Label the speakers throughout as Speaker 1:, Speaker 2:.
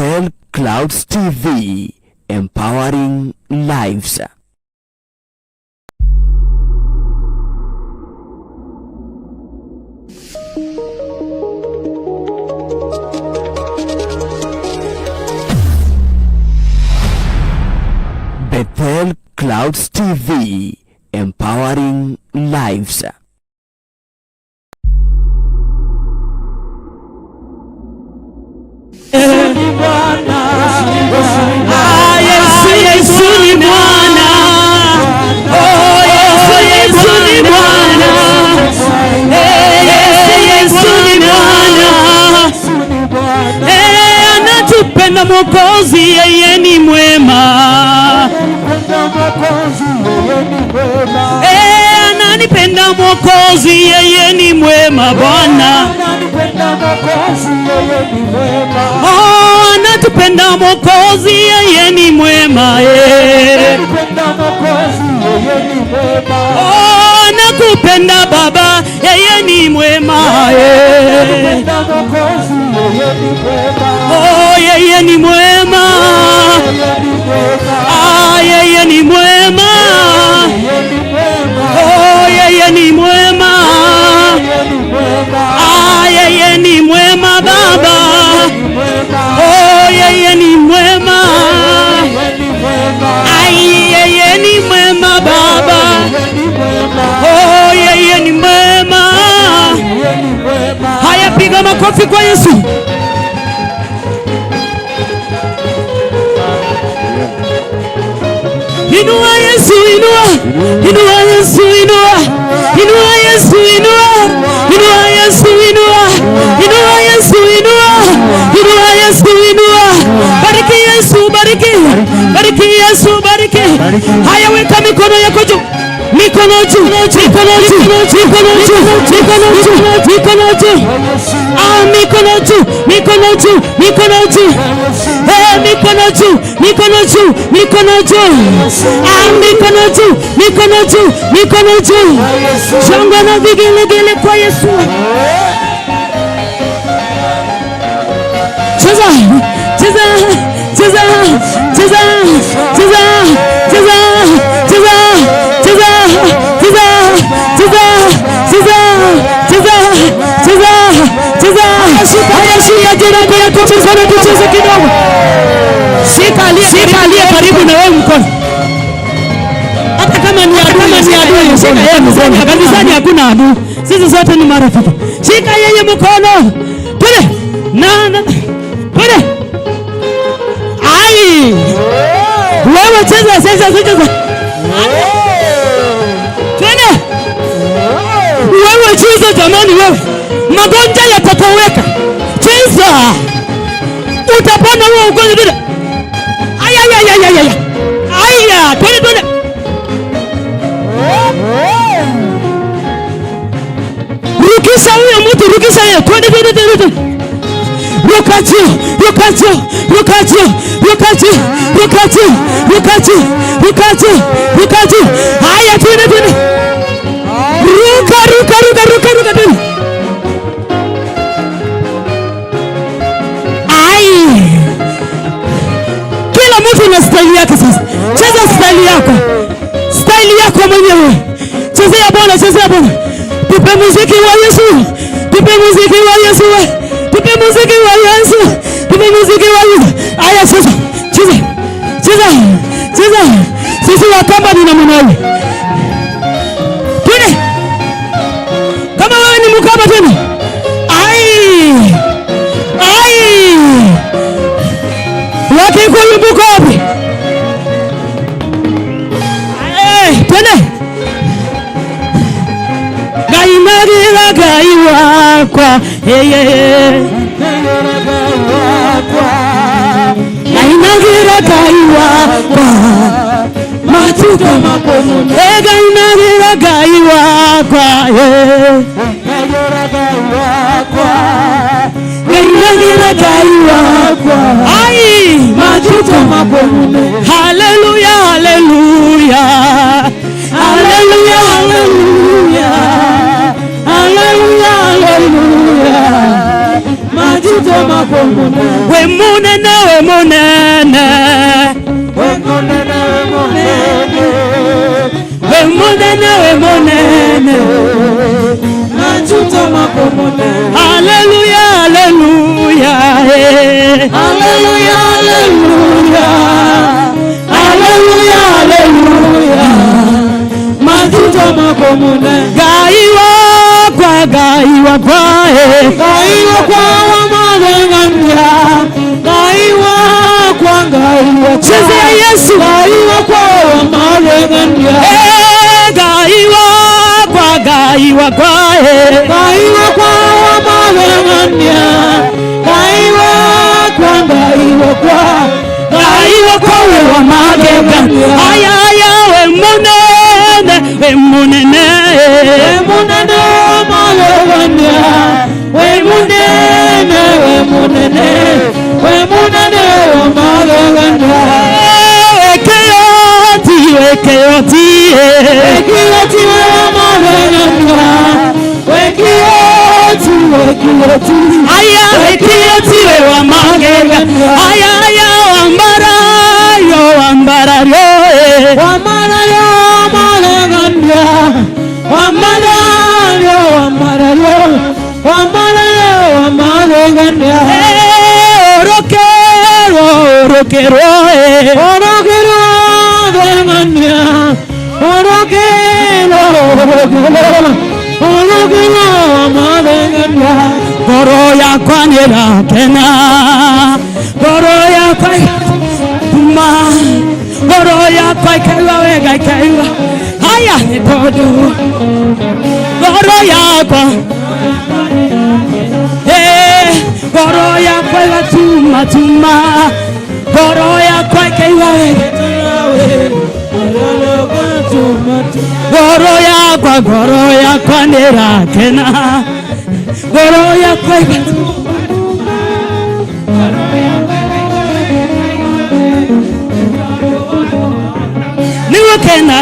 Speaker 1: Bethel Clouds TV, empowering lives. Bethel Clouds TV, empowering lives.
Speaker 2: Anatupenda Mwokozi, yeye ni mwema. Ananipenda Mwokozi, yeye ni mwema Bwana. Anatupenda Mwokozi, yeye ni mwema. Anakupenda Baba, yeye ni mwema. Yeye ni mwema. Yeye ni mwema. Yeye ni mwema. Yeye ni mwema Baba. Yeye ni mwema. Yeye ni mwema Baba. Yeye ni mwema. Haya, piga makofi kwa Yesu. Inua Yesu, inua. Inua Yesu, inua. Inua Yesu, inua. Inua Yesu, inua. Inua Yesu, inua. Inua Yesu, inua. Bariki Yesu, bariki. Bariki Yesu, bariki. Haya, weka mikono yako juu. Mikono juu, mikono juu, mikono juu, mikono juu, mikono juu. Mikono juu, mikono juu, mikono juu. Mikono juu, mikono juu, mikono juu. Mikono juu, mikono juu, mikono juu. Shangwe na vigelegele kwa Yesu. Cheza, cheza, cheza, cheza, cheza, cheza, cheza, cheza, cheza, cheza, cheza, cheza, cheza, cheza. Shika jirani yako mkono, tucheze kidogo. Shika aliye karibu na wewe mkono. Hata kama ni adui, shika yeye mkono. Kanisani hakuna adui. Sisi sote ni marafiki. Shika yeye mkono. Twende. Twende. Ai! Wewe cheza. Twende. Wewe cheza jamani wewe. Magonjwa yatatoweka. Cheza. Utapona wewe ugonjwa. Aya. Twende. Rukisha huyo mtu, rukisha yeye. Twende. Rukaji. Haya, twende. Ruka. Kila mtu na style yake sasa. Cheza style yako mwenyewe. Chezea Bwana. Tupe muziki wa Yesu. Aya, cheza. Sisi wakamba ni namna hii. Twende. Kama wewe ni mkamba tena. Ai. Wakikuyu Bukobi. Twende. Gai wakwa. Nainagira gai wakwa. Matuka makono. Nainagira gai wakwa. Nainagira gai wakwa. Ai, matuka makono. Hallelujah. Majuto makomune we munene we munene we munene we munene we munene majuto makomune haleluya haleluya haleluya haleluya haleluya haleluya majuto makomune gaiwa kwa wamalenganya gaiwa cheze Yesu gaiwa kwa wamalenganya gaiwa kwa wamalenganya gaiwa kwa wamalenganya aya we munene we munene wamalenganya we munene wamalenganya wekeyoti wamalenganya wekiyoti aya wekiyoti wamalenganya aya wambara goro ya kwanera kena goro ya kwai ma goro ya kwai kaiwa wega kaiwa haya ni todo goro ya kwa goro ya kwai tuma goro ya kwai kaiwa wega goro ya kwanera kena goro ya kwai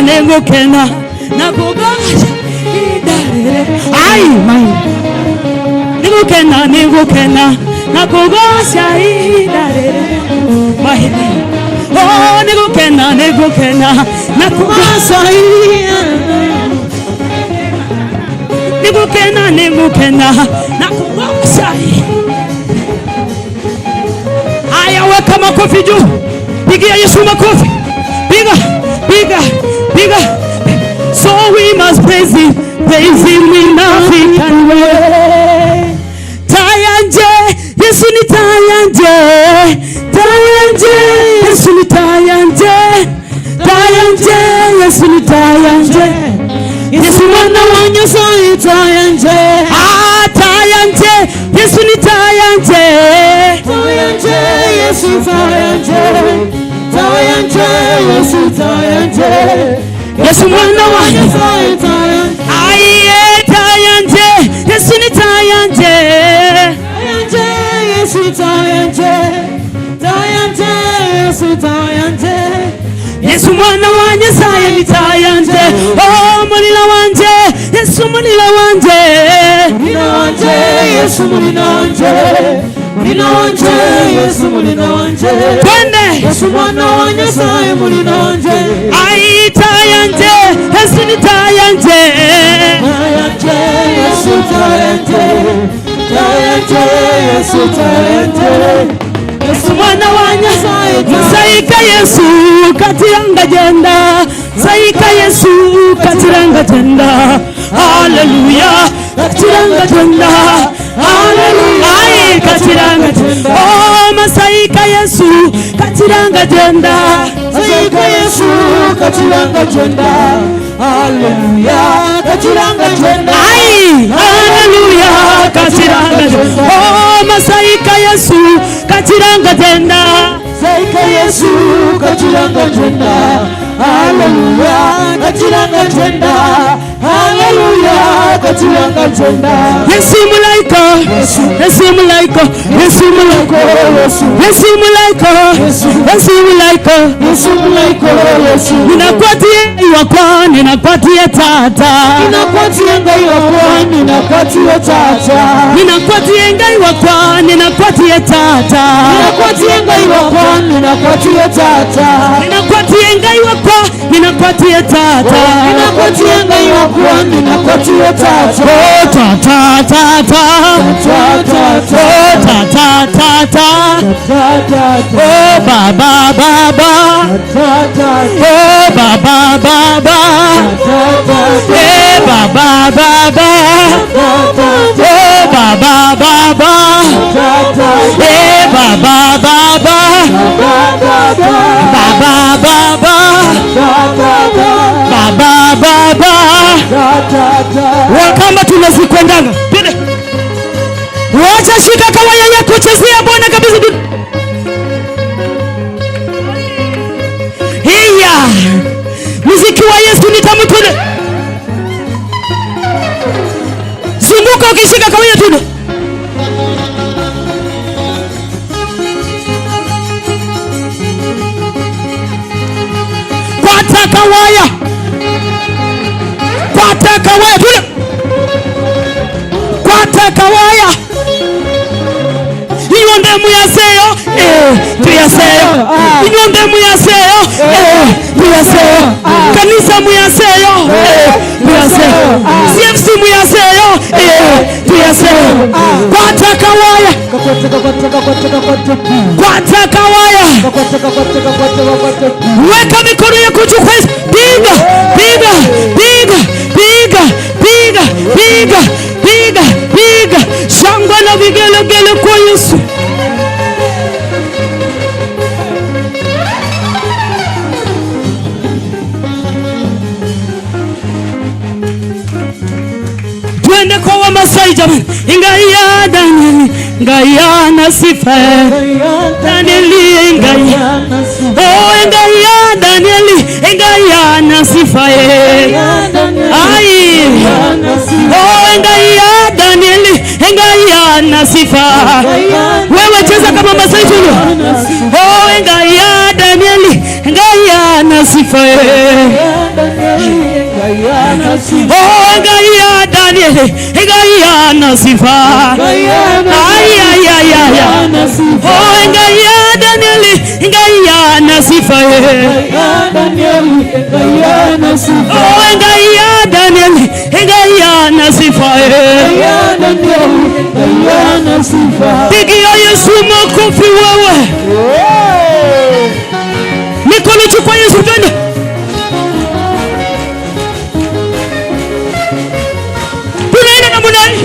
Speaker 2: ningukena nakugasha idarere ai mai ningukena nakugasha idarere mai oh ningukena nakugasha ningukena nakugasha aya weka makofi juu pigia Yesu makofi bigger. So we must praise him in African way. Tayanje, Yesu ni tayanje, Yesu ni tayanje, Yesu ni tayanje, Yesu mwana wa Nyasaye tayanje, tayanje, Yesu ni tayanje, Yesu tayanje. Yesu mwana wa aiye tayanje Yesu ni tayanje Yesu tayanje Yesu mwana wa Nyasaye ni tayanje oh mulila wanje Yesu mulila wanje Yesu mulila wanje Yesu mulina wanje twende Yesu mwana wa Nyasaye mulina wanje ai tayanje Yesu ni tayanje Yesu tayanje Yesu tayanje Yesu mwana wa Nyasaye saika Yesu katiranga jenda saika Yesu katiranga jenda haleluya katiranga jenda haleluya katiranga jenda oh masaika Yesu katiranga jenda masaika Yesu katiranga jenda haleluya katiranga jenda ai haleluya katiranga jenda oh masaika Yesu katiranga jenda masaika Yesu katiranga jenda haleluya katiranga jenda haleluya katiranga jenda Yesu malaika Yesu malaika Yesu malaika Yesu malaika Yesu malaika Yesu malaika Yesu ninakuatia iwakwa ninakuatia tata ninakuatia ngai wakwa ninakuatia tata ninakuatia ngai wakwa ninakwatie tata,
Speaker 3: ninakwatie ngai wakwa, ninakwatie tata,
Speaker 2: ninakwatie ngai wakwa, ninakwatie tata,
Speaker 3: ninakwatie ngai wakwa, ninakwatie tata.
Speaker 2: Oh tata tata, oh tata tata, oh baba baba, oh baba baba, eh baba baba, oh baba baba, eh baba baba, baba baba, baba baba. Wakamba tunazikwendanga. Wacha shika kawaya yako, chezea Bwana kabisa. Hiya. Muziki wa Yesu ni tamu tule. Zunguka ukishika kawaya tule. Kwata kawaya. Kwata kawaya tule. Kwata kawaya. Inyonde muyaseyo, tuyaseyo. Inyonde muyaseyo, tuyaseyo. Kanisa muyaseyo, tuyaseyo. CFC muyaseyo, tuyaseyo. Kwata kawaya. Kwata kawaya. Weka mikono yako juu kwa Yesu. Piga, piga, piga, piga, piga, piga, piga, piga. Shangwe na vigelegele kwa Yesu. Twende kwa Wamasai jamani. Ingaya Danieli, ingaya na sifa. Danieli ingaya. Oh ingaya Danieli, ingaya na sifa. Ai. Oh ingaya Danieli, ingaya na sifa. Wewe cheza kama Masai tu. Oh ingaya Danieli, ingaya na sifa. Oh ingaya Danieli, ingaya na sifa. Ay ay ay ay. Oh ingaya Danieli, ingaya na sifa. Oh ingaya Danieli, ingaya na sifa. Pigia Yesu makofi wewe. Mikono juu kwa Yesu twende. Tunaenda na munani.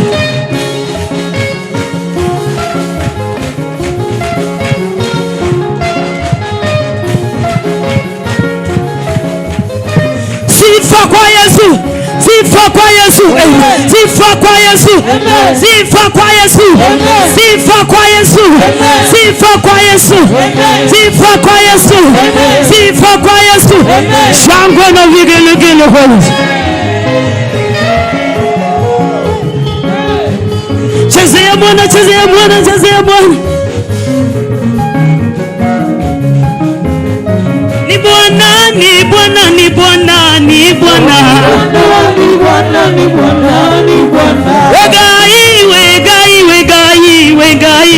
Speaker 2: Sifa kwa Yesu. Sifa kwa Yesu. Sifa kwa Yesu. Sifa kwa Yesu. Sifa kwa Yesu. Sifa kwa Yesu. Sifa kwa Yesu. Sifa kwa Yesu. Shangwe na vigelegele kwa Yesu. Chezea Bwana, chezea Bwana, chezea Bwana. Ni Bwana, ni Bwana, ni Bwana, ni Bwana.
Speaker 3: Ni Bwana, ni Bwana.
Speaker 2: Wegai, wegai, wegai, wegai.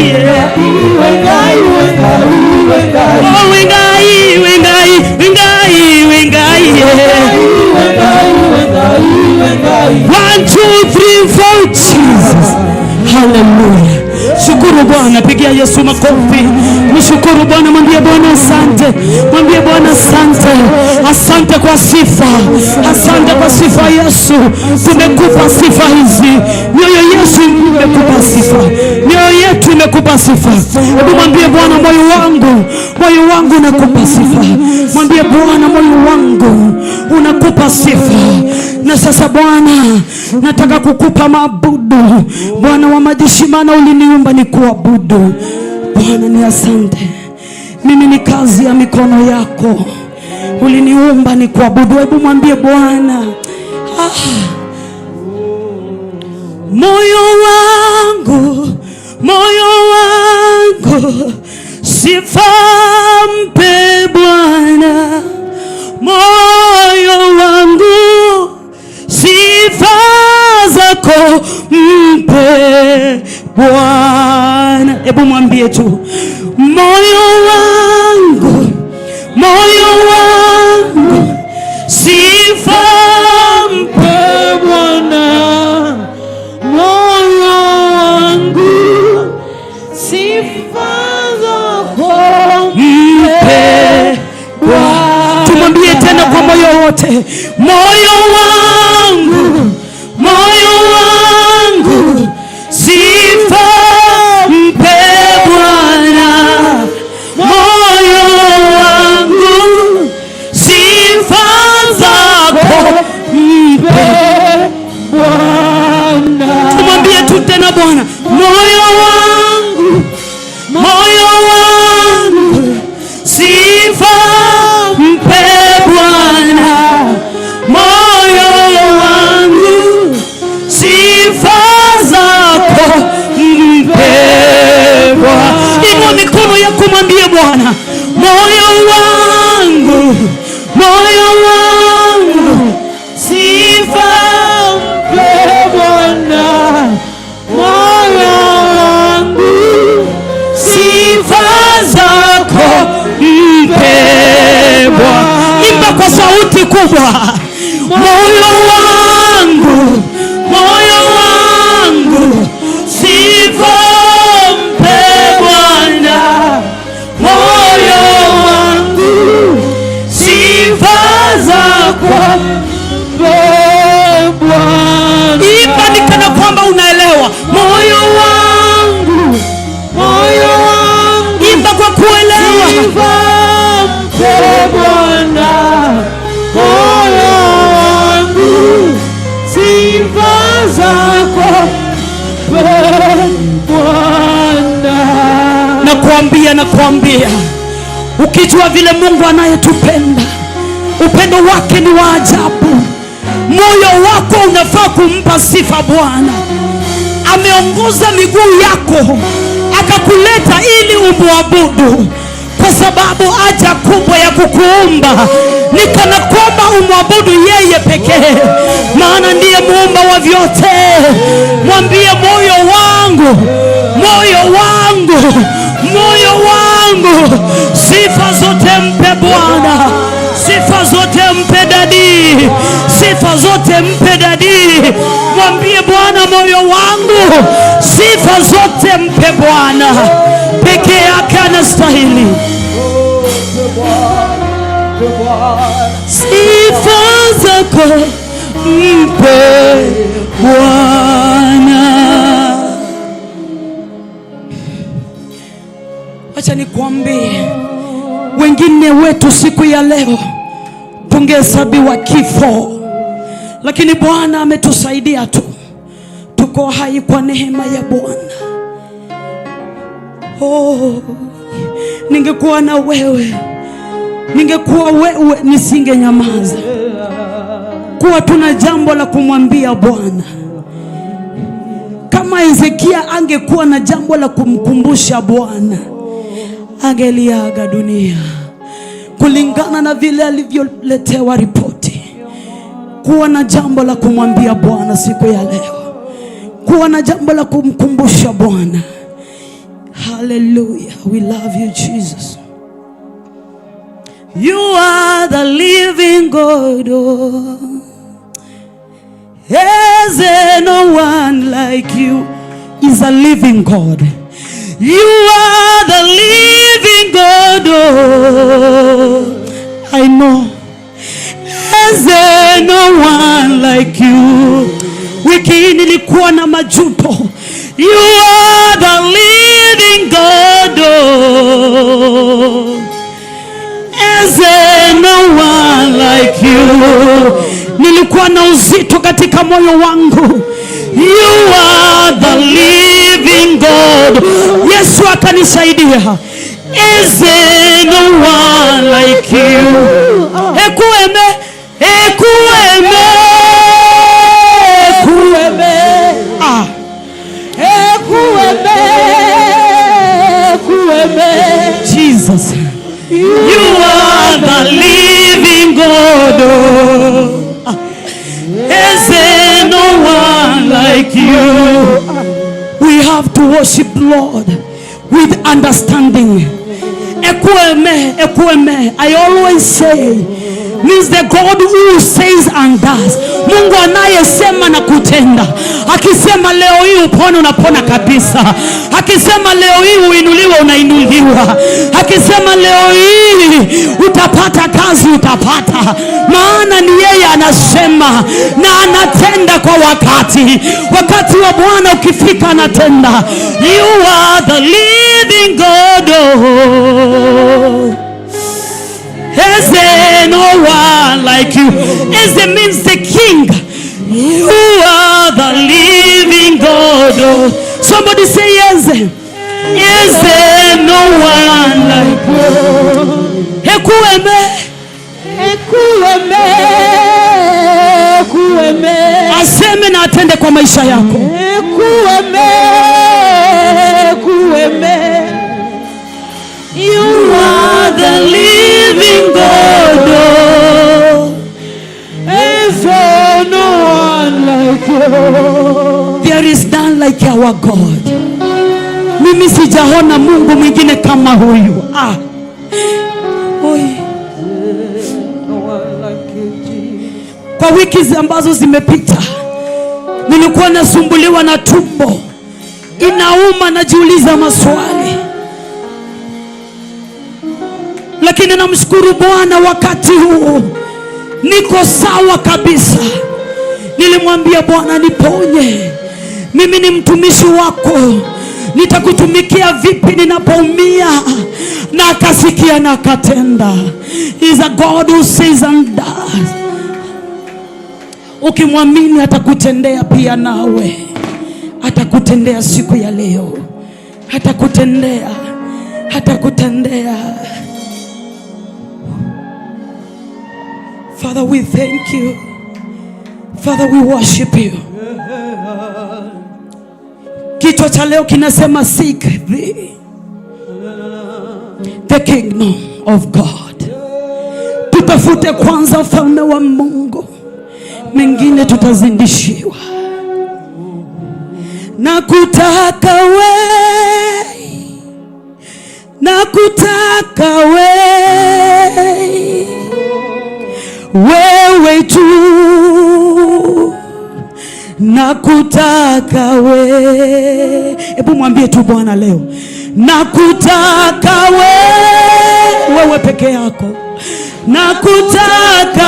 Speaker 2: Oh wegai, wegai, wegai, wegai. 1, 2, 3, 4 Jesus. Hallelujah. Shukuru Bwana, pigia Yesu makofi. Mshukuru Bwana, mwambie Bwana asante. Mwambie Bwana asante. Asante kwa sifa. Asante kwa sifa Yesu. Tumekupa sifa hizi. Mioyo Yesu imekupa sifa. Mioyo yetu imekupa sifa. Hebu mwambie Bwana, moyo wangu unakupa sifa. Mwambie Bwana, moyo wangu unakupa sifa. Na sasa Bwana, nataka kukupa maabudu. Bwana wa majeshi, maana uliniumba ni kuabudu. Bwana ni asante. Mimi ni kazi ya mikono yako. Uliniumba ni kuabudu. Hebu mwambie Bwana, moyo wangu sifa mpe Bwana. Moyo wangu sifa zako mpe Bwana. Hebu mwambie tu, moyo wangu, moyo wangu, sifa mpe Bwana. Moyo wangu, sifa zako mpe Bwana. Tumwambie tena kwa moyo wote, moyo wangu, moyo wangu, sifa mpe Bwana. Moyo wangu, sifa zako mpe Bwana. Tumwambie tu tena Bwana, moyo wangu, moyo wangu, sifa mpe Bwana. Moyo wangu, sifa zako mpe Bwana. Inua mikono yako mwambie Bwana, moyo wangu, moyo wangu, sifa mpe Bwana. Moyo wangu, sifa zako mpe Bwana. Imba kwa sauti kubwa, moyo wangu, moyo wangu, sifa mpe Bwana. Moyo wangu, sifa zako mpe Bwana. Imba nikana kwamba unaelewa, moyo wangu, moyo wangu, imba kwa kuelewa, sifa mpe Bwana. Moyo wangu, sifa zako mpe Bwana. Nakwambia, ukijua vile Mungu anayetupenda, upendo wake ni wa ajabu, moyo wako unafaa kumpa sifa Bwana. Ameongoza miguu yako akakuleta ili umwabudu, kwa sababu haja kubwa ya kukuumba ni kana kwamba umwabudu yeye pekee, maana ndiye muumba wa vyote. Mwambie, moyo wangu, moyo wangu, moyo wangu, sifa zote mpe Bwana. Sifa zote mpe dadi, sifa zote mpe dadi. Mwambie Bwana, moyo wangu, sifa zote mpe Bwana, pekee yake anastahili. Sifa zako mpe Bwana. Acha nikwambie, wengine wetu siku ya leo tungehesabiwa kifo, lakini Bwana ametusaidia tu, tuko hai kwa neema ya Bwana. Oh, ningekuwa na wewe, ningekuwa wewe, nisingenyamaza. Kuwa tuna jambo la kumwambia Bwana. Kama Hezekia angekuwa na jambo la kumkumbusha Bwana, angeliaga dunia kulingana na vile alivyoletewa ripoti. Kuwa na jambo la kumwambia Bwana siku ya leo, kuwa na jambo la kumkumbusha Bwana. Hallelujah, we love you Jesus. You are the living God, oh. Is there no one like you? Is a living God. You are the living God, oh. I know. Is there no one like you? Wiki nilikuwa na majuto. You are the living God, oh. Is there no one like you? Nilikuwa na uzito katika moyo wangu. You are the living God. Yesu akanisaidia. Is there no one like you? Ekueme, ekueme, ekueme, ah, ekueme, ekueme. Jesus, you are the living God. Is there no one like you? We have to worship the Lord with understanding. Ekweme, I always say, means the God who says and does. Mungu anayesema na kutenda. Akisema leo hii upone, unapona kabisa. Akisema leo hii uinuliwe, unainuliwa. Akisema leo hii utapata kazi, utapata. Maana ni yeye anasema na anatenda kwa wakati. Wakati wa Bwana ukifika anatenda. You are the living God. Is there no one like you? Eze means the king. You are the living God. Somebody say yes. Is there no one like you? Ekueme. Aseme na atende kwa maisha yako. Ekueme. You are the living God. If no one like you. There is none like our God. Mimi sijaona Mungu mwingine kama huyu. Kwa wiki ambazo zimepita nilikuwa nasumbuliwa na tumbo. Inauma, najiuliza maswali. Lakini namshukuru Bwana, wakati huu niko sawa kabisa. Nilimwambia Bwana, niponye. Mimi ni mtumishi wako. Nitakutumikia vipi ninapoumia? Na akasikia na akatenda. He is a God who says and does. Ukimwamini atakutendea pia nawe. Atakutendea siku ya leo. Atakutendea. Father, we thank you. Father, we worship you. Kichwa cha leo kinasema seek the kingdom of God. Tutafute kwanza ufalme wa Mungu, mengine tutazindishiwa. Nakutaka wewe tu, nakutaka Hebu mwambie tu Bwana leo, nakutaka wewe peke yako. Nakutaka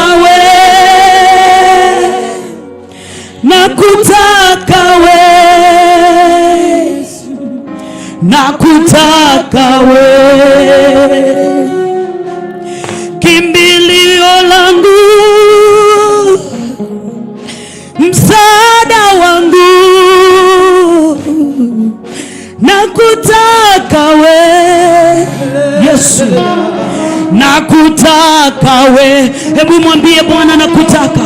Speaker 2: kimbilio langu, msaada wangu. Nakutaka Yesu, nakutaka Hebu mwambie Bwana, nakutaka.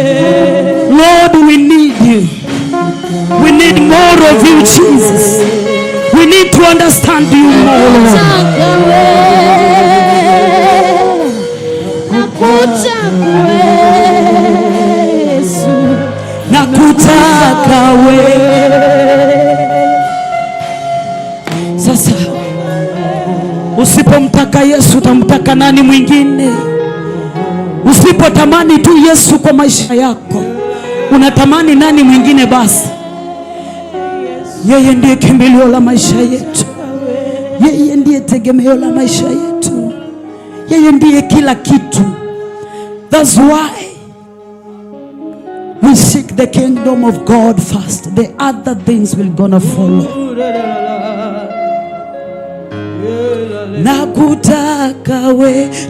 Speaker 2: Lord, we need you. We need more of you, Jesus. We need to understand you more. Nakutaka Sasa usipomtaka Yesu utamtaka nani mwingine? Usipotamani tu Yesu kwa maisha yako, unatamani nani mwingine? Basi yeye ndiye kimbilio la maisha yetu. Yeye ndiye tegemeo la maisha yetu. Yeye ndiye kila kitu. That's why we seek the kingdom of God first. The other things will gonna follow. Nakutaka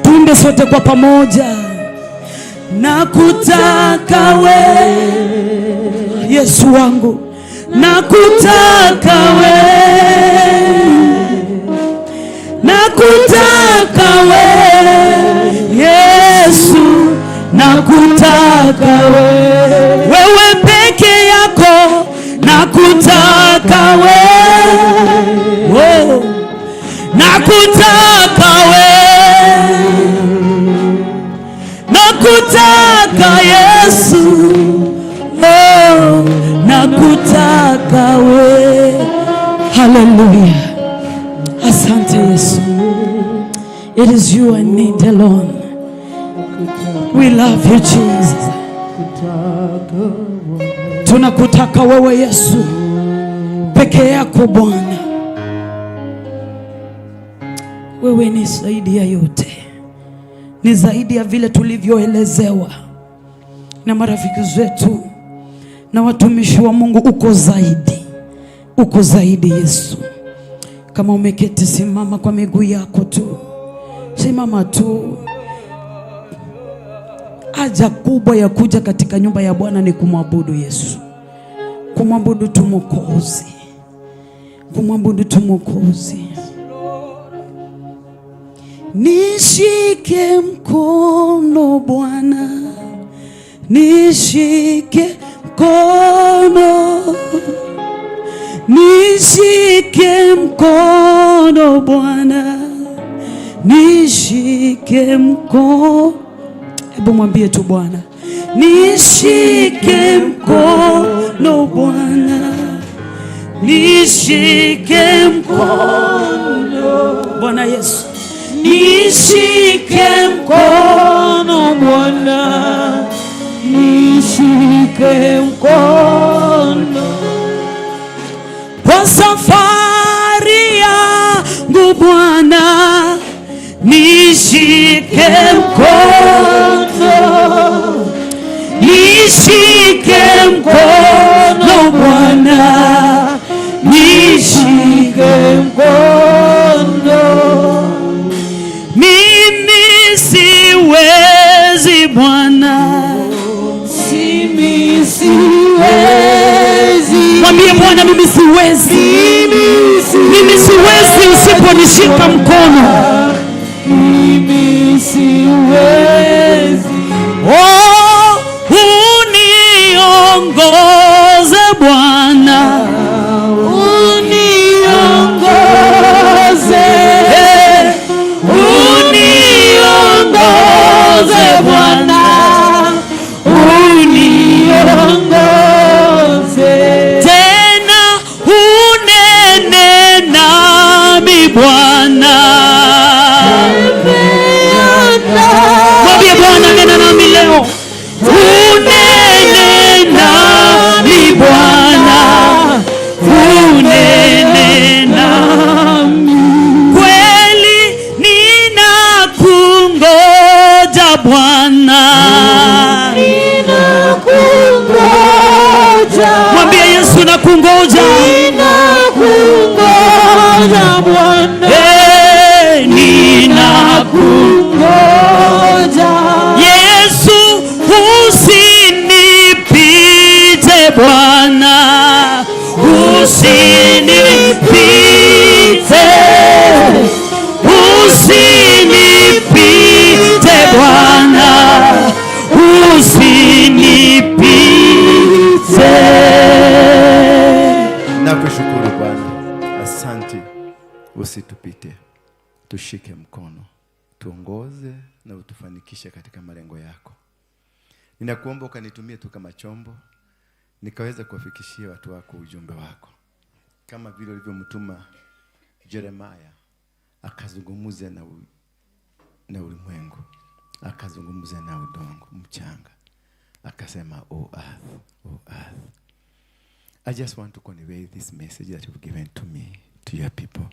Speaker 2: tuimbe sote kwa pamoja. Nakutaka Yesu wangu, nakutaka nakutaka Yesu, nakutaka wewe peke yako, nakutaka nakutaka wewe, oh, nakutaka wewe, nakutaka Yesu, oh, nakutaka wewe. Hallelujah. Asante Yesu. It is you I need alone. We love you Jesus. Tunakutaka wewe Yesu peke yako Bwana. Wewe ni zaidi ya yote, ni zaidi ya vile tulivyoelezewa na marafiki zetu na watumishi wa Mungu. Uko zaidi, uko zaidi Yesu. Kama umeketi, simama kwa miguu yako tu, simama tu. Haja kubwa ya kuja katika nyumba ya Bwana ni kumwabudu Yesu, kumwabudu tu Mwokozi, kumwabudu tu Mwokozi. Nishike mkono Bwana, nishike mkono, nishike mkono Bwana, nishike mkono. Hebu mwambie tu Bwana, nishike mkono Bwana, nishike mkono Bwana Yesu, nishike mkono Bwana, nishike mkono kwa safari yangu Bwana, nishike mkono, nishike mkono Bwana, nishike mkono. Mimi siwezi Bwana, mimi siwezi. Mwambie Bwana, mimi siwezi, mimi siwezi usiponishika mkono. Mimi siwezi. Oh, uniongoze Bwana, uniongoze, uniongoze Bwana, uniongoze. Tena unene nami Bwana. Mwambie Bwana, nena nami leo. Unene nami Bwana, unene nami. Kweli ninakungoja Bwana, ninakungoja. Mwambie Yesu, nakungoja, ninakungoja Bwana, ninakungoja. Yesu, usinipite Bwana, usinipite, usinipite Bwana, usinipite.
Speaker 4: Nakushukuru Bwana, asante. Usitupite, tushike mkono, tuongoze na utufanikishe katika malengo yako. Ninakuomba ukanitumie tu kama chombo, nikaweza kuwafikishia watu wako ujumbe wako, kama vile ulivyomtuma Yeremia akazungumze na ulimwengu, akazungumze na udongo mchanga, akasema, oh earth, oh earth. I just want to convey this message that you've given to me, to your people.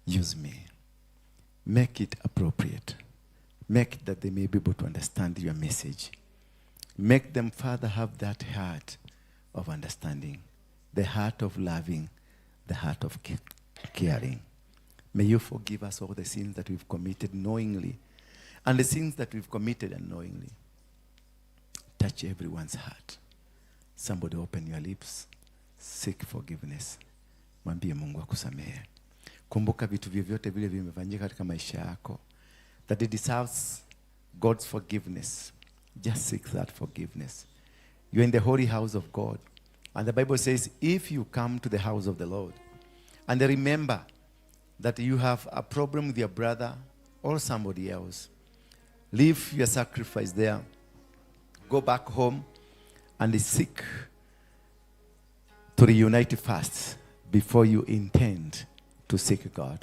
Speaker 4: Use me. Make it appropriate. Make it that they may be able to understand your message. Make them, Father, have that heart of understanding, the heart of loving, the heart of caring. May you forgive us all the sins that we've committed knowingly and the sins that we've committed unknowingly. Touch everyone's heart. Somebody open your lips. Seek forgiveness. Mwambie Mungu akusamehe. Kumbuka vitu vyovyote vile vimefanyika katika maisha yako that it deserves God's forgiveness. Just seek that forgiveness. You're in the holy house of God. And the Bible says, if you come to the house of the Lord, and remember that you have a problem with your brother or somebody else, leave your sacrifice there, go back home, and seek to reunite first before you intend to seek God.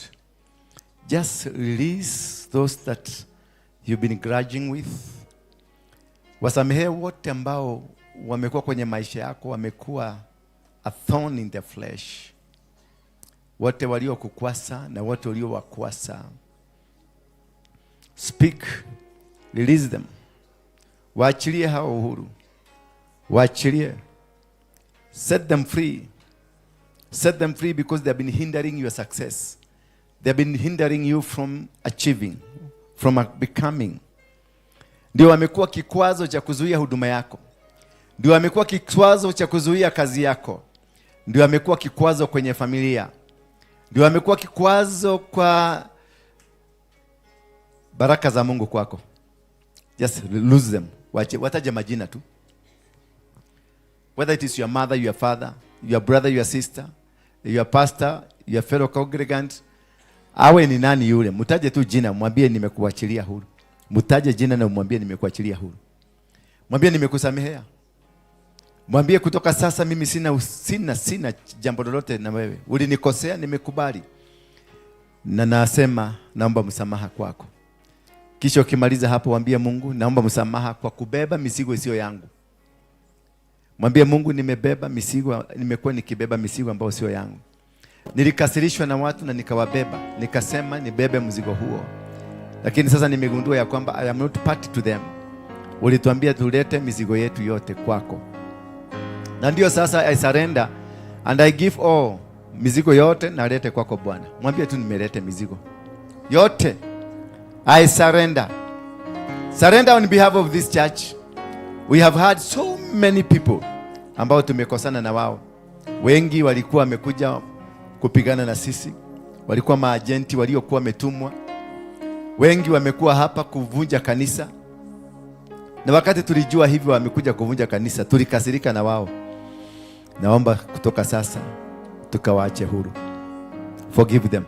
Speaker 4: Just release those that you've been grudging with. Wasamehe wote ambao wamekuwa kwenye maisha yako, wamekuwa a thorn in the flesh. Wote waliokukwasa na wote waliowakwasa. Speak, release them. Waachilie hao uhuru. Waachilie. Set them free. Set them free because they have been hindering your success. They have been hindering you from achieving, from becoming. Ndio wamekuwa kikwazo cha kuzuia huduma yako. Ndio wamekuwa kikwazo cha kuzuia kazi yako. Ndio wamekuwa kikwazo kwenye familia. Ndio wamekuwa kikwazo kwa baraka za Mungu kwako. Just lose them. Wataje majina tu. Whether it is your mother, your father, your brother, your sister, your pastor, your fellow congregant, awe ni nani yule, mutaje tu jina, mwambie nimekuachilia huru. Mutaje jina na mwambie nimekuachilia huru. Mwambie nimekusamehea. Mwambie kutoka sasa mimi sina jambo lolote na wewe. Ulinikosea, nimekubali. Na nasema naomba msamaha kwako. Kisha ukimaliza hapo waambie Mungu, naomba msamaha kwa kubeba mizigo isiyo yangu. Mwambie Mungu, nimebeba mizigo, nimekuwa nikibeba mizigo ambayo sio yangu. Nilikasirishwa na watu na nikawabeba. Nikasema nibebe mzigo huo. Lakini sasa nimegundua ya kwamba I am not party to them. Ulituambia tulete mizigo yetu yote kwako. Na ndio sasa I surrender and I give all. Mizigo yote nalete kwako Bwana. Mwambie tu nimelete mizigo yote. I surrender. Surrender on behalf of this church. We have had so many people ambao tumekosana na wao. Wengi walikuwa wamekuja kupigana na sisi. Walikuwa maagenti waliokuwa wametumwa. Wengi wamekuwa hapa kuvunja kanisa. Na wakati tulijua hivyo wamekuja kuvunja kanisa, tulikasirika na wao. Naomba kutoka sasa tukawaache huru. Forgive them.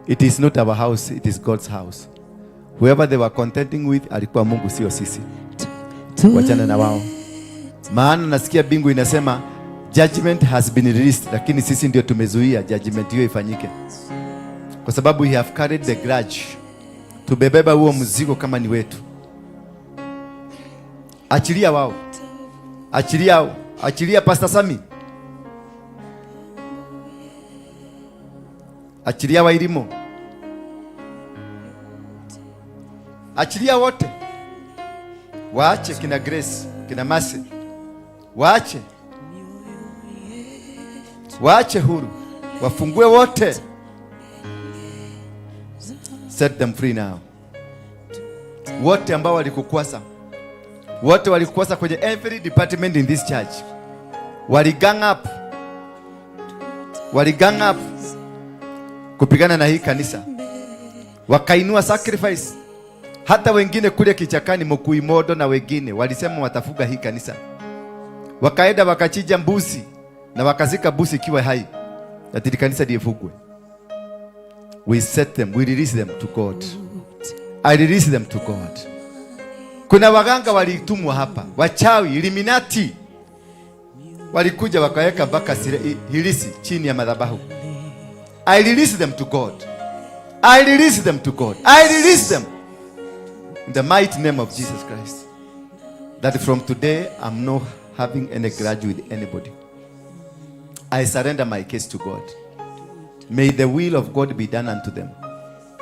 Speaker 4: It is not our house, it is God's house. Whoever they were contending with alikuwa Mungu, sio sisi. Wachana na wao. Maana nasikia bingu inasema judgment has been released, lakini sisi ndio tumezuia judgment hiyo ifanyike. Kwa sababu we have carried the grudge. Tubebeba huo mzigo kama ni wetu. Achilia wao. Achilia Pastor Sami. Achilia Wairimo. Achilia wote. Waache kina Grace, kina Mercy. Waache huru. Wafungue wote. Set them free now. Wote ambao walikukwasa. Wote walikukwasa kwenye every department in this church. Waligang up kupigana na hii kanisa. Wakainua sacrifice. Hata wengine kule kichakani Mukuimodo na wengine walisema watafuga hii kanisa. Wakaenda wakachinja mbuzi na wakazika mbuzi ikiwa hai. Ati kanisa lifugwe. We set them, we release them to God. I release them to God. Kuna waganga walitumwa hapa, wachawi, Illuminati. Walikuja wakaweka mpaka hilisi chini ya madhabahu. I release them to God. I release them to God. I release them in the mighty name of Jesus Christ. That from today I'm not having any grudge with anybody. I surrender my case to God. May the will of God be done unto them.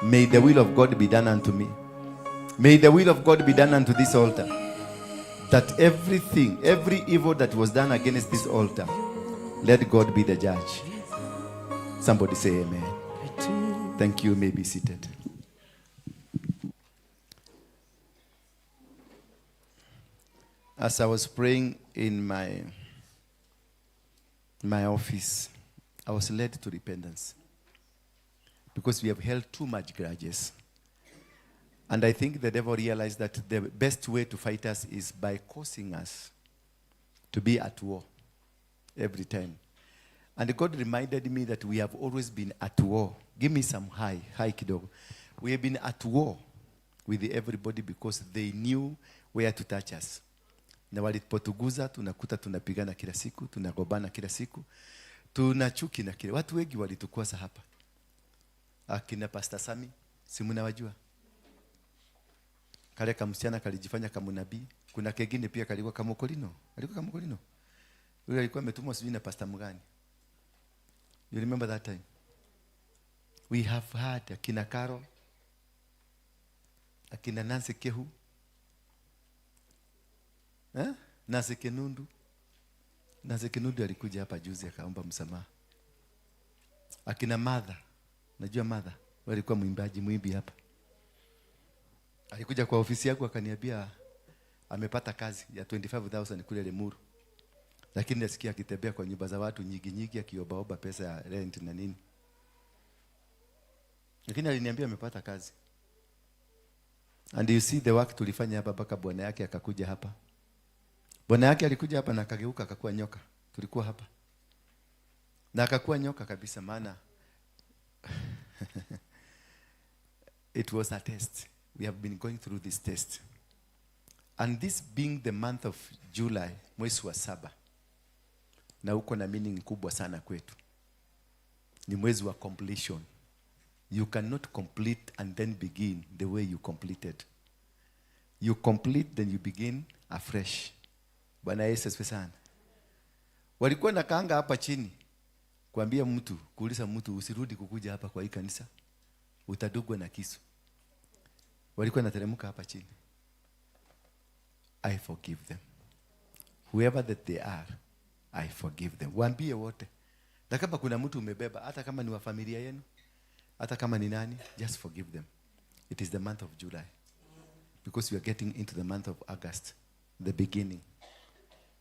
Speaker 4: May the will of God be done unto me. May the will of God be done unto this altar. That everything, every evil that was done against this altar, let God be the judge. Somebody say amen. Thank you. You may be seated. As I was praying in my office, I was led to repentance. Because we have held too much grudges. And I think the devil realized that the best way to fight us is by causing us to be at war. every time. And God reminded me that we have always been at war. Give me some high kidogo. We have been at war with everybody because they knew where to touch us. Na walipotuguza tunakuta tunapigana kila siku, tunagobana kila siku, tunachuki na kile. Watu wengi walitukwasa hapa. Akina Pastor Sami, si mnawajua? Kale kamsichana kalijifanya kama nabii. Kuna kengine pia kalikuwa kama Kolino. Alikuwa kama Kolino. Yule alikuwa ametumwa sijui na Pastor Mugani. You remember that time? We have had akina Karo, akina Nancy Kehu, Nancy Kenundu. Nancy Kenundu alikuja hapa juzi akaomba msamaha. Akina Mother, najua Mother, walikuwa mwimbi hapa. Alikuja kwa ofisi yangu akaniambia amepata kazi ya 25,000 kule Lemuru. Lakini nasikia akitembea kwa nyumba za watu nyingi akiomba pesa ya rent na nini. Lakini aliniambia amepata kazi. And you see the work tulifanya hapa mpaka bwana yake akakuja hapa. Bwana yake alikuja hapa na akageuka akakuwa nyoka. Tulikuwa hapa. Na akakuwa nyoka kabisa maana it was a test. We have been going through this test. And this being the month of July, mwezi wa 7. Na uko na meaning kubwa sana kwetu. Ni mwezi wa completion. You cannot complete and then begin the way you completed. You complete then you begin afresh. Bwana Yesu asifiwe sana. Walikuwa na kaanga hapa chini kuambia mtu, kuuliza mtu usirudi kukuja hapa kwa hii kanisa. Utadugwa na kisu. Walikuwa nateremka hapa chini. I forgive them. Whoever that they are, I forgive them. Waambie wote. Na kama kuna mtu umebeba, hata kama ni wa familia yenu, hata kama ni nani, just forgive them. It is the month of July. Because we are getting into the month of August, the beginning.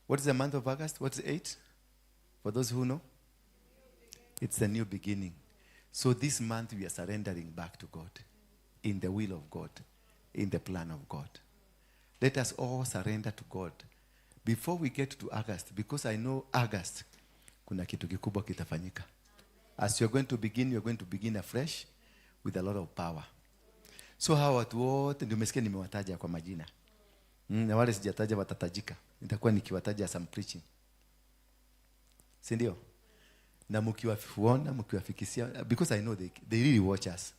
Speaker 4: What is the month of August? What's 8? For those who know? It's the new beginning. So this month we are surrendering back to God. In the will of God. In the plan of God. Let us all surrender to God. Before we get to August, because I know August, kuna kitu kikubwa kitafanyika. As you're going to begin afresh with a lot of power. So hawa watu wote ndio umesikia nimewataja kwa majina. Na wale sijataja watatajika. Nitakuwa nikiwataja some preaching. Si ndio? Na mkiwafuona, mkiwafikisia, because I know they really watch us.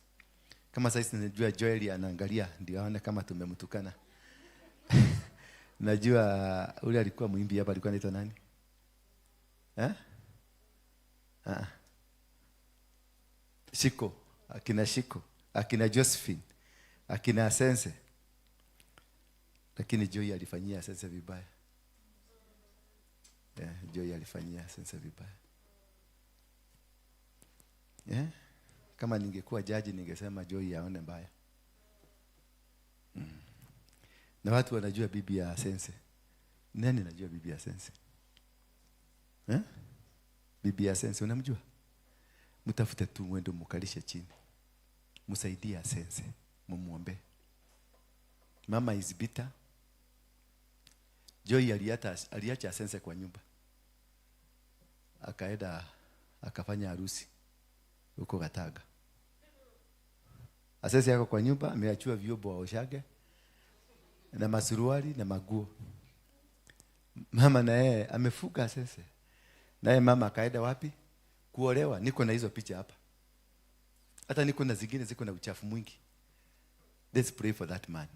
Speaker 4: Kama sasa najua Joel anaangalia ndio aone kama tumemtukana. Najua ule alikuwa mwimbi hapa alikuwa anaitwa nani? Shiko, akina Josephine, akina Sense. Lakini Joy alifanyia Sense vibaya. Joy alifanyia Sense vibaya. Kama ningekuwa jaji ningesema Joy aone mbaya. Na watu wanajua bibi ya Sense. Nani anajua bibi ya Sense? Bibi ya Sense unamjua? Mtafute tu mwendo mkalishe chini. Msaidie Sense, mumuombe. Mama is bitter. Joy aliacha Sense kwa nyumba. Akaenda akafanya harusi huko Gataga. Sense yako kwa nyumba ameachua vyombo waoshage na masuruali na maguo. Mama na yeye amefuka Sense. Naye mama akaenda wapi? Kuolewa. Niko na hizo picha hapa. Hata niko na zingine ziko na uchafu mwingi. Let's pray for that man.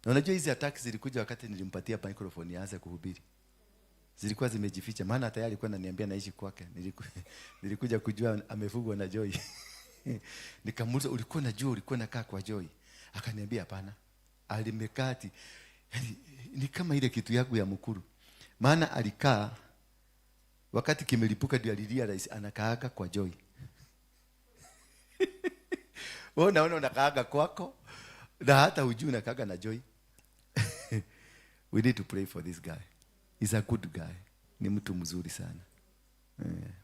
Speaker 4: Na unajua hizi attacks zilikuja wakati nilimpatia microphone aanze kuhubiri. Zilikuwa zimejificha maana tayari alikuwa ananiambia naishi kwake. Nilikuja kujua amefugwa na Joy. Nikamuuliza ulikuwa unajua ulikuwa unakaa kwa Joy? Akaniambia hapana. Alimekati. Ni kama ile kitu yangu ya mkuru. Maana alikaa wakati kimelipuka ndio alirealize anakaaga kwa Joy. Wewe unaona unakaaga kwako na hata hujui unakaaga na Joy. We need to pray for this guy. He's a good guy. Ni mtu mzuri sana.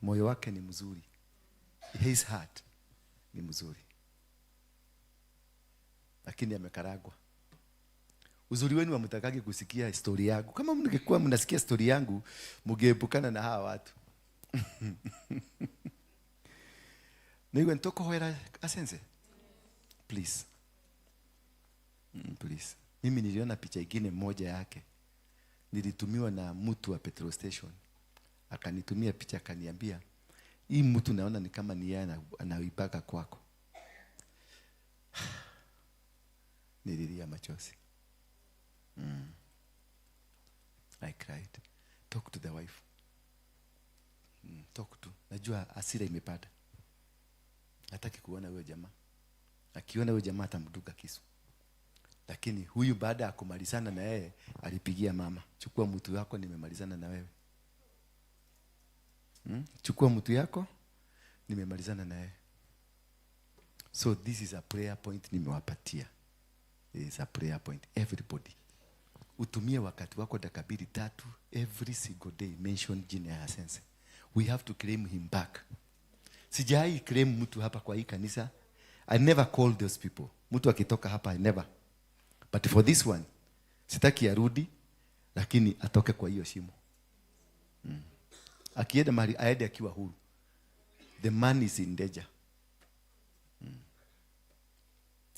Speaker 4: Moyo wake ni mzuri. His heart ni mzuri. Lakini amekaragwa. Uzuri wenu hamtakagi kusikia story yangu. Kama mngekuwa mnasikia story yangu, mngeepukana na hawa watu. Niwe ntoko hoera asense. Please. Please. Mimi niliona picha ingine moja yake. Nilitumiwa na mtu wa petrol station. Akanitumia picha akaniambia, hii mtu naona ni kama ni yeye anaibaka kwako. Nililia machozi. I cried. Talk to the wife. Talk to. Najua hasira imepata. Hataki kuona huyo jamaa. Akiona huyo jamaa atamduka kisu. Lakini huyu baada ya kumalizana na yeye alipigia mama, chukua mtu wako, nimemalizana na wewe. Chukua mtu yako, nimemalizana na yeye. So this is a prayer point nimewapatia. It is a prayer point. Everybody. Utumie wakati wako dakika 2-3 every single day. Mention jina ya Asense. We have to claim him back. Sijai claim mtu hapa kwa hii kanisa. I never call those people. Mtu akitoka hapa I never. But for this one, sitaki arudi, lakini atoke kwa hiyo shimo. Akienda mahali aende akiwa huru. The man is in danger.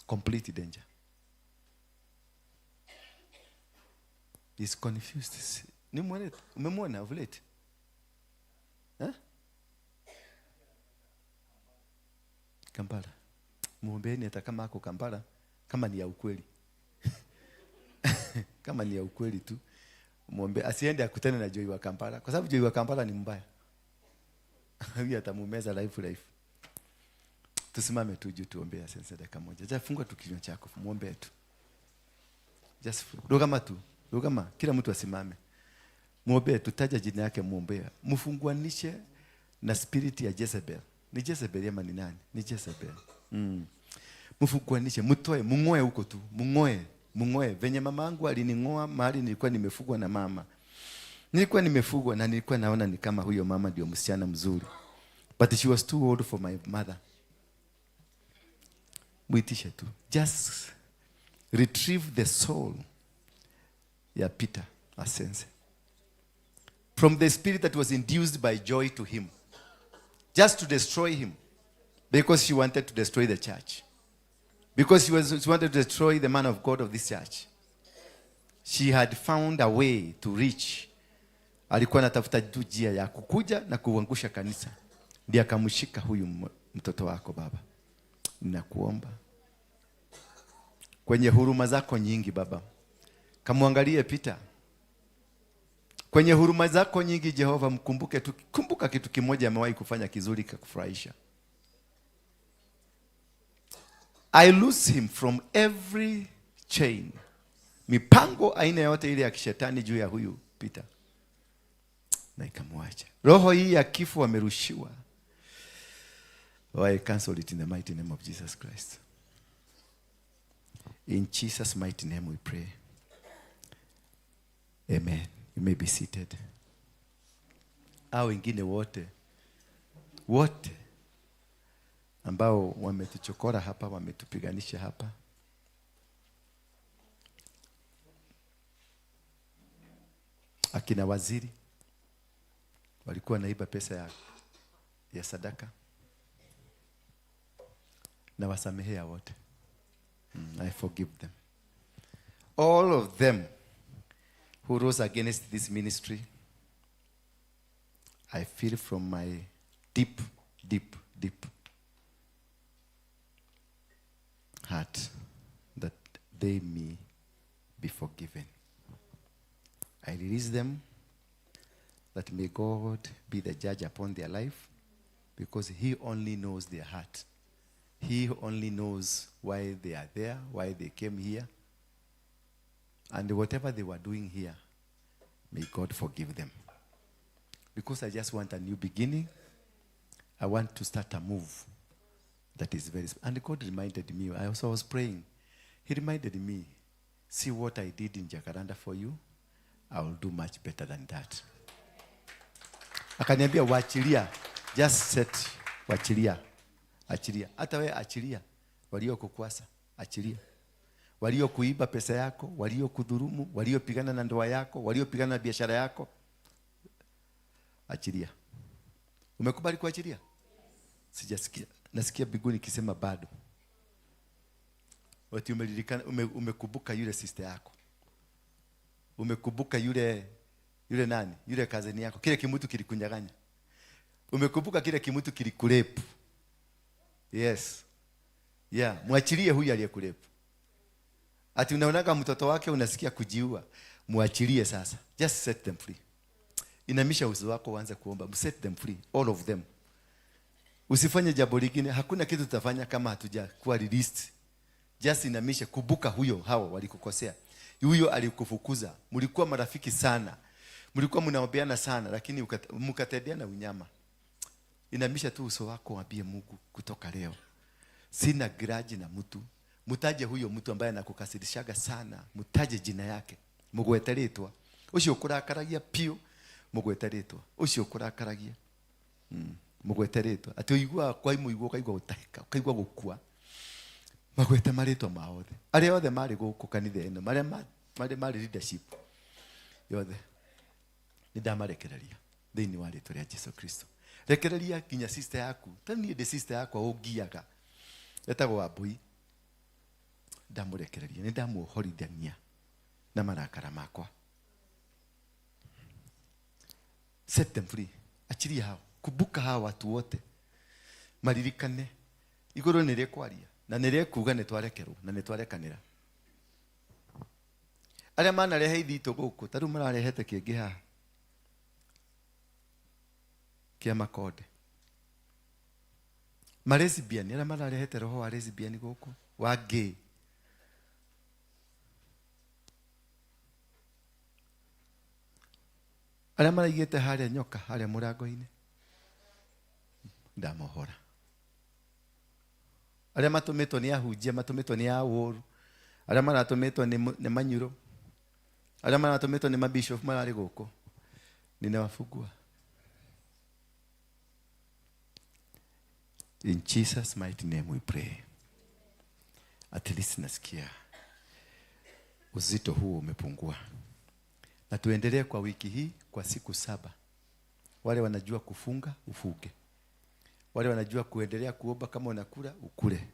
Speaker 4: Complete danger. He's confused. Ni mwana, umemwona of late? Kampala. Muombeeni hata kama ako Kampala, kama ni ya ukweli. Kama ni ya ukweli tu. Muombe asiende akutane na Joy wa Kampala, kwa sababu Joy wa Kampala ni mbaya. Huyu atamumeza life. Tusimame tu juu tuombe Asense dakika moja. Just funga tu kinywa chako, muombe tu. Just rogama tu. Rogama, kila mtu asimame. Muombe, tutaja jina yake, muombe. Mfunguanishe na spirit ya Jezebel. Ni Jezebel ama ni nani? Ni Jezebel. Mfunguanishe, mtoe, mungoe huko tu. Mungoe. Venye mama yangu aliningoa mahali nilikuwa nimefugwa na mama. Nilikuwa nimefugwa na nilikuwa naona ni kama huyo mama ndio msichana mzuri. But she was too old for my mother. Muitishe tu. Just retrieve the soul ya Peter Asense from the spirit that was induced by Joy to him, just to destroy him, because she wanted to destroy the church, because she wanted to destroy the man of God of this church. She had found a way to reach. Alikuwa anatafuta njia ya kukuja na kuangusha kanisa. Ndiye akamshika huyu mtoto wako Baba. Ninakuomba kwenye huruma zako nyingi Baba, kamwangalie Peter. Kwenye huruma zako nyingi Jehova, mkumbuke tu, kumbuka kitu kimoja amewahi kufanya kizuri kukufurahisha. I loose him from every chain. Mipango aina yote ile ya kishetani juu ya huyu Peter, na ikamwacha. Roho hii ya kifo amerushiwa. I cancel it in the mighty name of Jesus Christ. In Jesus' mighty name we pray. Amen. You may be seated. Hao wengine wote ambao wametuchokora hapa, wametupiganisha hapa, akina waziri walikuwa naiba pesa ya sadaka, na wasamehea wote. I forgive them. All of them who rose against this ministry, I feel from my deep heart that they may be forgiven. I release them, that may God be the judge upon their life, because He only knows their heart. He only knows why they are there, why they came here. And whatever they were doing here, may God forgive them. Because I just want a new beginning. I want to start a move that is very... And God reminded me, I also was praying. He reminded me, see what I did in Jacaranda for you, I will do much better than that. Akaniambia, wachilia, just set, wachilia. Achilia. Hata wewe achilia. Walio kukwasa, achilia. waliokuiba pesa yako, waliokudhulumu, waliopigana na ndoa yako, waliopigana na biashara yako, achilia. Umekubali kuachilia? Sijasikia. Nasikia biguni kisema bado. Wati umekumbuka yule sister yako. Umekumbuka yule nani? Yule kazeni yako. Kile kimutu kilikunyaganya. Umekumbuka kile kimutu kilikulepu. Yes. Yeah, muachilie huyu aliyekulepu. Ati unaonaga mtoto wake unasikia kujiua. Muachilie sasa. Just set them free. Inamisha uso wako uanze kuomba. Set them free. All of them. Usifanye jambo lingine. Hakuna kitu tutafanya kama hatuja kuwa released. Just inamisha, kubuka huyo hao walikukosea. Huyo alikufukuza. Mlikuwa marafiki sana. Mlikuwa mnaombeana sana lakini mkatendeana unyama. Inamisha tu uso wako waambie Mungu kutoka leo. Sina grudge na mtu. Mutaje huyo mtu ambaye anakukasirishaga sana. Mutaje jina yake. Mugweteretwa. Ucio kurakaragia pio. Mugweteretwa. Ucio kurakaragia. Mugweteretwa. Ati uigua kwa imuigua kaigua utahika. Kaigua gukua. Magwete maritwa maothe. Aria othe mari guku kanitha ino. Mari leadership. Yothe. Nidamarekereria. Thini wa ritwa ria Yesu Kristo. Rekereria kinya sister yaku. Tani the sister yaku ugiaga. Etagwo Wambui. Ndamurekereria. Nindamuhorithania na marakara makwa. Set them free. Achilia hao. Kubuka hao watu wote. Maririkane. Iguru nirekwaria. Na nirekuga nitwarekerwo na nitwarekanira. Aria manarehe ithito guku. Taru mararehete kingi haha. Kia makode. Lesbian. Aria mararehete roho wa lesbian guku. Wa gay. Aria maraigite haria nyoka haria murango-ini. Ndamohora. Aria matumitwo ni ahunjia, matumitwo ni aworu. Aria maratumitwo ni manyuro. Aria maratumitwo ni mabishop marari guku. Ninawafungua. In Jesus mighty name we pray. At least nasikia uzito huu umepungua. Na tuendelee kwa wiki hii kwa siku 7. Wale wanajua kufunga, ufuge. Wale wanajua kuendelea kuomba kama unakula, ukule.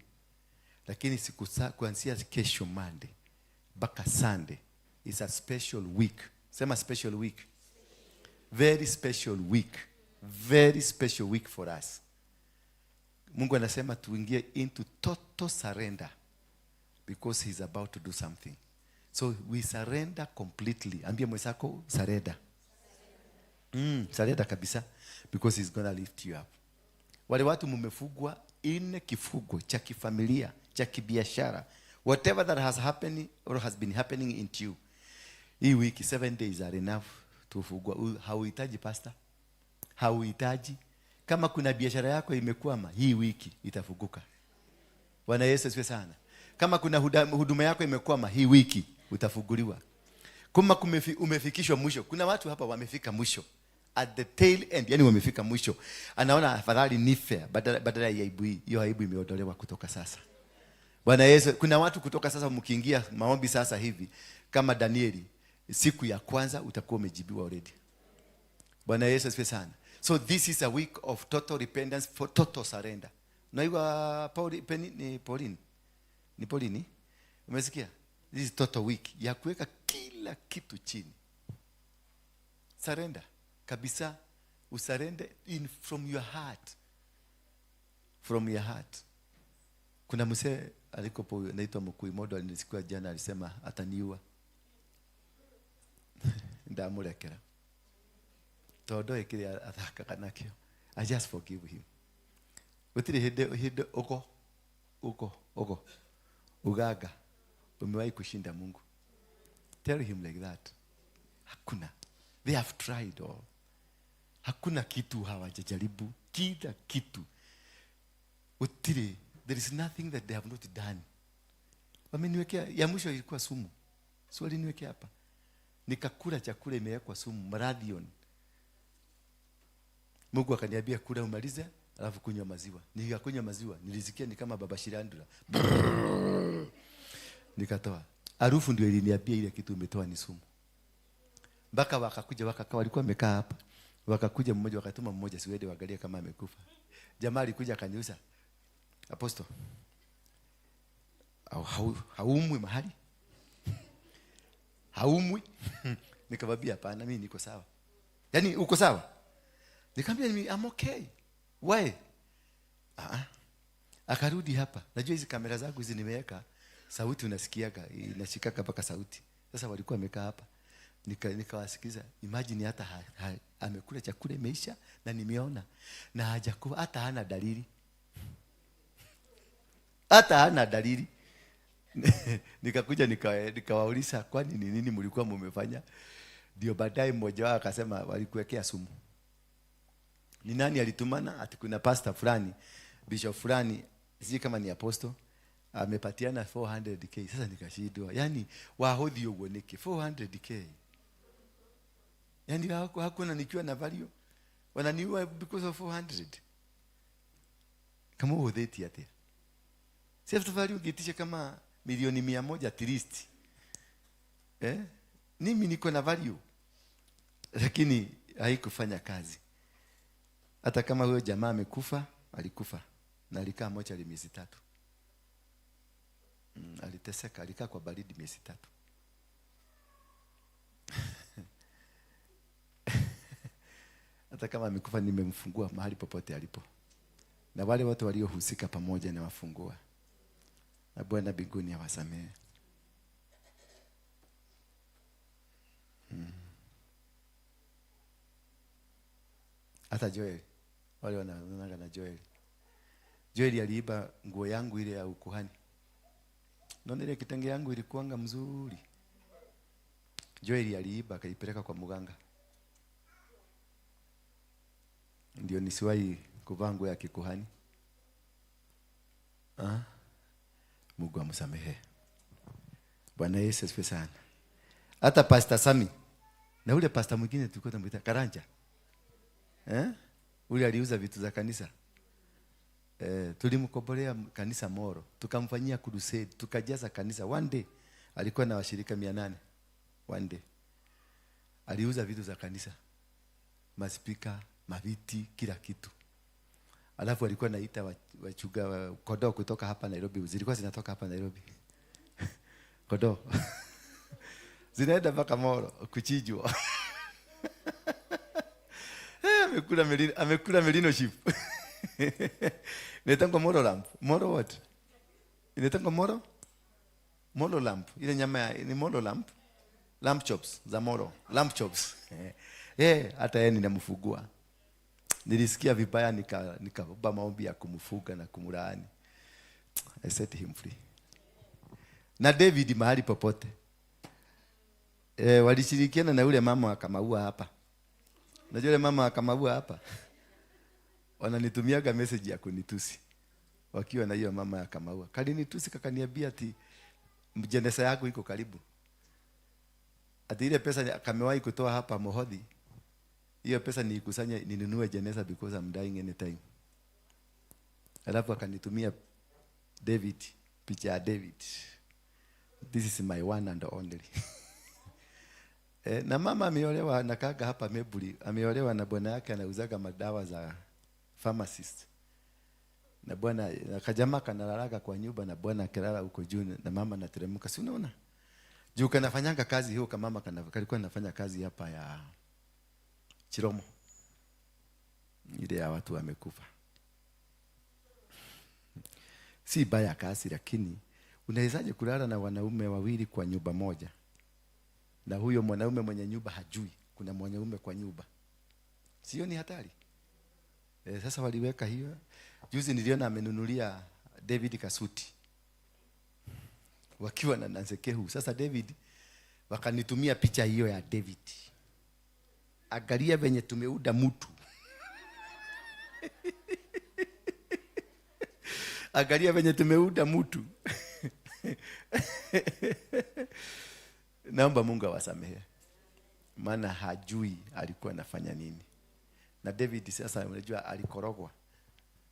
Speaker 4: Lakini siku kuanzia kesho Monday mpaka Sunday is a special week. Sema special week. Very special week. Very special week for us. Mungu anasema tuingie into total surrender because he's about to do something. So we surrender completely. Ambia mwenzako surrender. Surrender kabisa because he's gonna lift you up. Wale watu mmefugwa in kifugo cha kifamilia, cha kibiashara. Whatever that has happened or has been happening into you. Hii wiki 7 days are enough to fugwa. Hauhitaji pastor. Hauhitaji. Kama kuna biashara yako imekwama, hii wiki itafuguka. Bwana Yesu asifiwe sana. Kama kuna huduma yako imekwama, hii wiki utafunguliwa. Kama umefikishwa mwisho, kuna watu hapa wamefika mwisho. At the tail end, yani wamefika mwisho. Anaona afadhali nife badala ya aibu hii. Hiyo aibu imeondolewa kutoka sasa. Bwana Yesu, kuna watu kutoka sasa mkiingia maombi sasa hivi kama Danieli, siku ya kwanza utakuwa umejibiwa already. Bwana Yesu asifiwe sana. So this is a week of total repentance, for total surrender. Unaiwa Pauline? Ni Pauline? Umesikia? This is total week ya kuweka kila kitu chini. Surrender. Kabisa, usurrender from your heart. From your heart. Kuna mzee alikopo naitwa Mkui Modo alinisikia jana alisema ataniua. Ndamurekera. Todo ekire athaka kanakio. I just forgive him. Utiri hede uko. Ugaga. Umewahi kushinda Mungu. Tell him like that. Hakuna. They have tried all. Hakuna kitu hawajajaribu. Kila kitu. Utiri, there is nothing that they have not done. Wameniwekea, ya mwisho ilikuwa sumu. Swali niwekea hapa. Nikakula chakula imewekwa sumu, Maradion. Mungu akaniambia kula umalize, alafu kunywa maziwa. Nikakunywa maziwa, nilisikia ni kama Baba Shirandula. Nikatoa. Harufu ndio iliniambia ile kitu umetoa ni sumu. Mpaka wakakuja wakakaa, walikuwa wamekaa hapa. Wakakuja mmoja, wakatuma mmoja siwede waangalie kama amekufa. Jamaa alikuja akaniuliza, Apostle, haumwi mahali? Haumwi? Nikamwambia hapana, mimi niko sawa. Yaani uko sawa? Nikamwambia I'm okay. Why? Akarudi hapa. Najua hizi kamera zangu hizi nimeweka sauti, unasikiaga inashika mpaka sauti. Sasa walikuwa wamekaa hapa. Nikawasikiza. Imagine hata amekula chakula imeisha na nimeona na hajakuwa hata hana dalili. Hata hana dalili. Nikakuja nikawauliza kwani ni nini mlikuwa mmefanya? Ndio baadaye mmoja wao akasema walikuwekea sumu. Ni nani alitumana? Ati kuna pastor fulani, bishop fulani, sisi kama ni apostle, amepatiana 400k. Sasa nikashindwa. Yaani wahodhi uoneke 400k. Yaani hakuna nikiwa na value. Wananiua because of 400. Kama uhodheti ate. Self value ungetisha kama milioni 100 at least. Mimi niko na value. Lakini haikufanya kazi. Hata kama huyo jamaa amekufa, alikufa. Na alikaa mocha miezi 3. Aliteseka, alikaa kwa baridi miezi 3. Hata kama amekufa nimemfungua mahali popote alipo. Na wale watu waliohusika pamoja na wafungua. Na Bwana mbinguni awasamehe. Hata Joel, wale wanaonana na Joel. Joel aliiba nguo yangu ile ya ukuhani. Naona ile kitenge yangu ilikuanga mzuri. Joel aliiba akaipeleka kwa mganga. Ndio nisiwahi kuvaa nguo ya kikuhani. Mungu amsamehe. Bwana Yesu asifiwe sana. Hata Pastor Sami na ule pastor mwingine tulikuwa tunamuita Karanja. Ule aliuza vitu za kanisa. Tulimkobolea kanisa Moro. Tukamfanyia crusade, tukajaza kanisa. One day alikuwa na washirika 800. One day aliuza vitu za kanisa. Maspika, maviti, kila kitu. Alafu alikuwa anaita wachuga kodoo kutoka hapa Nairobi. Zilikuwa zinatoka hapa Nairobi. Kodoo. Zinaenda mpaka Moro kuchijwa. Amekula merino sheep. Inaitwa Moro lamb. Moro what? Inaitwa Moro lamb. Ile nyama ni Moro lamb. Lamb chops za Moro. Lamb chops. Hata yeye ninamfugua. Nilisikia vibaya nikaomba maombi ya kumfuga na kumlaani. I set him free. Na David mahali popote. Walishirikiana na yule mama akamaua hapa. Najua yule mama akamaua hapa. Wananitumiaga message ya kunitusi. Wakiwa na hiyo mama akamaua. Kalinitusi kakaniambia ati jeneza yako iko karibu. Ati ile pesa kamewahi kutoa hapa Mohodhi. Hiyo pesa nikusanye ninunue jeneza because I'm dying anytime. Alafu akanitumia David, picha ya David. This is my one and only. Na mama ameolewa na kaka hapa Mebuli, ameolewa na bwana yake anauzaga madawa za pharmacist. Na bwana akajamaa kanalalaga kwa nyumba na bwana akilala huko juu na mama anateremka. Si unaona? Juu kanafanyanga kazi hiyo kama mama kalikuwa anafanya kazi hapa ya Chiromo. Ile ya watu wamekufa. Si baya kazi, lakini unawezaje kulala na wanaume wawili kwa nyumba moja? Na huyo mwanaume mwenye nyumba hajui kuna mwanaume kwa nyumba. Sio ni hatari? Sasa waliweka hiyo. Juzi niliona amenunulia David kasuti. Wakiwa na Nansekehu. Sasa David wakanitumia picha hiyo ya David. Angalia venye tumeuda mtu. Angalia venye tumeuda mtu. Naomba Mungu awasamehe. Maana hajui alikuwa anafanya nini. Na David sasa unajua alikorogwa.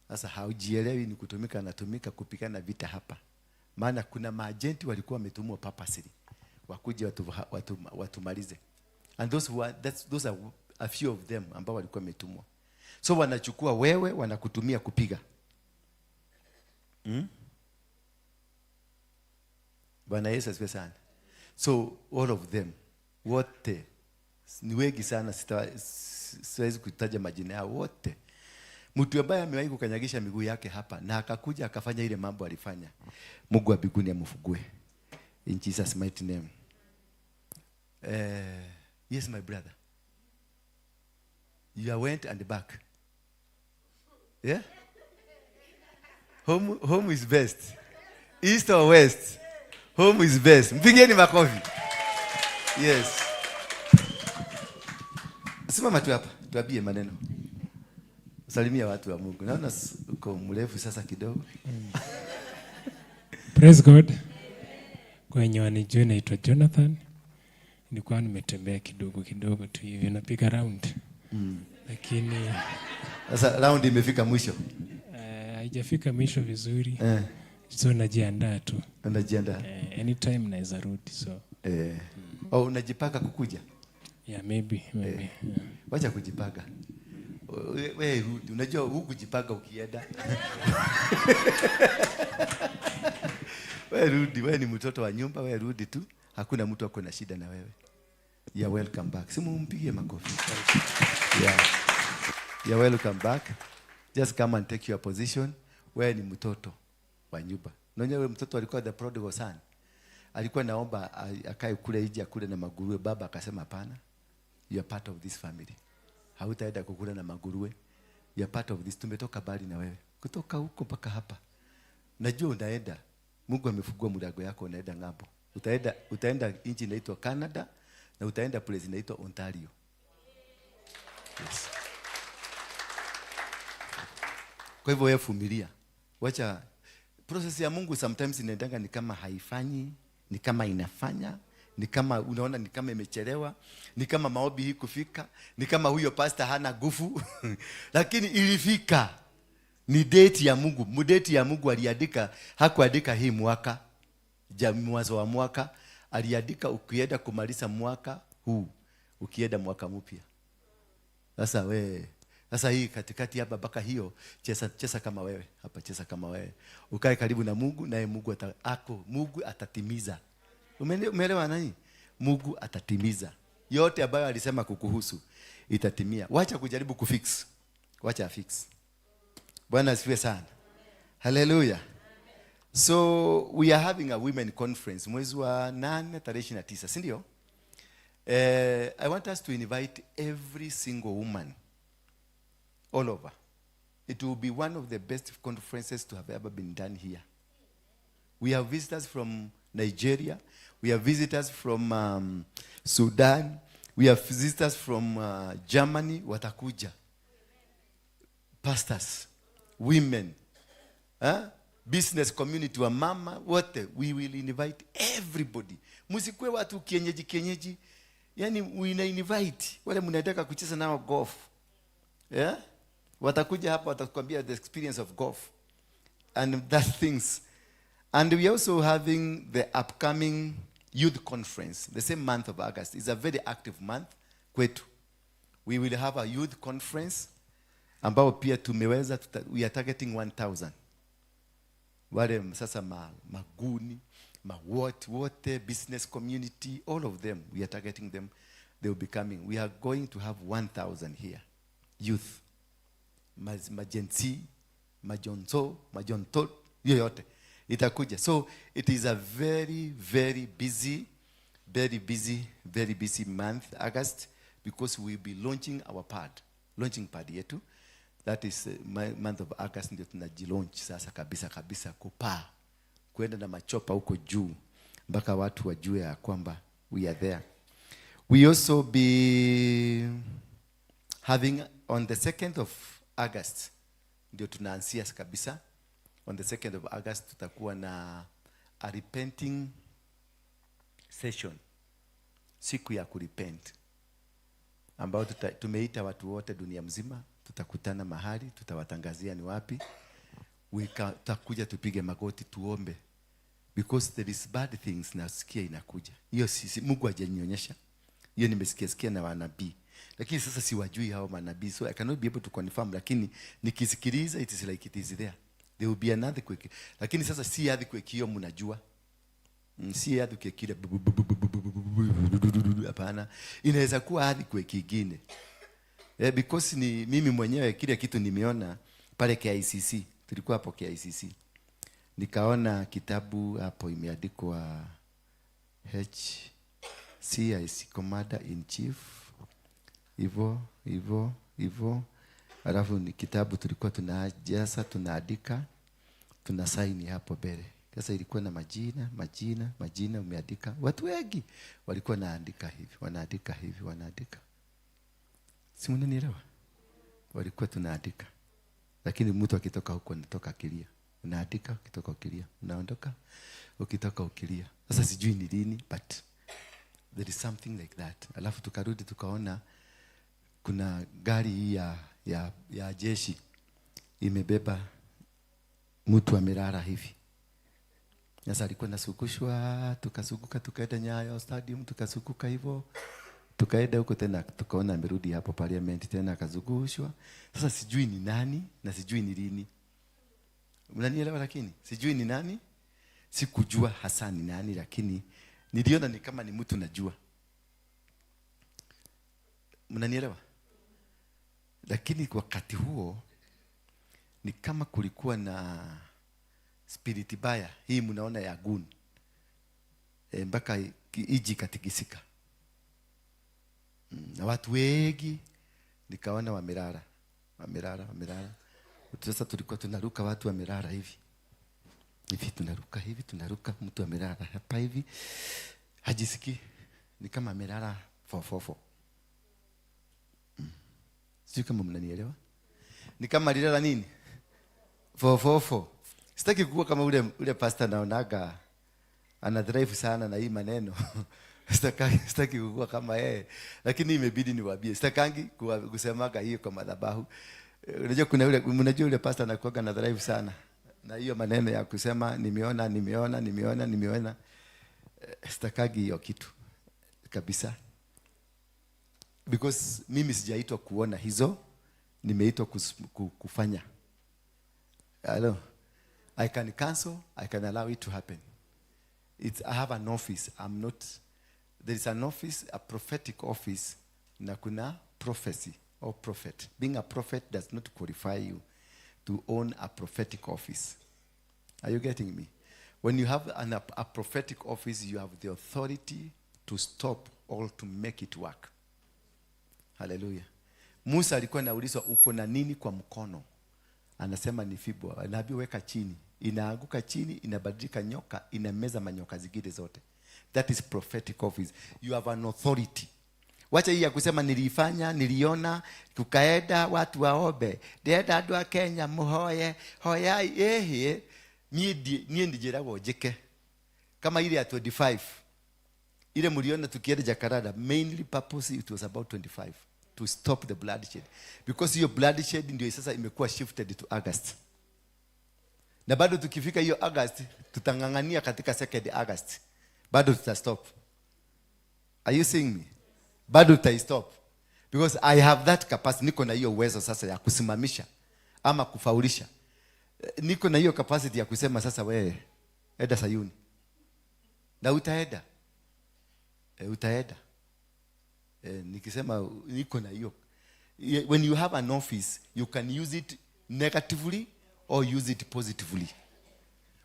Speaker 4: Sasa haujielewi ni kutumika anatumika kupigana vita hapa. Maana kuna maagenti walikuwa wametumwa purposely wakuje watumalize. And those are a few of them ambao walikuwa wametumwa. So wanachukua wewe, wanakutumia kupiga. Bwana Yesu asifiwe sana. So all of them wote ni wengi sana, siwezi kutaja majina yao wote. Mtu ambaye amewahi kukanyagisha miguu yake hapa na akakuja akafanya ile mambo alifanya, Mungu wa mbinguni amfugue. In Jesus mighty name. Yes my brother. You went and back. Yeah? Home is best. East or west? Home is best. Mpigeni makofi. Yes. Simama tu hapa, tuambie maneno. Salimia watu wa Mungu. Naona uko mrefu sasa kidogo.
Speaker 5: Praise God. Kwa wenye wanijua naitwa Jonathan. Nilikuwa nimetembea kidogo tu hivi napiga round. Lakini
Speaker 4: sasa round imefika mwisho.
Speaker 5: Haijafika mwisho vizuri. So najiandaa tu.
Speaker 4: Unajiandaa?
Speaker 5: Anytime naweza rudi so.
Speaker 4: Au unajipaka kukuja?
Speaker 5: Yeah, maybe. Yeah.
Speaker 4: Wacha kujipaka. Wewe rudi. Unajua hukujipaka ukienda. Wewe rudi, wewe ni mtoto wa nyumba, wewe rudi tu. Hakuna mtu ako na shida na wewe. You're welcome back. Simu mpigie makofi. Yeah. You're welcome back. Just come and take your position. Wewe ni mtoto wa nyumba. Unaona wewe mtoto alikuwa the prodigal son. Alikuwa naomba akae kule nje akule na maguruwe. Baba akasema hapana. You are part of this family. Hautaenda kukula na maguruwe. You are part of this. Tumetoka bali na wewe. Kutoka huko mpaka hapa. Najua unaenda. Mungu amefungua mlango yako unaenda ng'ambo. Utaenda nchi inaitwa Canada na utaenda place inaitwa Ontario. Yes. Kwa hivyo wewe vumilia. Wacha process ya Mungu sometimes inaendanga ni kama haifanyi, ni kama inafanya, ni kama unaona ni kama imechelewa, ni kama maombi hii kufika, ni kama huyo pastor hana nguvu. Lakini ilifika. Ni date ya Mungu. Mudate ya Mungu aliandika, hakuandika hii mwaka, mwanzo wa mwaka, aliandika ukienda kumaliza mwaka huu, ukienda mwaka mpya. Sasa hii katikati hapa mpaka hiyo cheza kama wewe. Hapa cheza kama wewe. Ukae karibu na Mungu naye Mungu atatimiza. Umeelewa nani? Mungu atatimiza. Yote ambayo alisema kukuhusu itatimia. Wacha kujaribu kufix. Wacha afix. Bwana asifiwe sana. Hallelujah. So we are having a women conference mwezi wa 8 tarehe 29, si ndio? I want us to invite every single woman all over. It will be one of the best conferences to have ever been done here. We have visitors from Nigeria. We have visitors from Sudan. We have visitors from Germany. Watakuja. Pastors, women, business community wa mama, wote. We will invite everybody. Musikwe watu kienyeji. Yani we invite. Wale mnataka kucheza nao golf. Yeah? Watakuja hapa watakwambia the experience of golf. And that things. And we are also having the upcoming youth conference. The same month of August. It's a very active month kwetu. We will have a youth conference ambao pia tumeweza we are targeting 1,000. Wale sasa maguni, wote business community, all of them we are targeting them. They will be coming. We are going to have 1,000 here. Youth. Majensi, majonto, yoyote. Itakuja. So it is a very busy month, August, because we will be launching our launching pad yetu. That is month of August ndio tunajilaunch sasa kabisa kupaa. Kwenda na machopa huko juu mpaka watu wajue ya kwamba we are there. We also be having on the 2nd of August ndio tunaanzia kabisa. On the 2nd of August tutakuwa na a repenting session. Siku ya kurepent. Ambao tumeita watu wote dunia mzima, tutakutana mahali, tutawatangazia ni wapi. Tutakuja tupige magoti tuombe. because there is bad things nasikia inakuja. Hiyo sisi Mungu hajanionyesha. Hiyo nimesikia na wanabii. Lakini sasa siwajui hao manabii, so I cannot be able to confirm, lakini nikisikiliza it is like it is there. There will be another quick. Lakini sasa si earthquake hiyo mnajua. Si earthquake kile hapana. Inaweza kuwa earthquake nyingine. Because ni mimi mwenyewe kile kitu nimeona pale KICC. Tulikuwa hapo KICC. Nikaona kitabu hapo imeandikwa CIC Commander in Chief. Hivyo. Alafu ni kitabu tulikuwa tunajaza, tunaandika, tunasaini hapo mbele. Sasa ilikuwa na majina umeandika. Watu wengi walikuwa wanaandika hivi. Si mnanielewa? Walikuwa tunaandika. Lakini mtu akitoka huko anatoka akilia. Unaandika ukitoka ukilia. Unaondoka ukitoka ukilia. Sasa sijui ni lini, but there is something like that. Alafu tukarudi tukaona kuna gari hii ya jeshi imebeba mtu amelala hivi. Sasa alikuwa nasukushwa, tukasukuka tukaenda Nyayo Stadium, tukasukuka hivyo. Tukaenda huko tena tukaona amerudi hapo Parliament tena akazungushwa. Sasa sijui ni nani na sijui ni lini. Mnanielewa? Lakini sijui ni nani. Sikujua hasa ni nani, lakini niliona ni kama ni mtu najua. Mnanielewa? Lakini wakati huo ni kama kulikuwa na spirit baya. Hii mnaona ya gun. Mpaka iji katikisika. Na watu wengi nikaona wamelala. Sasa tulikuwa tunaruka watu wamelala hivi. Tunaruka mtu amelala hapa hivi. Hajisikii. Ni kama amelala fofofo. Sio kama mnanielewa? Ni kama alilala nini? Fofofo. Sitaki kuwa kama ule pastor naonaga ana drive sana na hii maneno. Sitaki kuwa kama yeye. Lakini imebidi niwaambie. Sitakangi kusemaga hiyo kwa madhabahu. Unajua ule pastor anakuwa na drive sana. Na hiyo maneno ya kusema nimeona. Sitakagi hiyo kitu kabisa. Because mimi sijaitwa kuona hizo, nimeitwa kufanya. Hello. I can cancel, I can allow it to happen. I have an office. There is an office, a prophetic office, na kuna prophecy or prophet. Being a prophet does not qualify you to own a prophetic office. Are you getting me? When you have a prophetic office, you have the authority to stop or to make it work. Hallelujah. Musa alikuwa anaulizwa uko na nini kwa mkono? Anasema ni fimbo. Anaambiwa weka chini. Inaanguka chini, inabadilika nyoka, inameza manyoka zingine zote. That is prophetic office. You have an authority. Wacha hii ya kusema nilifanya, niliona, kukaenda watu waombe. Ndienda andũ a Kenya muhoye, hoyai nie ndijerago jike. Kama ile ya 25. Ile mliona tukienda Jakarta, mainly purpose it was about 25 to stop the bloodshed. Because hiyo bloodshed ndio sasa imekuwa shifted to August. Na bado tukifika hiyo August, tutangangania katika 2nd August. Bado tutastop. Are you seeing me? Bado tutastop. Because I have that capacity. Niko na hiyo uwezo sasa ya kusimamisha ama kufaulisha. Niko na hiyo capacity ya kusema sasa wewe enda Sayuni. Na utaenda. Utaenda. Nikisema niko na hiyo. When you have an office, you can use it negatively or use it positively.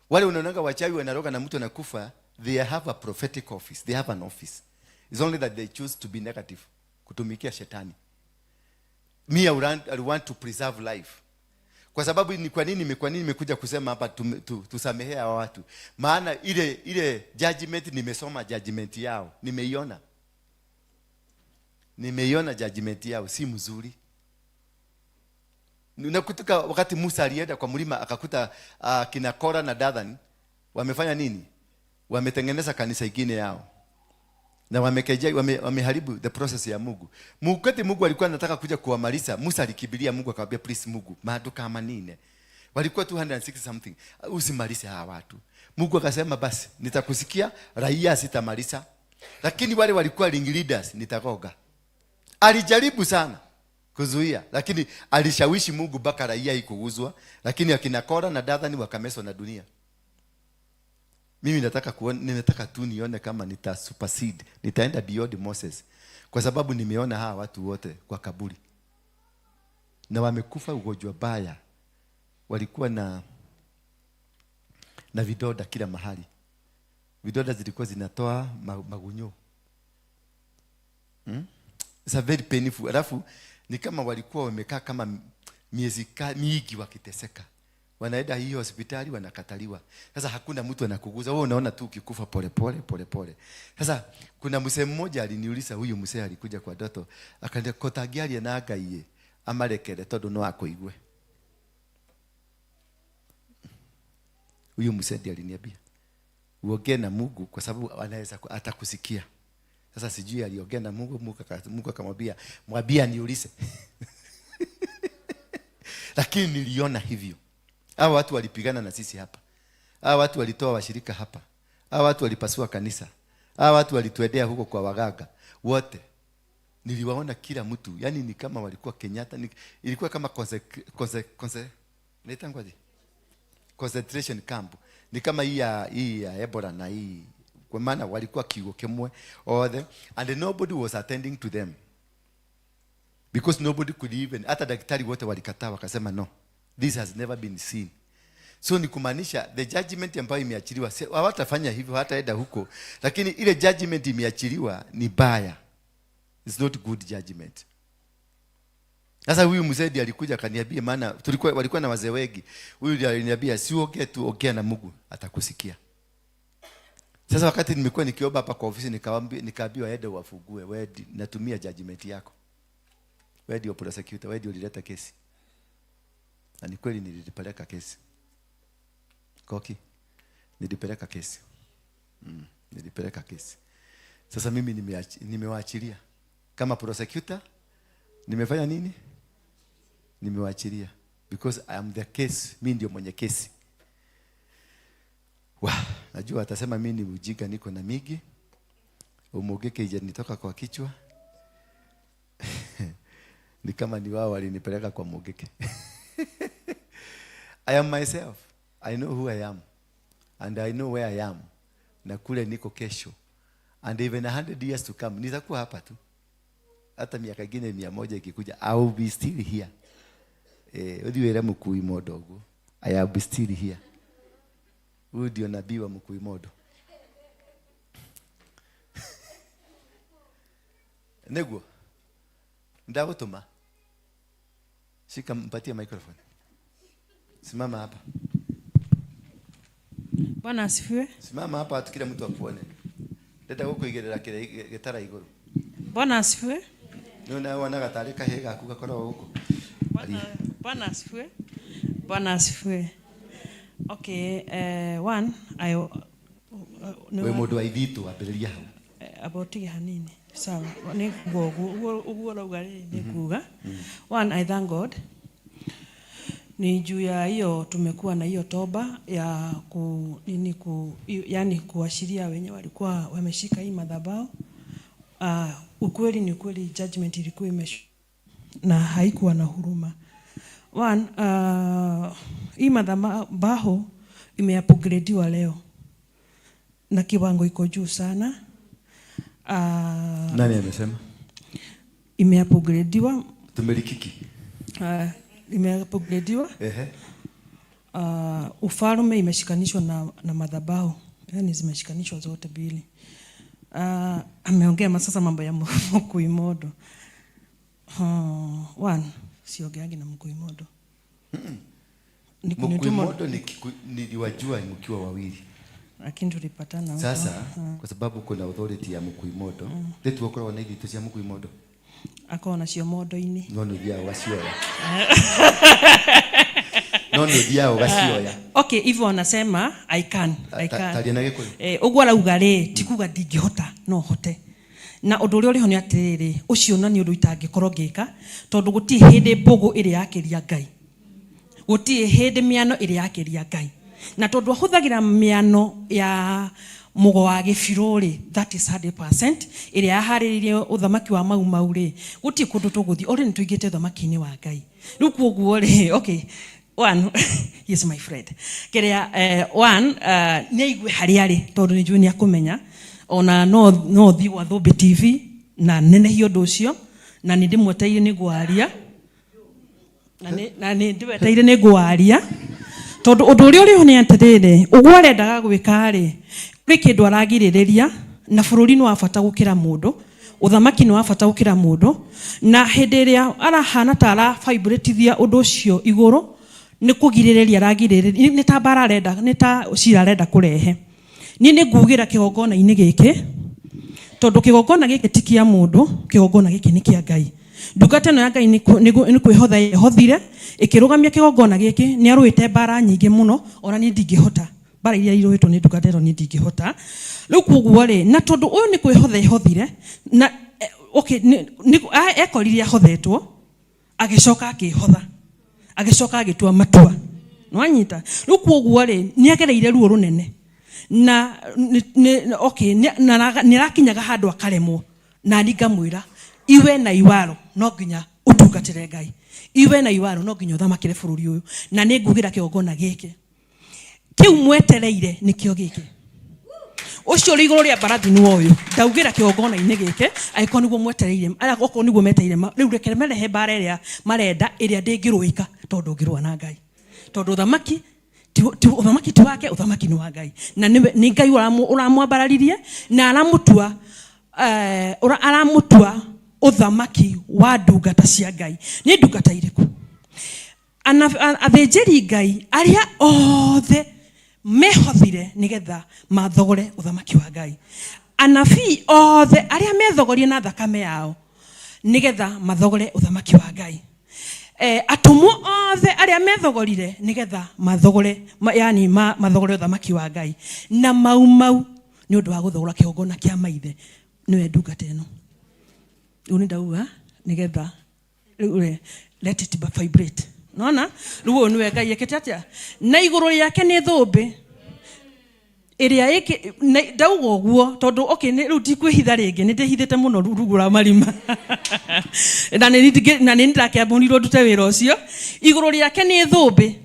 Speaker 4: Wale unaonanga wachawi wanaroga na mtu anakufa, they have a prophetic office. They have an office. It's only that they choose to be negative. Kutumikia shetani. Me, I want to preserve life. Kwa sababu ni kwa nini nimekuja kusema hapa tusamehea hawa watu. Maana ile judgment nimesoma judgment yao. Nimeiona judgment yao si mzuri. Nakutuka wakati Musa alienda kwa mlima akakuta kina Kora na Dathan wamefanya nini? Wametengeneza kanisa ingine yao. Na wameharibu the process ya Mungu. Wakati Mungu alikuwa anataka kuja kuwamaliza, Musa alikibilia Mungu akamwambia please Mungu, maduka kama nini? walikuwa 260 something. Usimalize hawa watu. Mungu akasema basi nitakusikia, raia sitamaliza, lakini wale walikuwa ring leaders nitagoga. Alijaribu sana kuzuia, lakini alishawishi Mungu mpaka raia ikuguzwa, lakini akina Kora na Dathani wakameswa na dunia. Mimi ninataka tu nione kama nita supersede, nitaenda beyond Moses, kwa sababu nimeona hawa watu wote kwa kaburi na wamekufa ugonjwa baya, walikuwa na vidoda kila mahali. Vidoda zilikuwa zinatoa magunyo. It's a very painful. Alafu ni kama walikuwa wamekaa kama miezi mingi wakiteseka. Wanaenda hiyo hospitali wanakataliwa. Sasa hakuna mtu anakuguza. Wewe unaona tu ukikufa pole pole. Sasa kuna mzee mmoja aliniuliza, huyu mzee alikuja kwa ndoto, akaniambia kotagiaria na Ngai amarekere tondu no akoigwe. Huyu mzee ndiye aliniambia uongee na Mungu kwa sababu anaweza atakusikia. Sasa sijui aliongea na Mungu, Mungu akamwambia mwambie niulize. Lakini niliona hivyo. Hao watu walipigana na sisi hapa. Hao watu walitoa washirika hapa. Hao watu walipasua kanisa. Hao watu walituendea huko kwa waganga. Wote niliwaona kila mtu. Yaani ni kama walikuwa Kenyatta, ilikuwa kama concentration camp. Ni kama hii ya Ebola na hii, kwa maana walikuwa kigo kemwe all them, and nobody was attending to them because nobody could even, hata daktari wote walikataa wakasema no, this has never been seen. So ni kumaanisha the judgment ambayo imeachiliwa, hawatafanya hivyo, hataenda huko, lakini ile judgment imeachiliwa ni baya. It's not good judgment. Sasa huyu mzee alikuja akaniambia, maana walikuwa na wazee wengi. Huyu aliniambia siongee tu, ongea na Mungu atakusikia. Sasa wakati nimekuwa nikiomba hapa kwa ofisi, nikaambiwa aende wafugue, wewe natumia judgment yako. Wewe ndio prosecutor, wewe ndio ulileta kesi. Na ni kweli nilipeleka kesi. Koki, nilipeleka kesi. Nilipeleka kesi. Sasa mimi nimewaachilia. Kama prosecutor, nimefanya nini? Nimewaachilia. Because I am the case. Mimi ndio mwenye kesi. Najua atasema mimi ni ujinga, niko na migi. Umogeke ije nitoka kwa kichwa. Ni kama ni wao walinipeleka kwa mogeke. I am myself. I know who I am. And I know where I am. Na kule niko kesho. And even 100 years to come, nitakuwa hapa tu. Hata miaka ingine 100 ikikuja, I will be still here. Odiwera mukui modogo. I will be still here. Huyu ndio nabii wa mkuu modo. Nego. Ndagutuma. Shika, mpatie microphone. Simama hapa.
Speaker 3: Bwana asifiwe.
Speaker 4: Simama hapa kila mtu akuone. Leta huko igerera gitara iguru.
Speaker 3: Bwana asifiwe.
Speaker 4: Nuna wana gatarika hega kugakora huko.
Speaker 3: Bwana asifiwe. Bwana asifiwe. Okay, one
Speaker 4: we mundu aithitu ambiriria hau
Speaker 3: about hanini sawa ni guo raugari ni kuga. One, I thank God ni juu ya hiyo tumekuwa na hiyo toba ya yani kuashiria wenye walikuwa wameshika hii madhabahu. Ukweli ni kweli, judgment ilikuwa na haikuwa na huruma. One, hii madhabahu imeupgradiwa leo na kiwango iko juu sana.
Speaker 4: Nani amesema?
Speaker 3: Imeupgradiwa.
Speaker 4: Tumelikiki.
Speaker 3: Imeupgradiwa. Ufalme imeshikanishwa na madhabahu. Yaani zimeshikanishwa zote mbili. Ameongea sasa mambo ya mkuu modo. One, siogeagi na mkuu modo.
Speaker 4: Mkuu modo niliwajua mkiwa wawili.
Speaker 3: Lakini tulipatana
Speaker 4: sasa kwa sababu kuna authority ya mkuu modo. Letu wakora wanaidi tusia mkuu modo.
Speaker 3: Akona sio modo ini.
Speaker 4: Nono dia wasioya. Nono dia wasioya.
Speaker 3: Okay, hivyo wanasema I can.
Speaker 4: Taliana giko.
Speaker 3: Ugwala ugare tikuga ndingihota no hote. Na undu uri ho ni atiriri ucio na ni undu itangikorwo ngika tondu guti hindi mbugu iri yakiria Ngai. guti hindi miano iri yakiria Ngai na tondu ahuthagira miano ya mugo wa gibiruri, that is 100% iri yahariririe uthamaki wa mau ri guti kundu tuguthi ori ni tuigite uthamaki-ini wa Ngai. Riu koguo ri okay, one he is my friend kiria one ni igwe hari ari tondu ni juni akumenya ona no thi wa Thũmbĩ TV na nene hiyo nducio na ni ndimweteire ni gwaria na ni ndiweteire ni gwaria tondu undu uri uri ni atirire ugwa arendaga gwika ri kuri kindu aragiririria na bururi ni wa bata gukira mundu, uthamaki ni wa bata gukira mundu, na hindi iria arahana ta ara vibrate undu ucio iguru ni kugiririria aragiririria ni ta bara arenda ni ta cira arenda kurehe. Ni ngugira kigongona-ini giki tondu kigongona giki ti kia mundu, kigongona giki ni kia Ngai. Ndungata no ya Ngai ni kwihotha hothire ikirugamia kigongona giki ni aruite bara nyingi muno ona ni ndingihota bara iria iruitwo ni ndungata ro ni ndingihota. Riu koguo ri na tondu uyu ni kwihotha hothire na okay ni ekorire ahothetwo agicoka akihotha agicoka agitua matua nwanyita. Riu koguo ri ni agereire ruo runene na okay ni rakinyaga handu akaremwo na ni ngamwira iwe na iwaro no nginya utungatire Ngai, iwe na iwaro no nginya uthamakire bururi uyu na ni ngugira kigongona giki kiu mwetereire nikio giki ucio ri iguru ria barathi ni uyu ndaugira kigongona-ini giki aiko niguo mwetereire ala goko niguo metereire riu rekere merehe bara iria marenda iria ndingirwika tondu ngirwa na Ngai tondu uthamaki uthamaki ti wake, uthamaki ni wa Ngai na ni Ngai uramwambararirie na aramutua uthamaki wa ndungata cia Ngai. Ni ndungata iriku athinjiri Ngai aria othe mehothire nigetha mathogore uthamaki wa Ngai, anabii othe aria methogorie na thakame yao nigetha mathogore uthamaki wa Ngai, atumu othe aria methogorire nigetha mathogore yani mathogore uthamaki wa Ngai na mau ni undu wa guthogora kigongona kia maithe niwe ndungata ino. Riu ni ndauga nigetha let it vibrate nona riu niwe Ngai ekete atia na iguru riake ni thũmbĩ iria iki ndauga uguo tondu okay riu ndikwihitha ringi ni ndihithite muno rugura marima na ni ndakiambunirwo ndute wira ucio. Iguru riake ni thũmbĩ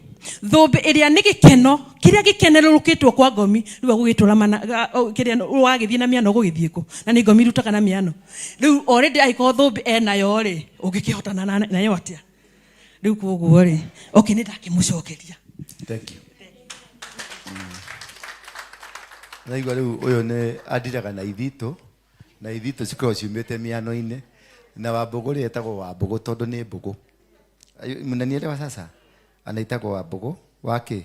Speaker 3: iria ni gikeno kiria gikenerũrũkĩtwo kwa ngomi riu gugitũra kiria wagithie na miano gugithieko na ni ngomi rutaga na miano riu already aiko thũmbĩ enayo ri ungikihotana nayo atia riu koguo ri okay ni ndakimucokeria.
Speaker 4: Thank you. Naigua riu uyu ni andiraga na ithito cikoragwo ciumĩte miano-ini na Wambũgũ ri etagwo Wambũgũ tondu ni mbugu mnanielewa sasa, anaitagwo Wambũgũ wake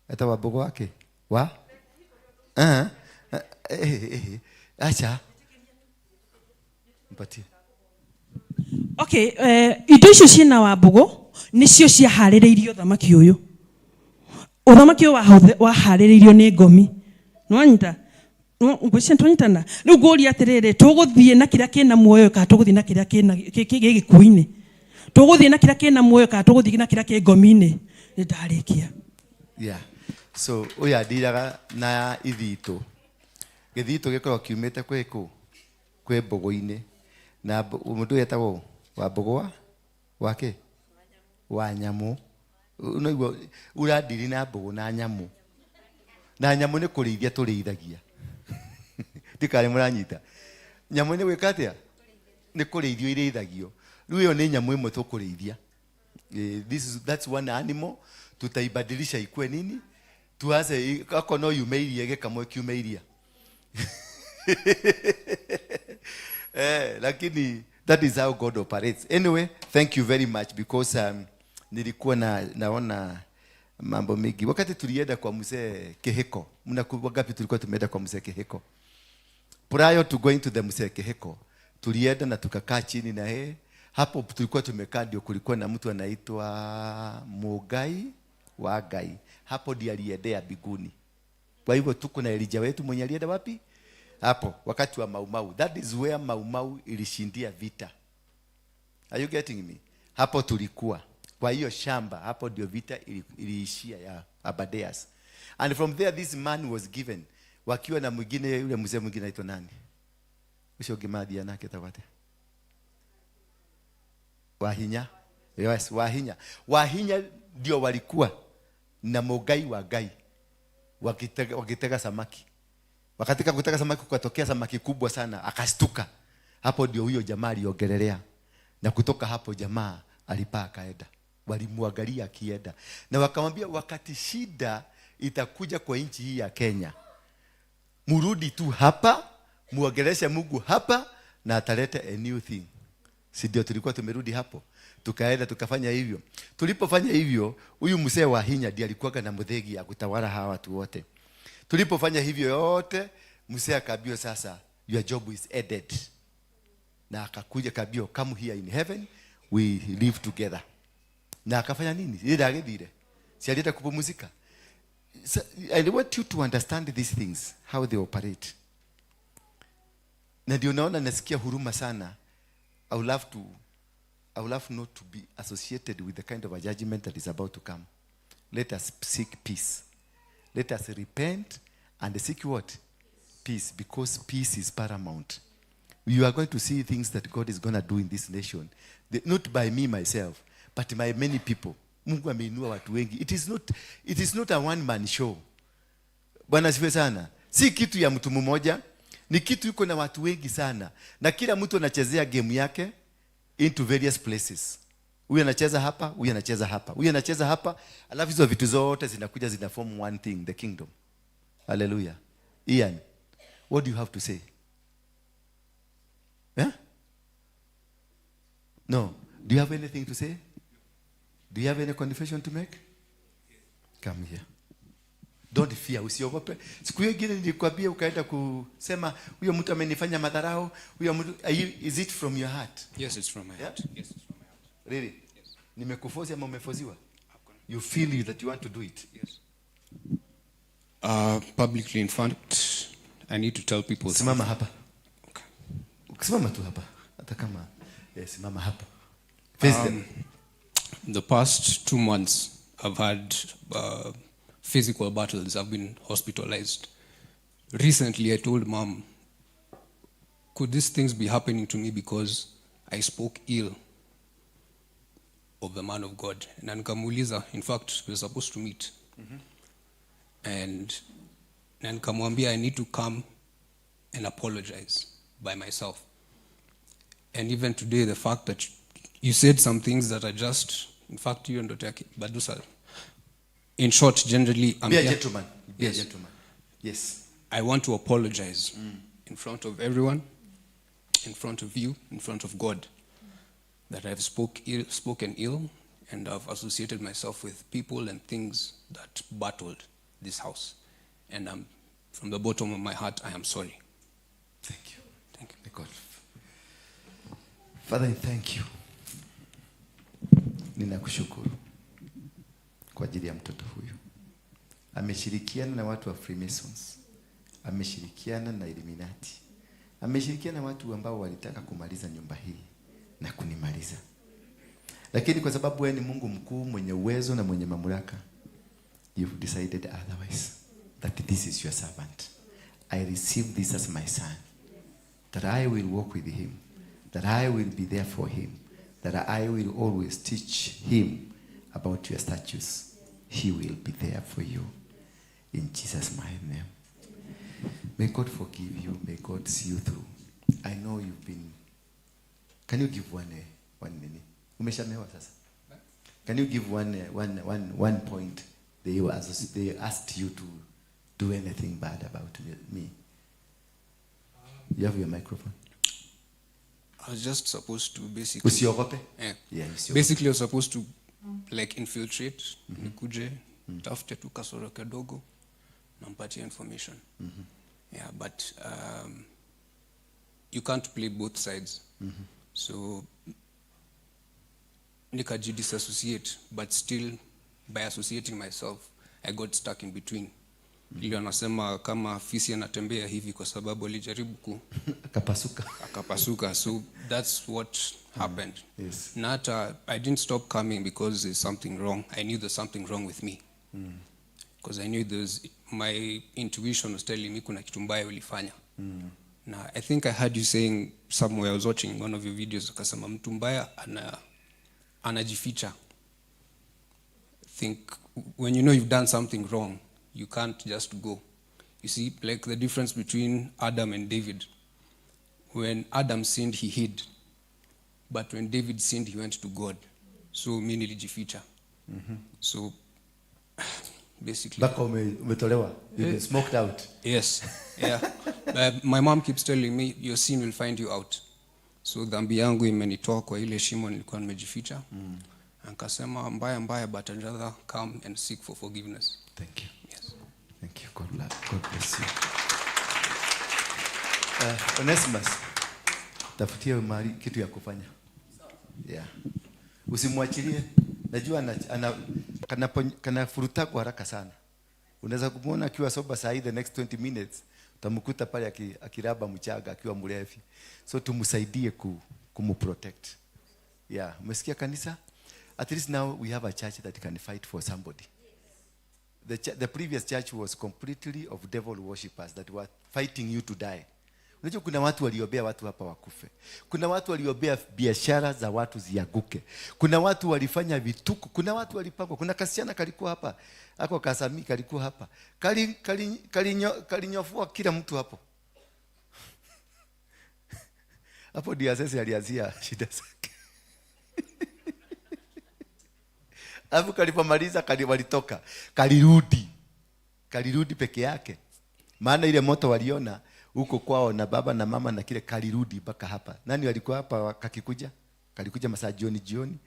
Speaker 4: etagwo Wambũgũ wake wa acha mpatie
Speaker 3: okay indo icio ciina Wambũgũ nicio ciaharĩrĩirio uthamaki uyu waharĩrĩirio ni ngomi nwanyita ngwĩciria twanyitana. Riu ngũria atiriri tuguthie na kiria kina muoyo ka tuguthie na kiria kina gikuini, tuguthie na kiria kina muoyo ka tuguthie na kiria ki ngomi-ini. Ni ndarikia
Speaker 4: yeah. So uyu andiraga na ithito gikoragwo kiumĩte kwi mbũgũ-ini na mundu etagwo Wambũgũ wake wa nyamu. Unaigua urandiri na mbũgũ na nyamu ni kurĩithia tũrĩithagia tikari muranyita nyamu ni gwĩka atia ni kurĩithio irĩithagio. Riu iyo ni nyamu imwe tũkũrĩithia. That's one animal tutaibadilisha ikue nini tuanze kako no yumeirie gikamwe kiumeiria lakini that is how God operates. Anyway, thank you very much because nilikuwa naona mambo mengi wakati tulienda kwa mzee Kihiko. Mnakumbuka ngapi tulikuwa tumeenda kwa mzee Kihiko? Prior to going to the mzee Kihiko tulienda na tukakaa chini na yeye. Hapo tulikuwa tumekaa ndio kulikuwa na mtu anaitwa Mugai wa Ngai. Hapo ndiye aliendea biguni. Kwa hivyo tuko na Elijah wetu mwenye alienda wapi? Hapo wakati wa Maumau. That is where Maumau ilishindia vita. Are you getting me? Hapo tulikuwa Kwa hiyo shamba hapo ndio vita iliishia ya Abadeas. And from there this man was given, wakiwa na mwingine, yule mzee mwingine anaitwa nani? Usho Gimadi anake tawate. Wahinya. Yes, Wahinya. Wahinya ndio walikuwa na mogai wa gai wakitega samaki. Wakatika kutega samaki, kukatokea samaki kubwa sana, akastuka. Hapo ndio huyo jamaa aliogelelea. Na kutoka hapo jamaa alipaa akaenda. Walimwangalia akienda. Na wakamwambia wakati shida itakuja kwa nchi hii ya Kenya, murudi tu hapa, muogeleshe Mungu hapa na ataleta a new thing. Si ndio tulikuwa tumerudi hapo? Tukaenda tukafanya hivyo. Tulipofanya hivyo, huyu mzee wa Hinya ndiye alikuwa na mudhegi ya kutawala hawa watu wote. Tulipofanya hivyo yote, mzee akaambiwa sasa, your job is ended. Na akakuja kaambia, come here in heaven, we live together. Na akafanya nini? Ile agedire. Si alienda kupumzika. So, I want you to understand these things, how they operate. Na ndio naona nasikia huruma sana. I would love not to be associated with the kind of a judgment that is about to come. Let us seek peace. Let us repent and seek what? Peace, because peace is paramount. You are going to see things that God is going to do in this nation. Not by me myself, but by many people. Mungu ameinua watu wengi. It is not a one man show. Bwana asifiwe sana. Si kitu ya mtu mmoja, ni kitu yuko na watu wengi sana. Na kila mtu anachezea game yake into various places. Huyu anacheza hapa, huyu anacheza hapa, huyu anacheza hapa, alafu hizo vitu zote zinakuja zina form one thing, the kingdom. Hallelujah. Ian, what do you have to say? Yeah? No. Do you have anything to say? Do you have any confession to make? Come here. Don't fear, usiogope. Siku hiyo ingine nilikwambia ukaenda kusema huyo mtu amenifanya madharau, huyo mtu, is it from your heart?
Speaker 6: Yes, it's from my heart.
Speaker 4: Yeah?
Speaker 6: Yes, it's from my heart.
Speaker 4: Really?
Speaker 6: Yes.
Speaker 4: Nimekuforce ama umeforziwa? You feel that you want to do it?
Speaker 6: Yes. Publicly, in fact, I need to tell people.
Speaker 4: Simama hapa.
Speaker 6: Okay.
Speaker 4: Ukisimama tu hapa. Hata kama simama hapa. Face them.
Speaker 6: The past 2 months, I've had physical battles. I've been hospitalized. Recently, I told Mom, could these things be happening to me because I spoke ill of the man of God? And nikamuuliza, in fact, we were supposed to meet. Mm-hmm. And nikamwambia, I need to come and apologize by myself. And even today, the fact that you said some things that are just, in fact, you and Dr. Badusa, in short, generally, I'm
Speaker 4: be a
Speaker 6: here.
Speaker 4: gentleman. Be
Speaker 6: Yes.
Speaker 4: a gentleman. Yes.
Speaker 6: I want to apologize in front of everyone, in front of you, in front of God, that I've spoken ill, and I've associated myself with people and things that battled this house. And from the bottom of my heart, I am sorry.
Speaker 4: Thank you.
Speaker 6: Thank you.
Speaker 4: May God. Father, thank you. Ninakushukuru kwa ajili ya mtoto huyu. Ameshirikiana na watu wa Freemasons. Ameshirikiana na Illuminati. Ameshirikiana na watu ambao walitaka kumaliza nyumba hii na kunimaliza. Lakini kwa sababu wewe ni Mungu mkuu mwenye uwezo na mwenye mamlaka, you've decided otherwise. That this is your servant. I receive this as my son. That I will walk with him. That I will be there for him. That I will always teach him about your statutes. He will be there for you. In Jesus' mighty name. May God forgive you. May God see you through. I know you've been... Can you give one minute? Umeshamewa sasa? Can you give one point they asked you to do anything bad about me? You have your microphone.
Speaker 6: I was just supposed to basically...
Speaker 4: Usiogope?
Speaker 6: Yeah.
Speaker 4: Yeah, usiogope.
Speaker 6: Basically, I was supposed to like infiltrate, nikuje, tafute tu kasoro kadogo, nampatia information. Yeah, but you can't play both sides. So nikaji disassociate, but still by associating myself, I got stuck in between. Ili anasema kama fisi anatembea hivi kwa sababu alijaribu akapasuka. So that's what happened.
Speaker 4: Yes.
Speaker 6: Not I didn't stop coming because there's something wrong. I knew there's something wrong with me. Because I knew my intuition was telling me kuna kitu mbaya ulifanya. Now I think I heard you saying somewhere, I was watching one of your videos, ukasema mtu mbaya anajificha. I think when you know you've done something wrong, you can't just go. You see, like the difference between Adam and David. When Adam sinned, he hid. But when David sinned, he went to God. So mimi nilijificha. So basically,
Speaker 4: Baka umetolewa. You've been smoked out.
Speaker 6: yes. Yeah. My mom keeps telling me your sin will find you out. So dhambi yangu imenitoa kwa ile shimo nilikuwa nimejificha. Akasema mbaya, but I'd rather come and seek for forgiveness.
Speaker 4: Thank you.
Speaker 6: Yes.
Speaker 4: Thank you. God bless you. Onesimus, tafutie mali kitu ya kufanya. Yeah. Usimwachilie. Najua kana furuta kwa haraka sana. Unaweza kumuona akiwa soba saa hii, the next 20 minutes utamkuta pale akiraba mchaga akiwa mlevi. So tumsaidie kumprotect. Yeah, umesikia kanisa? At least now we have a church that can fight for somebody. The previous church was completely of devil worshippers that were fighting you to die. Unajua kuna watu waliombea watu hapa wakufe. Kuna watu waliombea biashara za watu ziaguke. Kuna watu walifanya vituko. Kuna watu walipangwa. Kuna kasichana kalikuwa hapa. Ako kasami kalikuwa hapa. Kalinyofua kila mtu hapo. Hapo diasesi alianzia shida zake. Hapo kalipomaliza walitoka. Kalirudi peke yake. Maana ile moto waliona huko kwao na baba na mama na kile kalirudi mpaka hapa. Nani walikuwa hapa kakikuja? Kalikuja masaa jioni.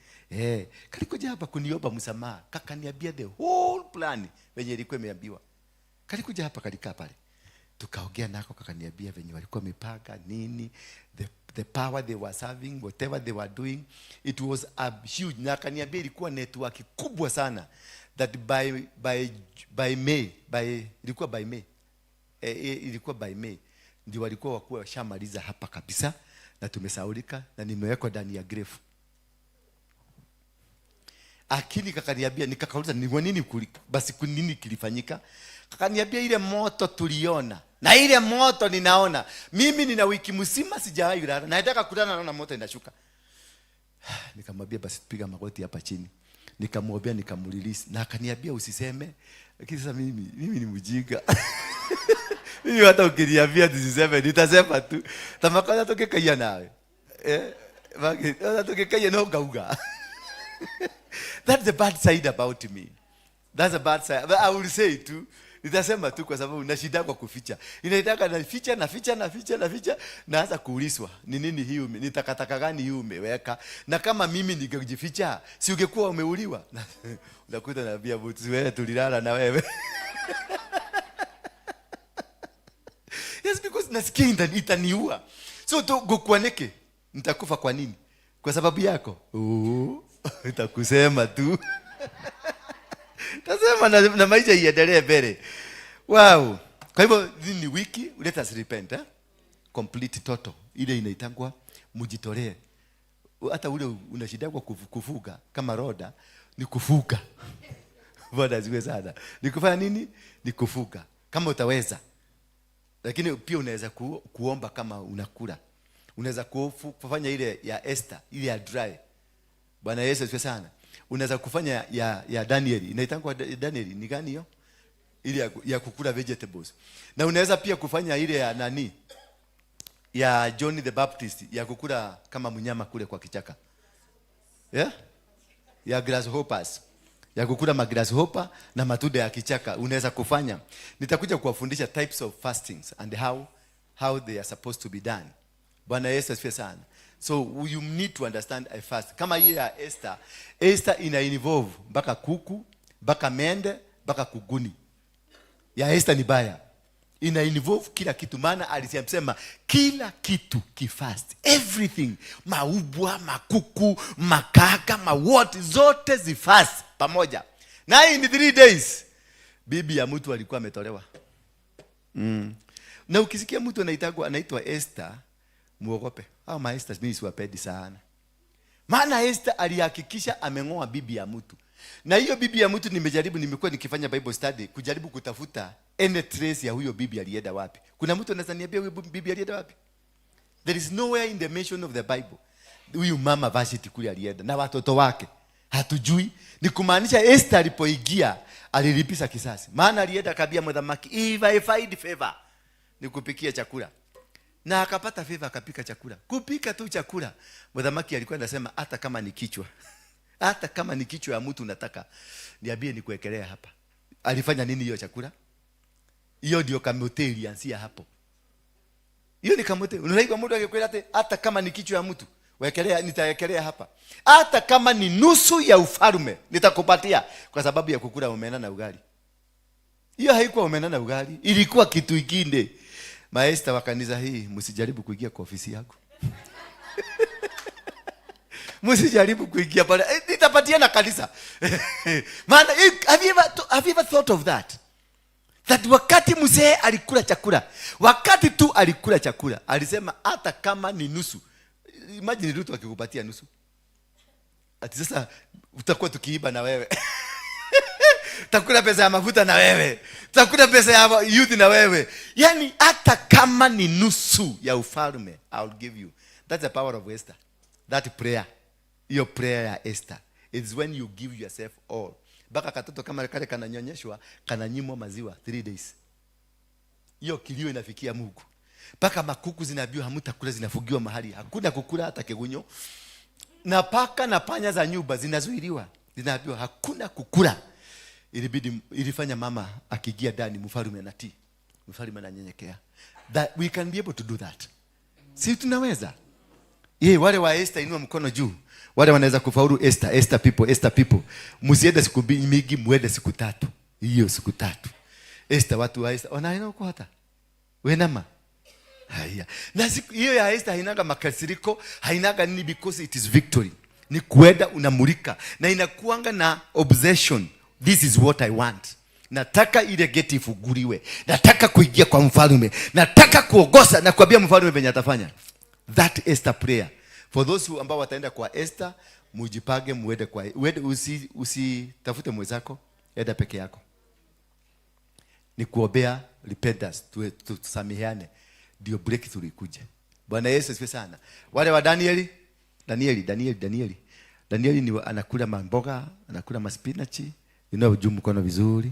Speaker 4: Kalikuja hapa kuniomba msamaha. Kakaniambia the whole plan venye ilikuwa imeambiwa. Kalikuja hapa kalikaa pale. Tukaongea nako kakaniambia venye walikuwa wamepanga nini, the power they were serving, whatever they were doing. It was a huge. Na akaniambia ilikuwa network kubwa sana that by May ilikuwa by May ndio walikuwa wakuwa washamaliza hapa kabisa na tumesaulika na nimewekwa ndani ya grave. Akini kakaniambia, nikakauliza ni kwa nini basi nini kilifanyika? Kakaniambia ile moto tuliona na ile moto ninaona. Mimi nina wiki mzima sijawahi kulala. Nataka kutana na moto inashuka. Nikamwambia basi piga magoti hapa chini. Nikamwambia nikamrelease na akaniambia usiseme. Lakini sasa mimi ni mjinga. Mimi hata ukiniambia nisiseme nitasema tu. Tamakana tokekaya nawe. Hata tokekaya no gauga. That's the bad side about me. That's a bad side. But I will say it too. Nitasema tu kwa sababu nashida kwa kuficha. Inaitaka naficha naanza kuulizwa. Ni nini hii nitakataka gani hii umeweka? Na kama mimi ningejificha, si ungekuwa umeuliwa? Unakuta naambia mtu wewe tulilala na wewe. Yes, because nasikia itaniua. So to gukwaneke, nitakufa kwa nini? Kwa sababu yako? Nitakusema tu. Tasema na maisha iendelee mbele. Wow. Kwa hivyo ni wiki let us repent, complete total. Ile inaitangwa mujitolee. Hata ule unashida kwa kufuga kama roda ni kufuga. Bwana ziwe sana. Ni kufanya nini? Ni kufuga. Kama utaweza. Lakini pia unaweza kuomba kama unakula. Unaweza kufanya ile ya Esther, ile ya dry. Bwana Yesu asifiwe sana. Unaweza kufanya ya Daniel. Inaitangwa Daniel ni gani hiyo? Ile ya kukula vegetables. Na unaweza pia kufanya ile ya nani? Ya John the Baptist ya kukula kama mnyama kule kwa kichaka. Yeah? Ya grasshoppers. Ya kukula magrasshopper na matunda ya kichaka unaweza kufanya. Nitakuja kuwafundisha types of fastings and how they are supposed to be done. Bwana Yesu asifiwe sana. So you need to understand a fast. Kama hii ya Esther ina involve mpaka kuku, mpaka mende, mpaka kuguni. Ya Esther ni baya. Ina involve kila kitu, maana alisema kila kitu kifast. Everything, maubwa, makuku, makaka, mawoti zote zifast pamoja. Na in 3 days bibi ya mtu alikuwa ametolewa. Na ukisikia mtu anaitwa Esther, muogope. Hao maesther mimi siwapendi sana. Maana Esther alihakikisha ameng'oa bibi ya mtu. Na hiyo bibi ya mtu nimekuwa nikifanya Bible study kujaribu kutafuta any trace ya huyo bibi alienda wapi. Kuna mtu anaweza niambia huyo bibi alienda wapi? There is nowhere in the mention of the Bible huyu mama Vashti kule alienda na watoto wake. Hatujui. Ni kumaanisha Esther alipoingia alilipiza kisasi. Maana alienda kabia mthamaki, if I find favor, nikupikia chakula. Na akapata favor akapika chakula. Kupika tu chakula. Mthamaki alikuwa anasema hata kama ni kichwa. Hata kama ni kichwa ya mtu nataka niambie nikuwekelea hapa. Alifanya nini hiyo chakula? Hiyo ndio kamoteli ansia hapo. Hiyo ni kamoteli. Unaona mtu akikwenda hata kama ni kichwa ya mtu, wekelea nitawekelea hapa. Hata kama ni nusu ya ufalme nitakupatia kwa sababu ya kukula omena na ugali. Hiyo haikuwa omena na ugali, ilikuwa kitu kingine. Maesther wa kanisa hii, msijaribu kuingia kwa ofisi yako. Msijaribu kuingia pale. Nitapatia na kanisa. Maana have you ever thought of that? That wakati mzee alikula chakula, wakati tu alikula chakula, alisema hata kama ni nusu. Imagine Ruth akikupatia nusu. Ati sasa utakuwa tukiiba na wewe. Utakula pesa ya mafuta na wewe. Utakula pesa ya youth na wewe. Yani hata kama ni nusu ya ufalme, I'll give you. That's the power of Esther. That prayer. Your prayer ya Esther. It's when you give yourself all. Baka katoto kama kale kananyonyeshwa, kananyimwa maziwa 3 days. Hiyo kilio inafikia Mungu. Paka makuku zinaambiwa hamutakula, zinafugiwa mahali. Hakuna kukula hata kegunyo. Na paka na panya za nyumba zinazuiliwa. Zinaambiwa hakuna kukula. Ilifanya mama akigia ndani mfalme anatii. Mfalme ananyenyekea. That we can be able to do that. Si tunaweza? Wale wa Esther inua mkono juu. Wale wanaweza kufaulu Esther people. Msiende siku mingi, muende siku 3. Hiyo siku 3. Esther watu wa Esther wanaenda huko hata. Wenama. Haya. Na siku hiyo ya Esther hainaga makasiriko, hainaga nini, because it is victory. Ni kuenda unamulika na inakuanga na obsession. This is what I want. Nataka ile geti ifunguliwe. Nataka kuingia kwa mfalme. Nataka kuongoza na kuambia mfalme venye atafanya. That Esther prayer. For those who ambao wataenda kwa Esther, mujipage muende kwa usitafute mwenzako, enda peke yako. Ni kuombea repentance, tusameheane ndio breakthrough ikuje. Bwana Yesu asifiwe sana. Wale wa Danieli ni anakula mamboga, anakula maspinachi, inua juu mkono vizuri.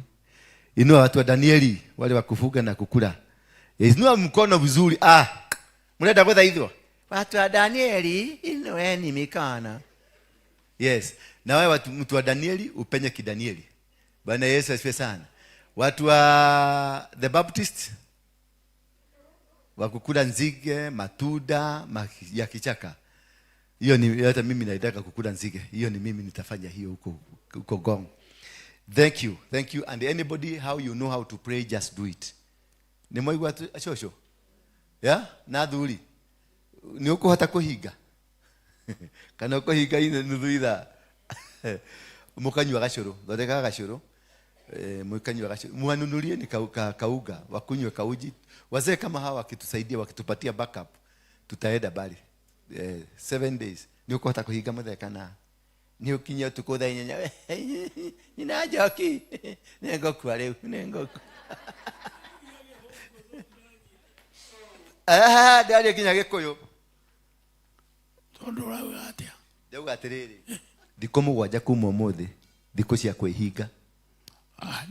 Speaker 4: Inua watu wa Danieli, wale wa kufuga na kukula. Inua mkono vizuri. Mnaenda kwenda hivyo. Watu wa Danieli, inueni mikono. Yes. Na wewe mtu wa Danieli upenye kidanieli. Bwana Yesu asifiwe sana. Watu wa the Baptist wakukula nzige, matunda ya kichaka. Hiyo ni hata mimi naitaka kukula nzige. Hiyo ni mimi nitafanya hiyo huko Gong. Thank you. And anybody how you know how to pray, just do it. Ni moyo shosho. Yeah? Na dhuri. Ni uko hata kuhiga. Kana kuhiga ina nudhuida. Mukanywa gashoro. Dodeka gashoro. Mukanywa gashoro. Muanunulie ni kauga. Wakunywe kauji. Wazee kama hawa wakitusaidia, wakitupatia backup, tutaenda bali. 7 days. Ni uko hata kuhiga mutheka na. Ni ukinya tukotha inyanya. Nina joki. Nengo kwa leo. Nengo. Ndari kinya gikuyu.
Speaker 7: Tondora watia.
Speaker 4: Ndauga atiriri. Thikũ 7 kuma ũmũthĩ, thikũ cia kwĩhinga.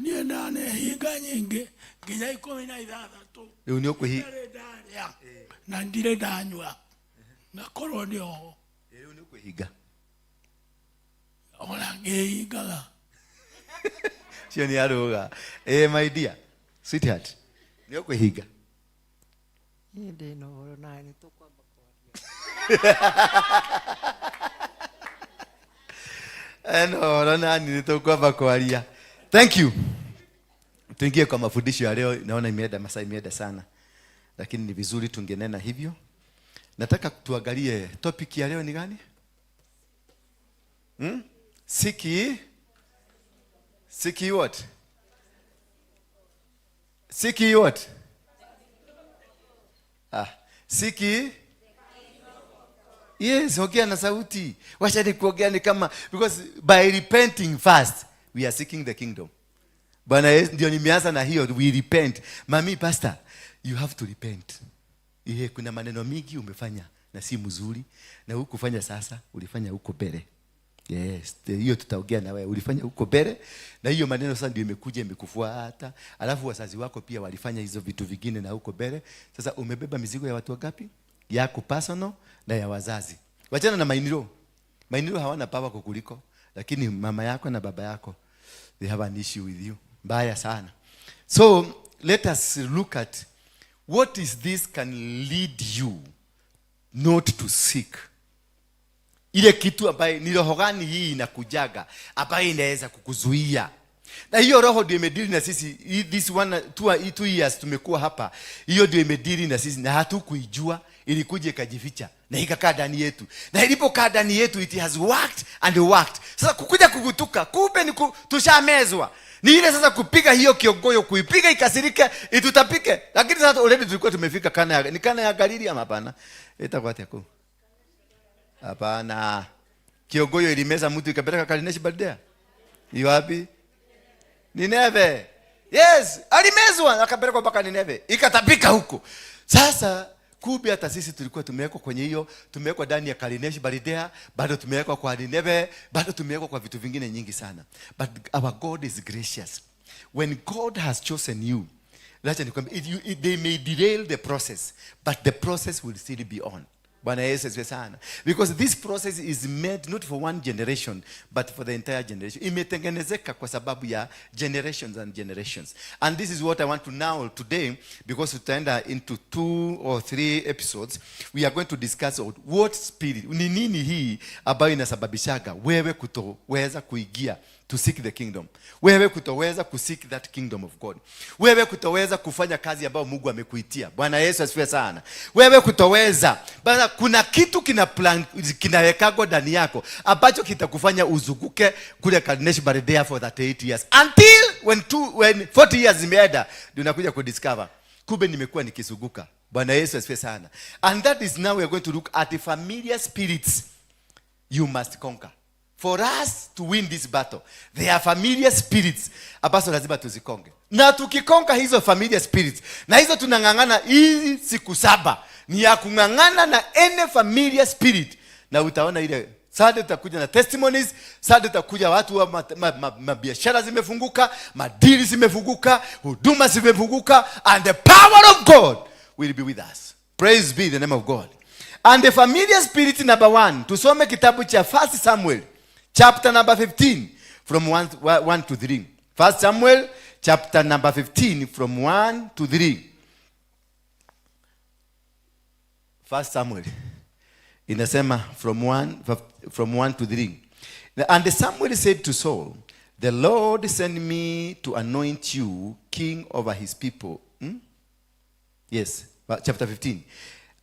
Speaker 7: Niĩ ndanehinga nyingĩ nginya 16.
Speaker 4: Rĩu nĩ ũkwĩhinga.
Speaker 7: Na ndire ndanyua. Na korwo nĩ oho.
Speaker 4: Rĩu nĩ ũkwĩhinga.
Speaker 7: Ona ngĩhingaga.
Speaker 4: Cio nĩ arũga. My dear, sweetheart, nĩ ũkwĩhinga.
Speaker 3: Ndino na ni tukwamba
Speaker 4: kwaria. Thank you. Tuingie kwa mafundisho ya leo. Naona masaa imeenda sana, lakini ni vizuri tungenena hivyo. Nataka tuangalie topic ya leo ni gani? Siki what? Siki what? Siki. Yes, ongea na sauti. Wacha nikuongea ni kama, because by repenting first we are seeking the kingdom. Bwana Yesu ndio nimeanza na hiyo, we repent. Mami pastor, you have to repent. Kuna maneno mingi umefanya na si mzuri, na hukufanya sasa, ulifanya huko mbele. Yes, hiyo tutaongea na wewe. Ulifanya huko mbele na hiyo maneno sasa ndio imekuja imekufuata. Alafu wazazi wako pia walifanya hizo vitu vingine na huko mbele. Sasa umebeba mizigo ya watu wangapi? Yako personal na ya wazazi. Wachana na mainiro. Mainiro hawana power kukuliko, lakini mama yako na baba yako, they have an issue with you. Mbaya sana. So let us look at what is this can lead you not to seek. Ile kitu ambaye ni roho gani hii inakujaga ambaye inaweza kukuzuia. Na hiyo roho ndio imedili na sisi this 2 years tumekuwa hapa. Hiyo ndio imedili na sisi na hatukuijua, ilikuja ikajificha na ikakaa ndani yetu. Na ilipokaa ndani yetu it has worked and worked. Sasa kukuja kugutuka, kumbe ni tushamezwa. Ni ile sasa kupiga hiyo kiongoyo, kuipiga ikasirike, itutapike. Lakini sasa already tulikuwa tumefika Kana ya Galili ama hapana? Itakuwa yako. Hapana. Kiongoyo ilimeza mtu ikapeleka Kadesh Barnea. Hiyo wapi? Nineve. Yes, alimezwa akapelekwa mpaka Nineve. Ikatapika huko. Sasa kumbe hata sisi tulikuwa tumewekwa kwenye hiyo, tumewekwa ndani ya Kadesh Barnea, bado tumewekwa kwa Nineve, bado tumewekwa kwa vitu vingine nyingi sana. But our God is gracious. When God has chosen you, they may derail the process, but the process will still be on. Bwana Yesu asifiwe sana. Because this process is made not for one generation but for the entire generation. Imetengenezeka kwa sababu ya generations and generations. And this is what I want to now today, because tutaenda into 2 or 3 episodes, we are going to discuss what spirit, ni nini hii ambayo inasababishaga wewe kutoweza kuingia to seek the kingdom. Wewe kutoweza kuseek that kingdom of God. Wewe kutoweza kufanya kazi ambayo Mungu amekuitia. Bwana Yesu asifiwe sana. Wewe kutoweza. Bana kuna kitu kinawekagwa ndani yako ambacho kitakufanya uzunguke kule Kadesh Barnea for that 8 years. Until when 40 years zimeenda, ndio unakuja kudiscover kumbe nimekuwa nikizunguka. Bwana Yesu asifiwe sana. And that is now we are going to look at the familiar spirits you must conquer. For us to win this battle, there are familiar spirits ambazo lazima tuzikonge. Na tukikonga hizo familiar spirits, na hizo tunangangana hizi siku 7, ni ya kungangana na any familiar spirit. Na utaona ile Sunday tutakuja na testimonies, Sunday tutakuja watu wa biashara zimefunguka, madili zimefunguka, huduma zimefunguka, and the power of God will be with us. Praise be the name of God. And the familiar spirit number 1, tusome kitabu cha 1 Samuel chapter number 15 from 1 to 3. 1 Samuel chapter number 15 from 1 to 3. 1 Samuel inasema from 1 to 3. And Samuel said to Saul, the Lord sent me to anoint you king over his people. Yes, chapter 15.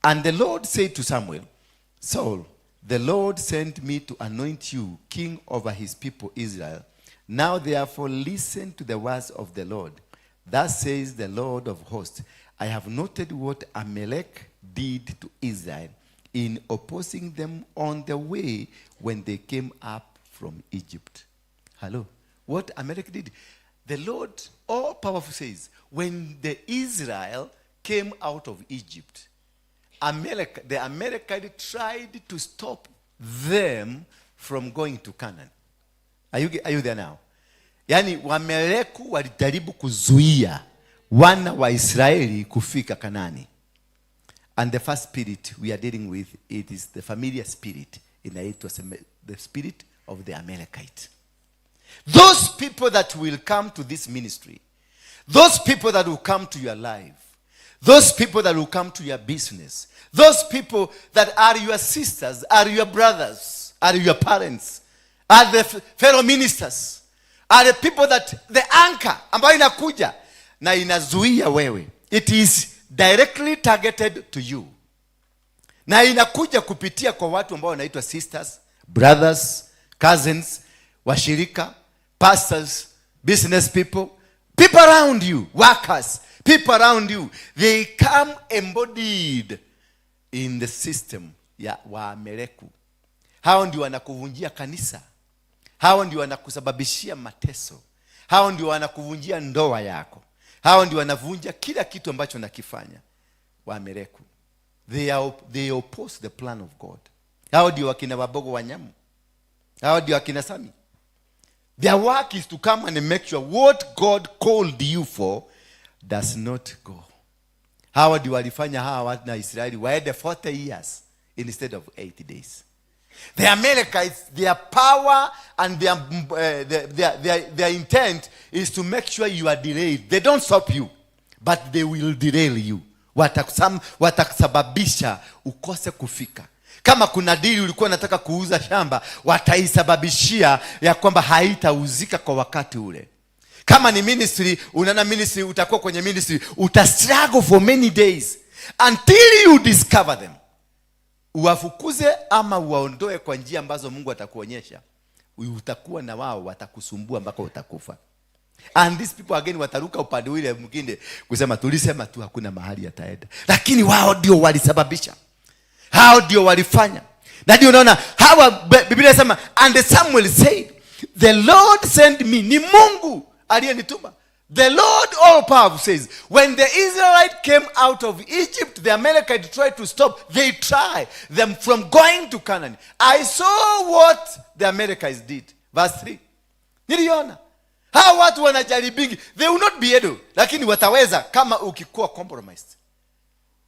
Speaker 4: And the Lord said to Samuel, Saul, the Lord sent me to anoint you king over his people Israel. Now therefore listen to the words of the Lord. Thus says the Lord of hosts, I have noted what Amalek did to Israel in opposing them on the way when they came up from Egypt. Hello. What Amalek did? The Lord all powerful says, when the Israel came out of Egypt, the Amalekites tried to stop them from going to Canaan. Are you there now? Yani Wameleku walijaribu kuzuia wana wa Israeli kufika Kanani. And the first spirit we are dealing with, it is the familiar spirit. Inaitwa the spirit of the Amalekite. Those people that will come to this ministry, those people that will come to your life, those people that will come to your business, those people that are your sisters, are your brothers, are your parents, are the fellow ministers, are the people that the anchor ambayo inakuja na inazuia wewe. It is directly targeted to you. Na inakuja kupitia kwa watu ambao wanaitwa sisters, brothers, cousins, washirika, pastors, business people, people around you, workers, People around you, they come embodied in the system ya Waameleki. Hao ndio wanakuvunjia kanisa. Hao ndio wanakusababishia mateso. Hao ndio wanakuvunjia ndoa yako. Hao ndio wanavunja kila kitu ambacho nakifanya. Waameleki. They oppose the plan of God. Hao ndio wakina Wabogo Wanyamu. Hao ndio wakina Sami. Their work is to come and make sure what God called you for does not go. Hao ndio walifanya hawa watu na Israeli waende 40 years instead of 80 days. The Amalekites, their power and their intent is to make sure you are delayed. They don't stop you, but they will derail you. Watasababisha ukose kufika. Kama kuna dili ulikuwa unataka kuuza shamba, wataisababishia ya kwamba haitauzika kwa wakati ule. Kama ni ministry, unaona ministry, utakuwa kwenye ministry, utastruggle for many days until you discover them. Uwafukuze ama uwaondoe kwa njia ambazo Mungu atakuonyesha. Utakuwa na wao watakusumbua mpaka utakufa. And these people again wataruka upande ule mwingine kusema tulisema tu hakuna mahali ataenda. Lakini wao ndio walisababisha. Hao ndio walifanya. Na ndio unaona hawa Biblia inasema and Samuel said, the Lord sent me. Ni Mungu aliyenituma. The Lord all powerful says, when the Israelites came out of Egypt, the Amalekites tried to stop. They tried them from going to Canaan. I saw what the Amalekites did. Verse 3. Niliona. Hawa watu wanajaribingi. They will not be able. Lakini wataweza kama ukikuwa compromised.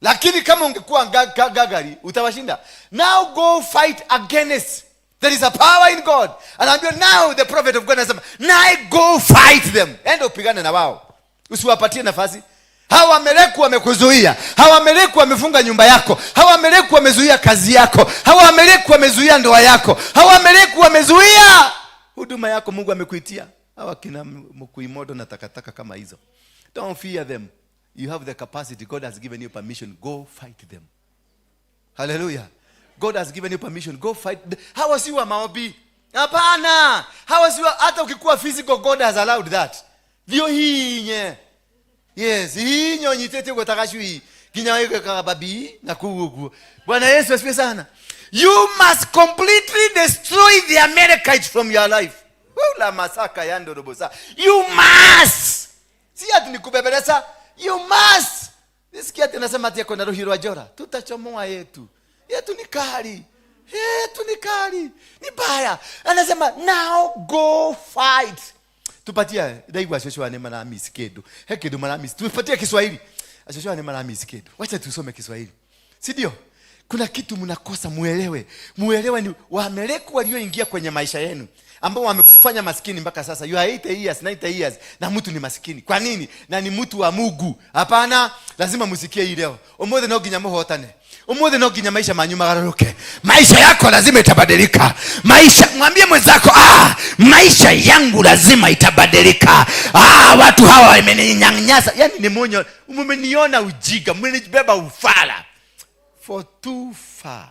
Speaker 4: Lakini kama ungekuwa gagari, utawashinda. Now go fight against. There is a power in God. And I'm going, now the prophet of God has said, now go fight them. Enda upigane na wao. Usiwapatie nafasi. Hawa Waameleki wamekuzuia. Hawa Waameleki wamefunga nyumba yako. Hawa Waameleki wamezuia kazi yako. Hawa Waameleki wamezuia ndoa yako. Hawa Waameleki wamezuia huduma yako Mungu amekuitia. Hawa kina mkuimoto na takataka kama hizo. Don't fear them. You have the capacity. God has given you permission. Go fight them. Hallelujah. God has given you permission. Go fight. Hawa si wa maombi. Hapana. Hawa si hata ukikuwa physical, God has allowed that. Ndio hinye. Yes, hinyo nyitete kwa takashui. Kinyawe kwa babi na kugugu. Bwana Yesu asifiwe sana. You must completely destroy the Amalekites from your life. La masaka yando robosa. You must. Si ati nikubebeleza. You must. Nisikia tena nasema ati yako na roho wa jora. Tutachomoa yetu. Yetu ni kali. Yetu ni kali. Ni baya. Anasema now go fight. Tupatia daigwa Joshua ni mara misikedo. Hekedo mara mis. Tupatie Kiswahili. Joshua ni mara misikedo. Wacha tusome Kiswahili. Si ndio? Kuna kitu mnakosa muelewe. Muelewe ni Waameleki walioingia kwenye maisha yenu ambao wamekufanya maskini mpaka sasa. You are 80 years, 90 years na mtu ni maskini. Kwa nini? Na ni mtu wa Mungu. Hapana, lazima musikie hii leo. Omothe no ginya muhotane. Omothe no ginya maisha manyu magaruke. Maisha yako lazima itabadilika. Maisha, mwambie mwenzako, maisha yangu lazima itabadilika. Watu hawa wameninyanyasa. Yaani ni monyo, umeniona ujiga, mmenibeba ufala. For too far.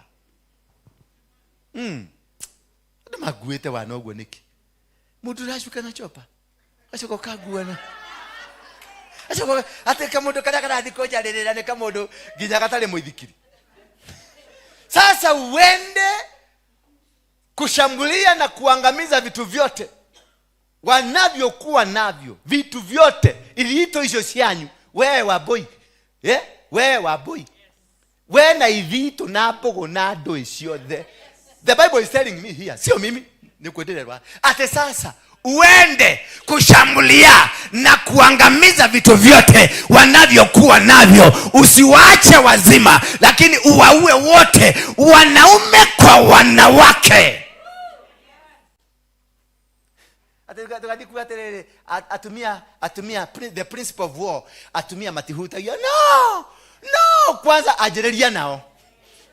Speaker 4: Maguete wanogwo niki. Mudu rashuka na chopa. Ashoko kaguana. Ashoko ateka mudu kada dikoja lelera ne kamodo ginya katale muithikiri. Sasa uende kushambulia na kuangamiza vitu vyote wanavyokuwa navyo. Vitu vyote iliito hizo sianyu. Wewe waboi. Wewe waboi. When I vitu napo nado isio there. The Bible is telling me here. Sio mimi. Nikuendelea. Ate sasa uende kushambulia na kuangamiza vitu vyote wanavyokuwa navyo. Usiwaache wazima, lakini uwaue wote, wanaume kwa wanawake. Atumia the principle of war. Atumia matihuta. No, kwanza ajereria nao.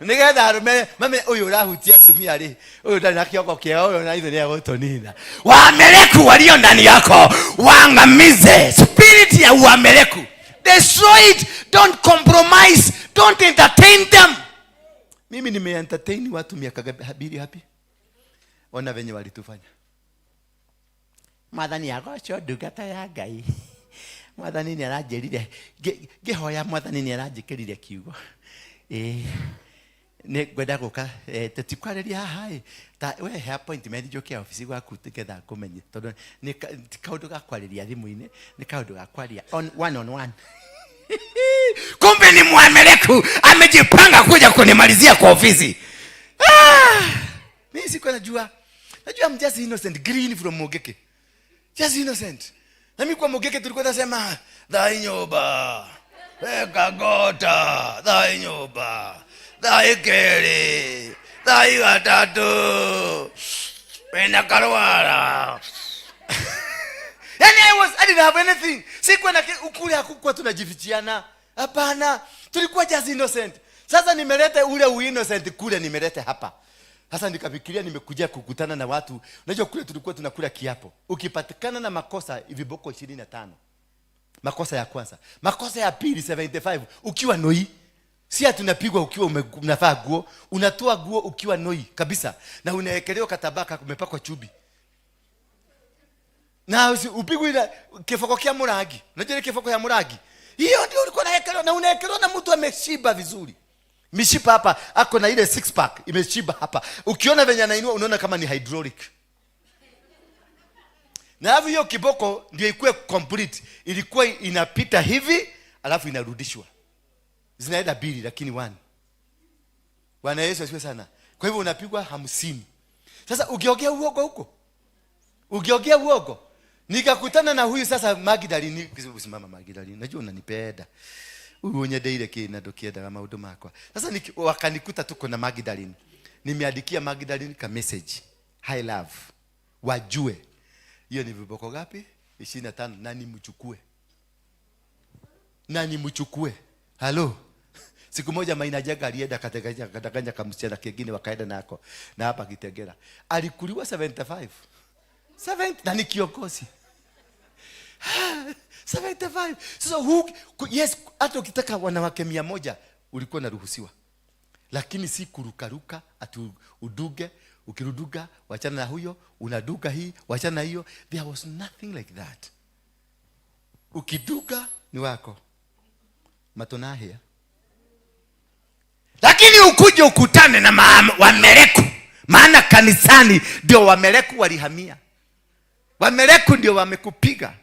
Speaker 4: Nigetha arume mame uyu rahutia tumia ri. Uyu ndani na kioko kiao uyu na ithe gutonina. Waameleki walio ndani yako waangamize. Spirit ya Waameleki. Destroy it. Don't compromise. Don't entertain them. Mimi nime-entertain watu miaka habiri hapi. Ona venye walitufanya. Madhani yako cho dugata ya Ngai. mwathani ni aranjirire ngihoya mwathani ni aranjikerire kiugo ne gwenda guka tutikwareria haha ta we he appointment joke office gwaku tigetha kumenye tondu ni kaundu ga kwariria thimu-ini ni kaundu ga kwaria one on one. Kumbe ni Mwamerika amejipanga kuja kunimalizia kwa ofisi. Mimi siko najua I'm just innocent, green from Mogeke, just innocent. Na mimi kwa Mogeke tulikuwa tunasema dai nyoba ekagota dai nyoba dai kere dai gatatu pena karwara. Yani I didn't have anything. Sikuwa na ukule, hakukuwa tunajifichiana. Hapana, tulikuwa just innocent. Sasa nimeleta ule innocent kule, nimeleta hapa. Sasa nikafikiria nimekuja kukutana na watu. Unajua kule tulikuwa tunakula kiapo. Ukipatikana na makosa viboko 25. Makosa ya kwanza. Makosa ya pili 75. Ukiwa noi. Si tunapigwa ukiwa unavaa nguo, unatoa nguo ukiwa noi kabisa na unaekelewa katabaka kumepakwa chubi. Na upigwe ile kifoko kia muragi. Unajua ile kifoko ya muragi? Hiyo ndio ulikuwa unaekelewa na unaekelewa na mtu ameshiba vizuri. Mishipa hapa ako na ile 6 pack imeshiba hapa. Ukiona venye anainua unaona kama ni hydraulic. Na hiyo kiboko ndio ikuwe complete. Ilikuwa inapita hivi alafu inarudishwa. Zinaenda bili lakini 1. Bwana Yesu asifiwe sana. Kwa hivyo unapigwa 50. Sasa ukiongea uogo huko. Ukiongea uogo. Nikakutana na huyu sasa Magdalene, usimama Magdalene. Najua unanipenda. Huyu onyede ile kina dokieda kama huduma yako. Sasa wakanikuta tuko na Magdalene. Nimeandikia Magdalene ka message. Hi love. Wajue. Hiyo ni viboko gapi? 25 na nimchukue. Halo. Siku moja Maina Jaga alienda kateganya kamsichana kingine wakaenda nako. Na hapa Kitegera. Alikuliwa 75. 70 na ni kiongozi. 75. So yes, hata ukitaka wanawake 100 ulikuwa unaruhusiwa. Lakini si kurukaruka atu uduge, ukiruduga wachana na huyo, unaduga hii, wachana na hiyo. There was nothing like that. Ukiduga ni wako. Matonahia. Lakini ukuje ukutane na Wamereku. Maana kanisani ndio Wamereku walihamia. Wamereku ndio wamekupiga.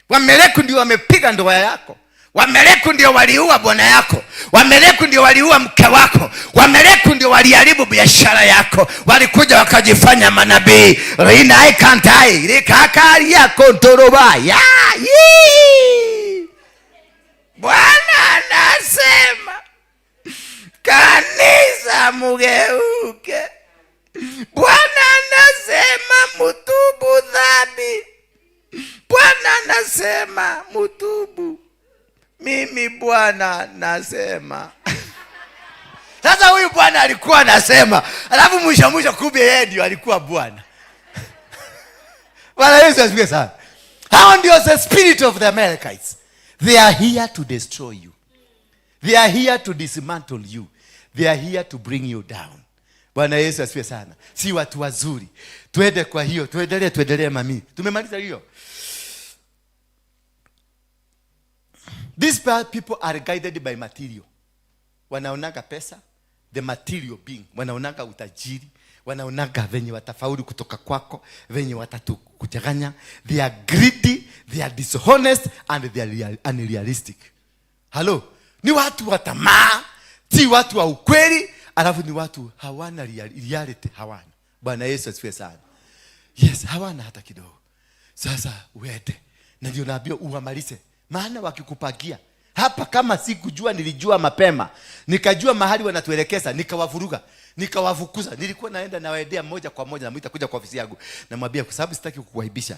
Speaker 4: Wamereku ndio wamepiga ndoa yako. Wamereku ndio waliua bwana yako. Wamereku ndio waliua mke wako. Wamereku ndio waliharibu biashara yako. Walikuja wakajifanya manabii. Rina aikantai likakari yako ntoroba. Ya Bwana anasema kanisa mugeuke. Bwana anasema mutubu dhambi. Bwana anasema mutubu. Mimi Bwana nasema. Sasa huyu Bwana alikuwa anasema, alafu mwisho kumbe yeye ndio alikuwa Bwana. Bwana Yesu asifiwe sana. How ndio the spirit of the Amalekites? They are here to destroy you. They are here to dismantle you. They are here to bring you down. Bwana Yesu asifiwe sana. Si watu wazuri. Tuende kwa hiyo, tuendelee mami. Tumemaliza hiyo. These people are guided by material. Wanaonaga pesa, the material being. Wanaonaga utajiri, wanaonaga venye watafaulu kutoka kwako, venye watakuteganya. They are greedy, they are dishonest and they are unrealistic. Hello? Ni watu wa tamaa, si watu wa ukweli, alafu ni watu hawana reality, hawana. Bwana Yesu asifiwe sana. Yes, hawana hata kidogo. Sasa uende na ndio naambia uamalize. Maana wakikupagia hapa, kama sikujua nilijua mapema, nikajua mahali wanatuelekeza, nikawavuruga, nikawafukuza. Nilikuwa naenda na waendea moja kwa moja, namuita kuja kwa ofisi yangu, namwambia kwa sababu sitaki kukuaibisha,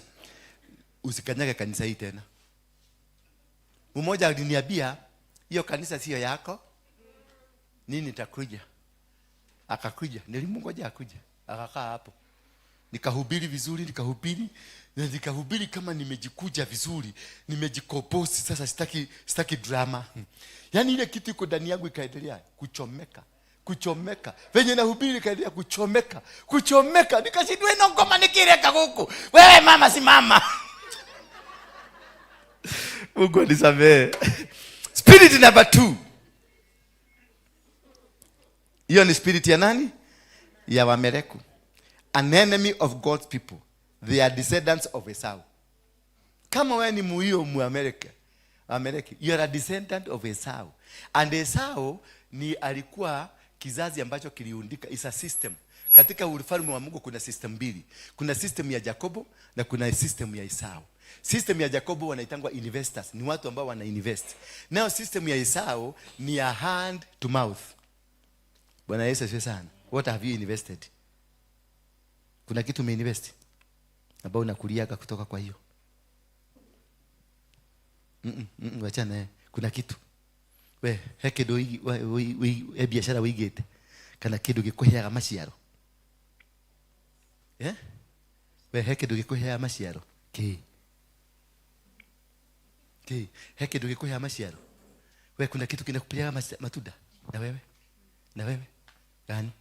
Speaker 4: usikanyage kanisa hii tena. Mmoja aliniambia hiyo kanisa sio yako, nini nitakuja. Akakuja, nilimngoja akuje, akakaa hapo. Nikahubiri vizuri, nikahubiri kama nimejikuja vizuri, nimejikoposi. Sasa sitaki drama. Yaani ile kitu iko ndani yangu ikaendelea kuchomeka. Venye nahubiri ikaendelea kuchomeka. Nikashindwa ino ngoma nikireka huku. Wewe mama si mama. Mungu anisamehe. Spirit number 2. Hiyo ni spirit ya nani? Ya Wameleku. An enemy of God's people. They are descendants of Esau. Kama wewe ni muio Muamerika, Ameleki, you are a descendant of Esau. And Esau ni alikuwa kizazi ambacho kiliundika, is a system. Katika ufalme wa Mungu kuna system mbili. Kuna system ya Jacobo na kuna system ya Esau. System ya Jacobo wanaitangwa investors, ni watu ambao wana invest. Now system ya Esau ni a hand to mouth. Bwana Yesu asifiwe sana. What have you invested? Kuna kitu umeinvest ambao unakuliaga kutoka kwa hiyo. Wachana, kuna kitu. We heke do we biashara wigete. Kana kidu gikuheaga maciaro. We heke do gikuheaga maciaro. Heke do gikuheaga maciaro. We kuna kitu kinakupeaga matunda. Na wewe? Na wewe? Gani?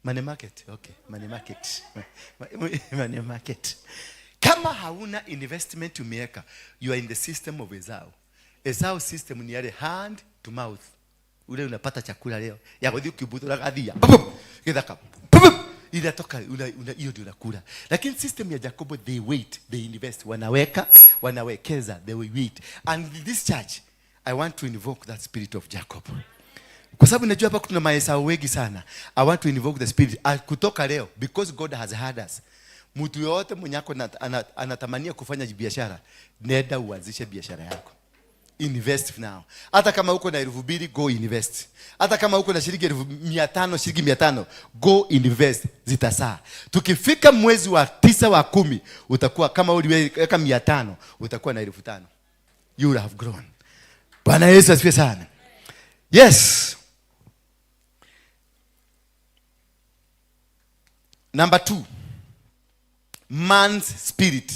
Speaker 4: Money market. Okay, money market. Money market. Kama hauna investment umeweka, you are in the system of Esau. Esau system ni yale hand to mouth. Ule unapata chakula leo. Ya kodi ukibuto na kadhia. Kidaka. Inatoka hiyo ndio unakula. Lakini system ya Jacobo, they wait, they invest. Wanaweka, wanawekeza, they will wait. And in this church, I want to invoke that spirit of Jacob. Kwa sababu najua hapa kuna maesau wengi sana. I want to invoke the spirit kutoka leo, because God has heard us. Mtu yote mwenye anatamania kufanya biashara, nenda uanzishe biashara yako. Invest now. Hata kama uko na 2,000, go invest. Hata kama uko na shilingi 500, shilingi 500, go invest, zitasaa. Tukifika mwezi wa 9 wa 10, utakuwa kama uliweka 500, utakuwa na 5,000. You will have grown. Bwana Yesu asifiwe sana. Yes. Number 2. Man's spirit.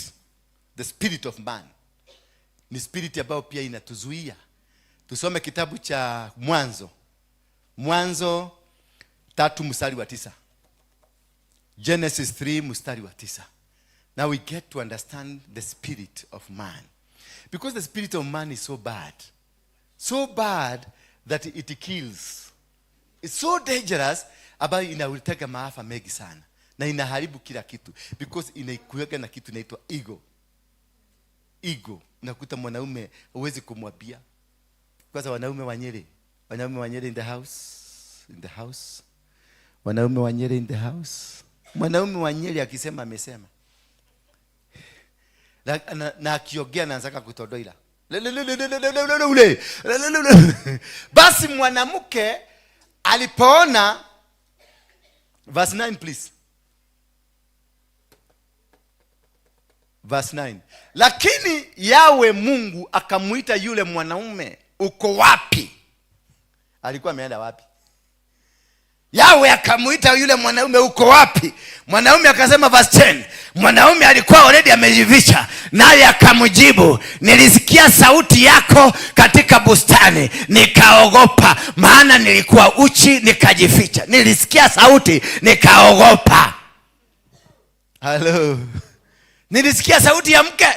Speaker 4: The spirit of man. Ni spirit ambayo pia inatuzuia. Tusome kitabu cha Mwanzo. Mwanzo 3 mstari wa 9. Genesis 3 mstari wa 9. Now we get to understand the spirit of man. Because the spirit of man is so bad. So bad that it kills. It's so dangerous ambayo inaulitega maafa mengi sana. Na inaharibu kila kitu. Because inaikuweka na kitu inaitwa ego. Ego. Unakuta mwanaume huwezi kumwambia. Kwanza wanaume wa Nyeri. Wanaume wa Nyeri in the house. In the house. Wanaume wa Nyeri in the house. Mwanaume wa Nyeri akisema amesema. Na akiongea anaanza kutodoila. Basi mwanamke alipoona, verse 9 please. Verse 9. Lakini Yawe Mungu akamuita yule mwanaume, uko wapi? Alikuwa ameenda wapi? Yawe akamuita yule mwanaume, uko wapi? Mwanaume akasema verse 10. Mwanaume alikuwa already amejificha, naye akamjibu, nilisikia sauti yako katika bustani, nikaogopa, maana nilikuwa uchi nikajificha. Nilisikia sauti nikaogopa. Hello. Nilisikia sauti ya mke,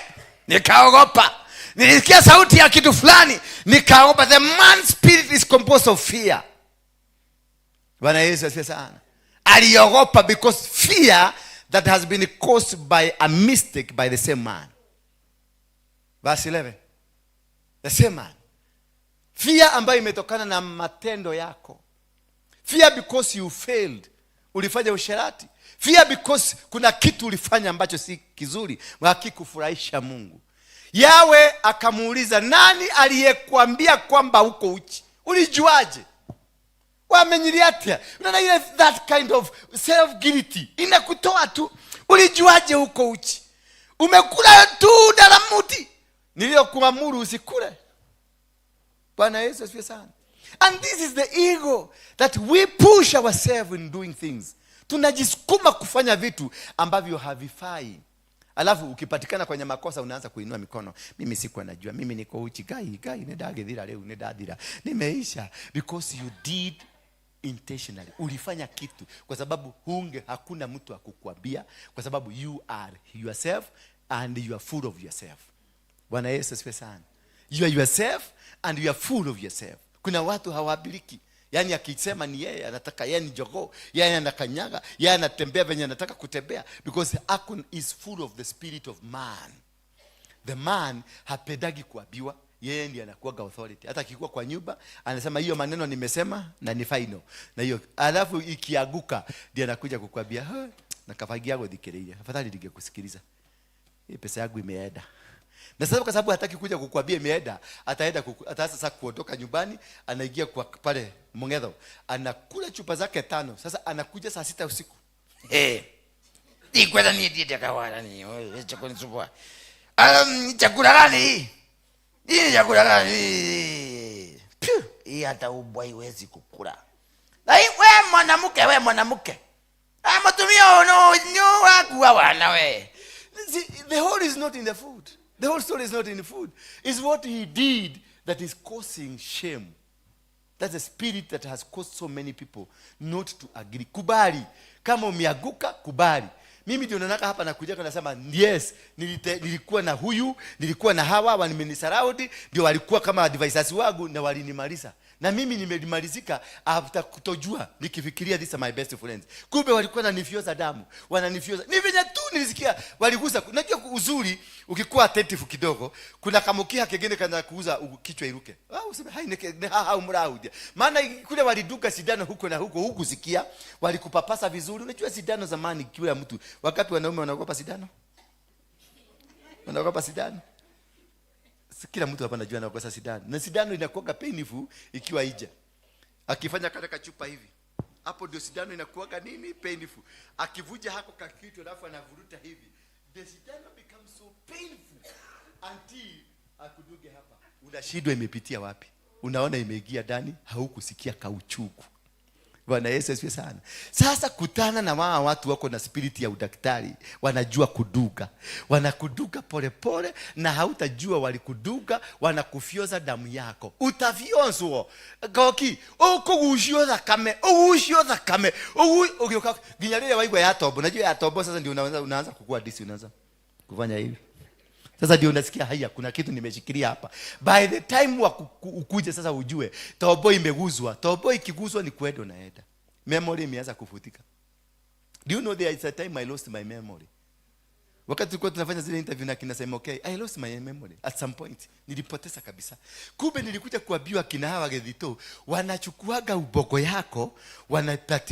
Speaker 4: nikaogopa. Nilisikia sauti ya kitu fulani, nikaogopa. The man's spirit is composed of fear. Bwana Yesu asifiwe sana. Aliogopa because fear that has been caused by a mistake by the same man. Verse 11. The same man. Fear ambayo imetokana na matendo yako. Fear because you failed. Ulifanya usherati. Fear because kuna kitu ulifanya ambacho si kizuri, hakikufurahisha Mungu. Yawe akamuuliza, nani aliyekuambia kwamba uko uchi? Ulijuaje? Wamenyiliatia. Unaona ile that kind of self guilty inakutoa tu. Ulijuaje uko uchi? Umekula tu daramuti niliyokuamuru usikule. Bwana Yesu asifiwe sana. And this is the ego that we push ourselves in doing things. Tunajisukuma kufanya vitu ambavyo havifai. Alafu ukipatikana kwenye makosa unaanza kuinua mikono. Mimi sikuwa najua, mimi niko uchi. Gai nedagethira leo nedadira. Nimeisha because you did intentionally. Ulifanya kitu kwa sababu hakuna mtu akukwambia, kwa sababu you are yourself and you are full of yourself. Bwana Yesu asifiwe sana. You are yourself and you are full of yourself. Kuna watu hawabiliki. Yaani akisema ni yeye, anataka yeye ni jogoo, yeye anakanyaga, yeye anatembea venye anataka kutembea, because Akon is full of the spirit of man. The man hapedagi kuabiwa, yeye ndiye anakuwa authority. Hata akikuwa kwa nyumba anasema hiyo maneno nimesema na ni final. Na hiyo alafu ikiaguka ndiye anakuja kukuambia na kafagi yako dikereia. Afadhali ningekusikiliza. Hii pesa yangu imeenda. Na sasa kwa sababu hataki kuja kukuambia imeenda, ataanza sasa kuondoka nyumbani, anaingia kwa pale Mongedho, anakula chupa zake 5. Sasa anakuja saa 6 usiku.
Speaker 8: Ikwenda ni diete kawara ni, chakoni supa. Chakula gani? Hii chakula gani? Hii hata ubwa iwezi kukula. Na we mwanamke. Matumio no wakuwa wana we.
Speaker 4: The whole is not in the food. The whole story is not in the food. It's what he did that is causing shame. That's a spirit that has caused so many people not to agree. Kubali. Kama umeanguka, kubali. Mimi ndio naona hapa nakuja nasema yes, nilikuwa na huyu, nilikuwa na hawa, wamenisaraudi, ndio walikuwa kama advisors wangu na walinimaliza. Na mimi nimelimalizika after kutojua, nikifikiria these are my best friends. Kumbe walikuwa wananifioza damu, wananifioza. Ni venye tu nilisikia waligusa. Unajua uzuri ukikuwa attentive kidogo, kuna kamukia kingine kana kuuza kichwa iruke. Useme hai umraudia. Maana kule waliduka sindano huko na huko sikia, walikupapasa vizuri. Unajua sindano zamani kila mtu, wakati wanaume wanaogopa sindano. Wanaogopa sindano. Kila mtu hapa anajua anakosa sindano. Na sindano inakuwa painful ikiwa ija. Akifanya kale chupa hivi, hapo ndio sindano inakuwa nini? Painful. Akivuja hako kakitu alafu anavuruta hivi, the sindano becomes so painful until akuduge hapa. Unashindwa imepitia wapi? Unaona imeingia ndani, haukusikia kauchuku. Bwana Yesu asifiwe sana. Sasa kutana na watu wako na spirit ya udaktari, wanajua kuduga. Wanakuduga pole pole na hautajua walikuduga, wanakufioza damu yako. Utafionzwa. Goki, ukugushio thakame, ukioka ginyarire waigwa ya tobo. Unajua ya tobo sasa ndio unaanza kukua disi, unaanza kufanya hivi. Sasa ndio unasikia haya kuna kitu nimeshikilia hapa. By the time ukuje sasa ujue tobo imeguzwa. Tobo ikiguzwa ni kwedo na eda. Memory imeanza kufutika. Do you know there is a time I lost my memory? Wakati tulikuwa tunafanya zile interview na kinasema okay, I lost my memory at some point. Nilipoteza kabisa. Kumbe nilikuja kuambiwa kina hawa gedhito, wanachukuaga uboko yako,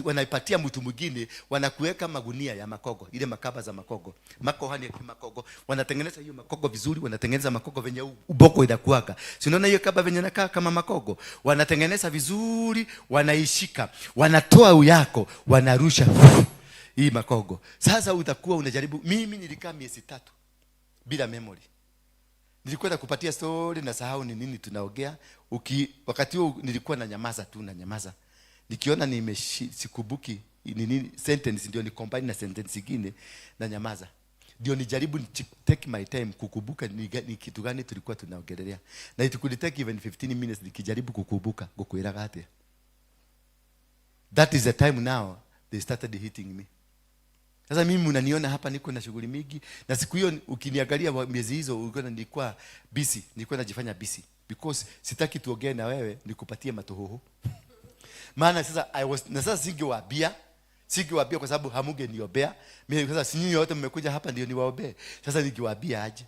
Speaker 4: wanaipatia mtu mwingine, wanakuweka magunia ya makogo, ile makaba za makogo. Makohani ya makogo, wanatengeneza hiyo makogo vizuri, wanatengeneza makogo venye uboko inakuaga. Si unaona hiyo kaba venye inakaa kama makogo? Wanatengeneza vizuri, wanaishika, wanatoa uyako, wanarusha hii makogo. Sasa utakuwa unajaribu. Mimi nilikaa miezi 3 bila memory. Nilikuwa kupatia story na sahau ni nini tunaongea. Wakati huo nilikuwa na nyamaza. Nikiona sikubuki nini sentence ndio ni combine na sentence nyingine na nyamaza. Ndio nijaribu take my time kukumbuka ni kitu gani tulikuwa tunaongelea. Na it could take even 15 minutes nikijaribu kukumbuka kukuira gate. That is the time now they started hitting me. Sasa mimi unaniona hapa niko na shughuli mingi, na siku hiyo ukiniangalia miezi hizo nilikuwa busy, nilikuwa najifanya busy because sitaki tuongee na wewe nikupatie matohoho. Maana sasa sasa singewaambia kwa sababu hamuge niombea. Mimi sasa si nyinyi wote mmekuja hapa ndio niwaombee. Sasa ningewaambia aje?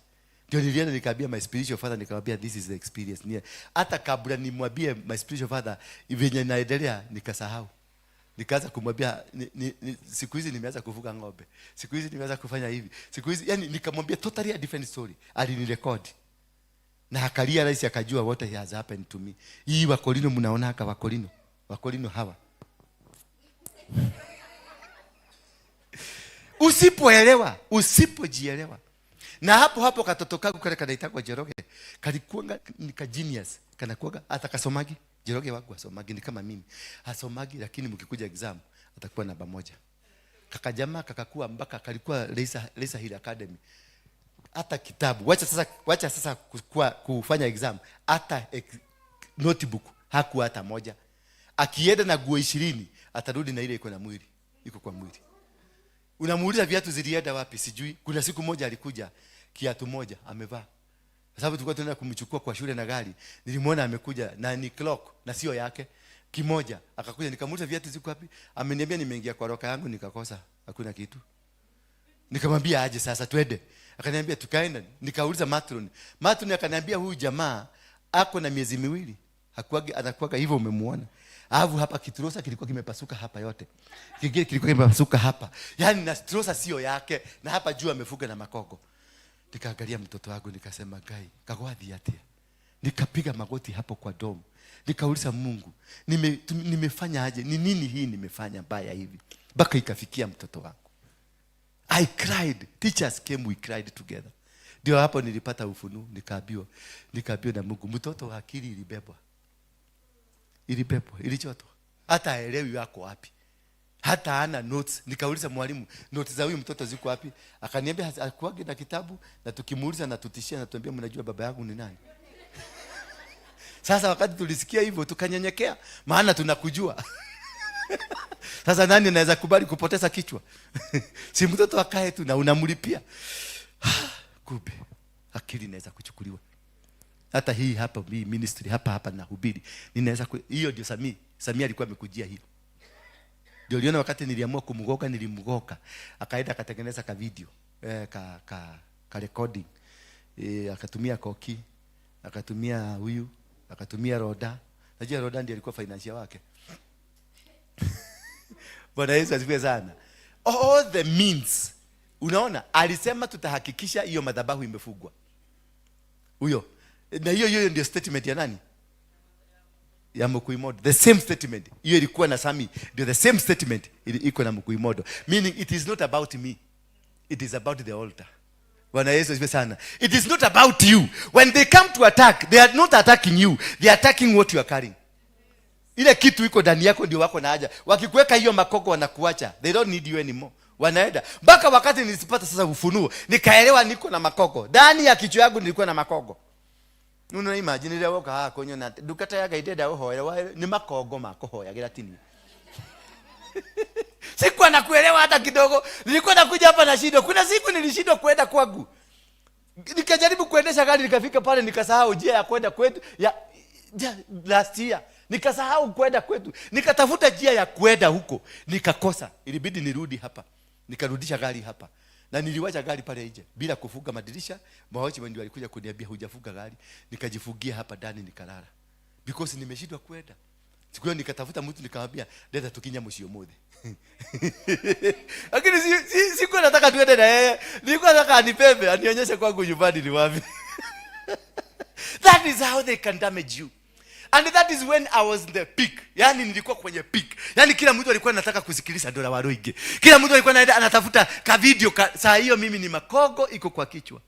Speaker 4: Ndio nilienda nikaambia my spiritual father, nikamwambia this is the experience. Hata kabla nimwambie my spiritual father venye naendelea nikasahau. Nikaanza kumwambia siku hizi nimeanza kuvuka ng'ombe. Siku hizi nimeanza kufanya hivi. Siku hizi yani nikamwambia totally a different story. Alinirecord. Na akalia rais akajua what has happened to me. Hii Wakorino mnaona haka Wakorino hawa. Usipojielewa. Na hapo katoto kangu kale kanaitwa Jeroge. Kalikuwa ni ka genius. Kanakuwa hata kasomagi. Jeroge wangu asomagi ni kama mimi. Hasomagi lakini mkikuja exam atakuwa namba 1. Kakajama kakakuwa mpaka kalikuwa Lisa Hill Academy. Hata kitabu. Wacha sasa kufanya exam. Hata notebook hakuwa hata moja. Akienda na nguo 20 atarudi na ile iko na mwili. Iko kwa mwili. Unamuuliza viatu zilienda wapi sijui. Kuna siku moja alikuja kiatu moja amevaa. Kwa sababu tulikuwa tunaenda kumchukua kwa shule na gari. Nilimwona amekuja na ni clock na sio yake. Kimoja akakuja, nikamuuliza viatu ziko wapi? Ameniambia nimeingia kwa roka yangu nikakosa, hakuna kitu. Nikamwambia aje sasa twende. Akaniambia tukaenda. Nikauliza matron akaniambia huyu jamaa ako na miezi miwili. Anakuaga hivyo umemuona. Alafu hapa kitrosa kilikuwa kimepasuka hapa yote. Kingine kilikuwa kimepasuka hapa. Yaani na trosa sio yake na hapa juu amefuga na makogo. Nikaangalia mtoto wangu nikasema gai, kagwathi atia. Nikapiga magoti hapo kwa domu. Nikauliza Mungu, nimefanya aje? Ni nini hii nimefanya mbaya hivi? Baka ikafikia mtoto wangu. I cried. Teachers came, we cried together. Ndio hapo nilipata ufunuo, nikaambiwa na Mungu, mtoto wa akili ilibebwa. Ilichotwa. Hata haelewi wako wapi. Hata ana notes. Nikauliza mwalimu, notes za huyu mtoto ziko wapi? Akaniambia hakuagi na kitabu, na tukimuuliza na tutishia na tuambia mnajua baba yangu ni nani? Sasa wakati tulisikia hivyo tukanyenyekea, maana tunakujua. Sasa nani anaweza kubali kupoteza kichwa? Si mtoto akae tu na unamlipia. Kumbe akili inaweza kuchukuliwa. Hata hii hapa ministry hapa na hubiri. Ninaweza hiyo ndio Samia alikuwa amekujia hiyo. Ndio uliona wakati niliamua nilimgoka. Akaenda akatengeneza ka video, ka recording. Akatumia Koki, akatumia huyu, akatumia Roda. Najua Roda ndiye alikuwa financier wake. Bwana Yesu asifiwe sana. All the means. Unaona, alisema tutahakikisha hiyo madhabahu imefugwa. Huyo. Na hiyo ndio statement ya nani? Ya Mukuimodo. The same statement. Hiyo ilikuwa na Sami. Ndio the same statement iko na Mukuimodo. Meaning it is not about me. It is about the altar. Bwana Yesu asifiwe sana. It is not about you. When they come to attack, they are not attacking you. They are attacking what you are carrying. Ile kitu iko ndani yako ndio wako na haja. Wakikuweka hiyo makoko wanakuacha. They don't need you anymore. Wanaenda. Mpaka wakati nilisipata sasa ufunuo, nikaelewa niko na makoko. Ndani ya kichwa yangu nilikuwa na makoko. Nuno imagine ile woka konyo na dukata yaga ideda ohoya ni makogo makohoya gira tini. Sikuwa nakuelewa hata kidogo. Nilikuwa nakuja hapa na shida. Kuna siku nilishindwa kwenda kwangu. Nikajaribu kuendesha gari nikafika pale nikasahau njia ya kwenda kwetu ya last year. Nikasahau kwenda kwetu. Nikatafuta njia ya kwenda huko. Nikakosa. Ilibidi nirudi hapa. Nikarudisha gari hapa. Na niliwacha gari pale nje bila kufunga madirisha. Mawachi ndio walikuja kuniambia hujafunga gari. Nikajifungia hapa ndani nikalala. Because nimeshindwa kwenda. Siku hiyo nikatafuta mtu nikamwambia dada tukinya mshio mode. Lakini siku nataka tuende na yeye. Nilikuwa nataka anipembe anionyeshe kwangu nyumbani ni wapi. That is how they can damage you. And that is when I was in the peak. Yani nilikuwa kwenye peak. Yani kila mtu alikuwa anataka kusikiliza dola waroige. Kila mtu alikuwa anatafuta ka video saa hiyo mimi ni makogo iko kwa kichwa.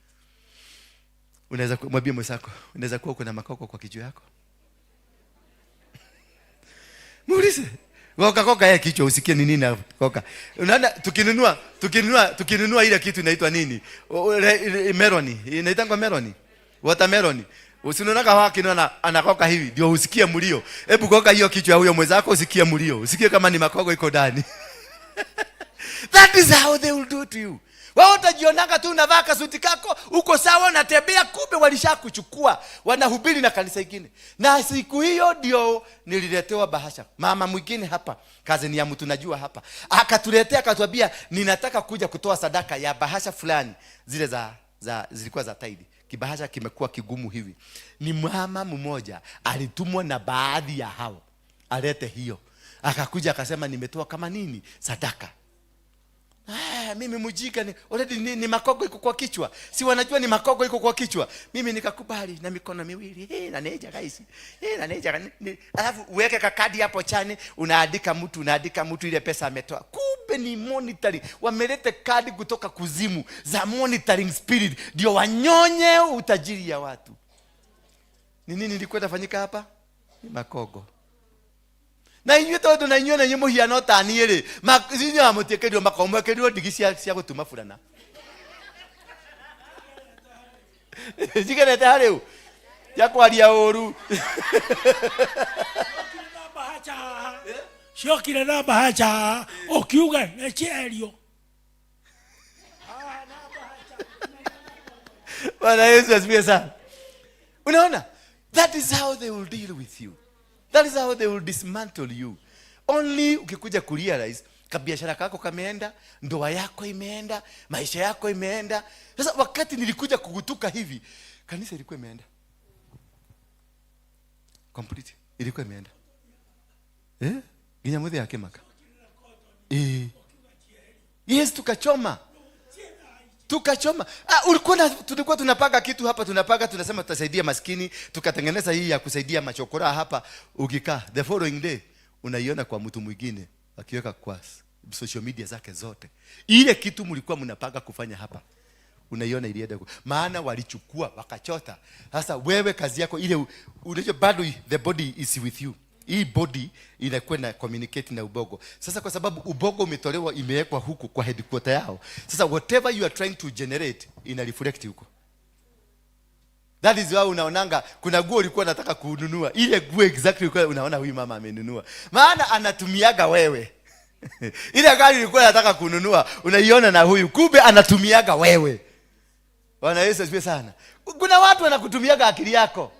Speaker 4: Unaweza kumwambia mwenzako, unaweza kuwa uko na makoko kwa kichwa yako. Muulize. Koka ya kichwa usikie ni nini hapo? Koka. Unaona tukinunua ile kitu inaitwa nini? Meloni. Inaitangwa meloni. Watermelon. Usinonaka haki na anakoka hivi ndio usikie mlio. Hebu koka hiyo kichwa ya huyo mwenzako usikie mlio. Usikie kama ni makogo iko ndani. That is how they will do to you. Wao utajionanga tu unavaa kasuti kako, uko sawa na tembea kumbe walishakuchukua. Wanahubiri na kanisa lingine. Na siku hiyo ndio nililetewa bahasha. Mama mwingine hapa, kazi ni ya mtu najua hapa. Akatuletea akatuambia ninataka kuja kutoa sadaka ya bahasha fulani. Zile zilikuwa za taidi. Kibahasha kimekuwa kigumu hivi. Ni mama mmoja alitumwa na baadhi ya hao alete hiyo. Akakuja akasema nimetoa kama nini sadaka. Mimi mjika ni already ni makogo iko kwa kichwa. Si wanajua ni makogo iko kwa kichwa. Mimi nikakubali na mikono miwili. Na neja guys. Na neja. Alafu uweke kakadi hapo chani unaandika mtu ile pesa ametoa. Kumbe ni monitoring. Wamelete kadi kutoka kuzimu za monitoring spirit ndio wanyonye utajiri ya watu. Ni nini nilikuwa nafanyika hapa? Ni makogo. Na inywe todo na inywe na nyumo hiya no taniere mazinyo amotekedio makomwekedio digisia cia gutuma fulana jigere tareu ya kwaria oru
Speaker 7: Shokire na bahacha okiuga necherio.
Speaker 4: Bwana Yesu asifiwe sana. Unaona? That is how they will deal with you. That is how they will dismantle you. Only ukikuja kurealize kabiashara kako kameenda, ndoa yako imeenda, maisha yako imeenda. Sasa wakati nilikuja kugutuka hivi, kanisa ilikuwa imeenda. Complete. Ilikuwa imeenda. Ginya mudhi yake maka. Yes, tukachoma. Tulikuwa tunapanga kitu hapa, tunasema tutasaidia maskini, tukatengeneza hii ya kusaidia machokora hapa. Ukikaa the following day unaiona kwa mtu mwingine akiweka kwa social media zake zote. Ile kitu mlikuwa mnapanga kufanya hapa, unaiona ilienda. Maana walichukua wakachota. Sasa wewe kazi yako ile, unajua bado the body is with you. Hii body inakuwa na communicate na ubongo. Sasa kwa sababu ubongo umetolewa, imewekwa huku kwa headquarter yao. Sasa whatever you are trying to generate ina reflect huko. That is why unaonanga kuna nguo ulikuwa unataka kununua, ile nguo exactly unaona huyu mama amenunua. Maana anatumiaga wewe. Ile gari ulikuwa unataka kununua, unaiona na huyu, kumbe anatumiaga wewe. Bwana Yesu asifiwe sana. Kuna watu wanakutumiaga akili yako.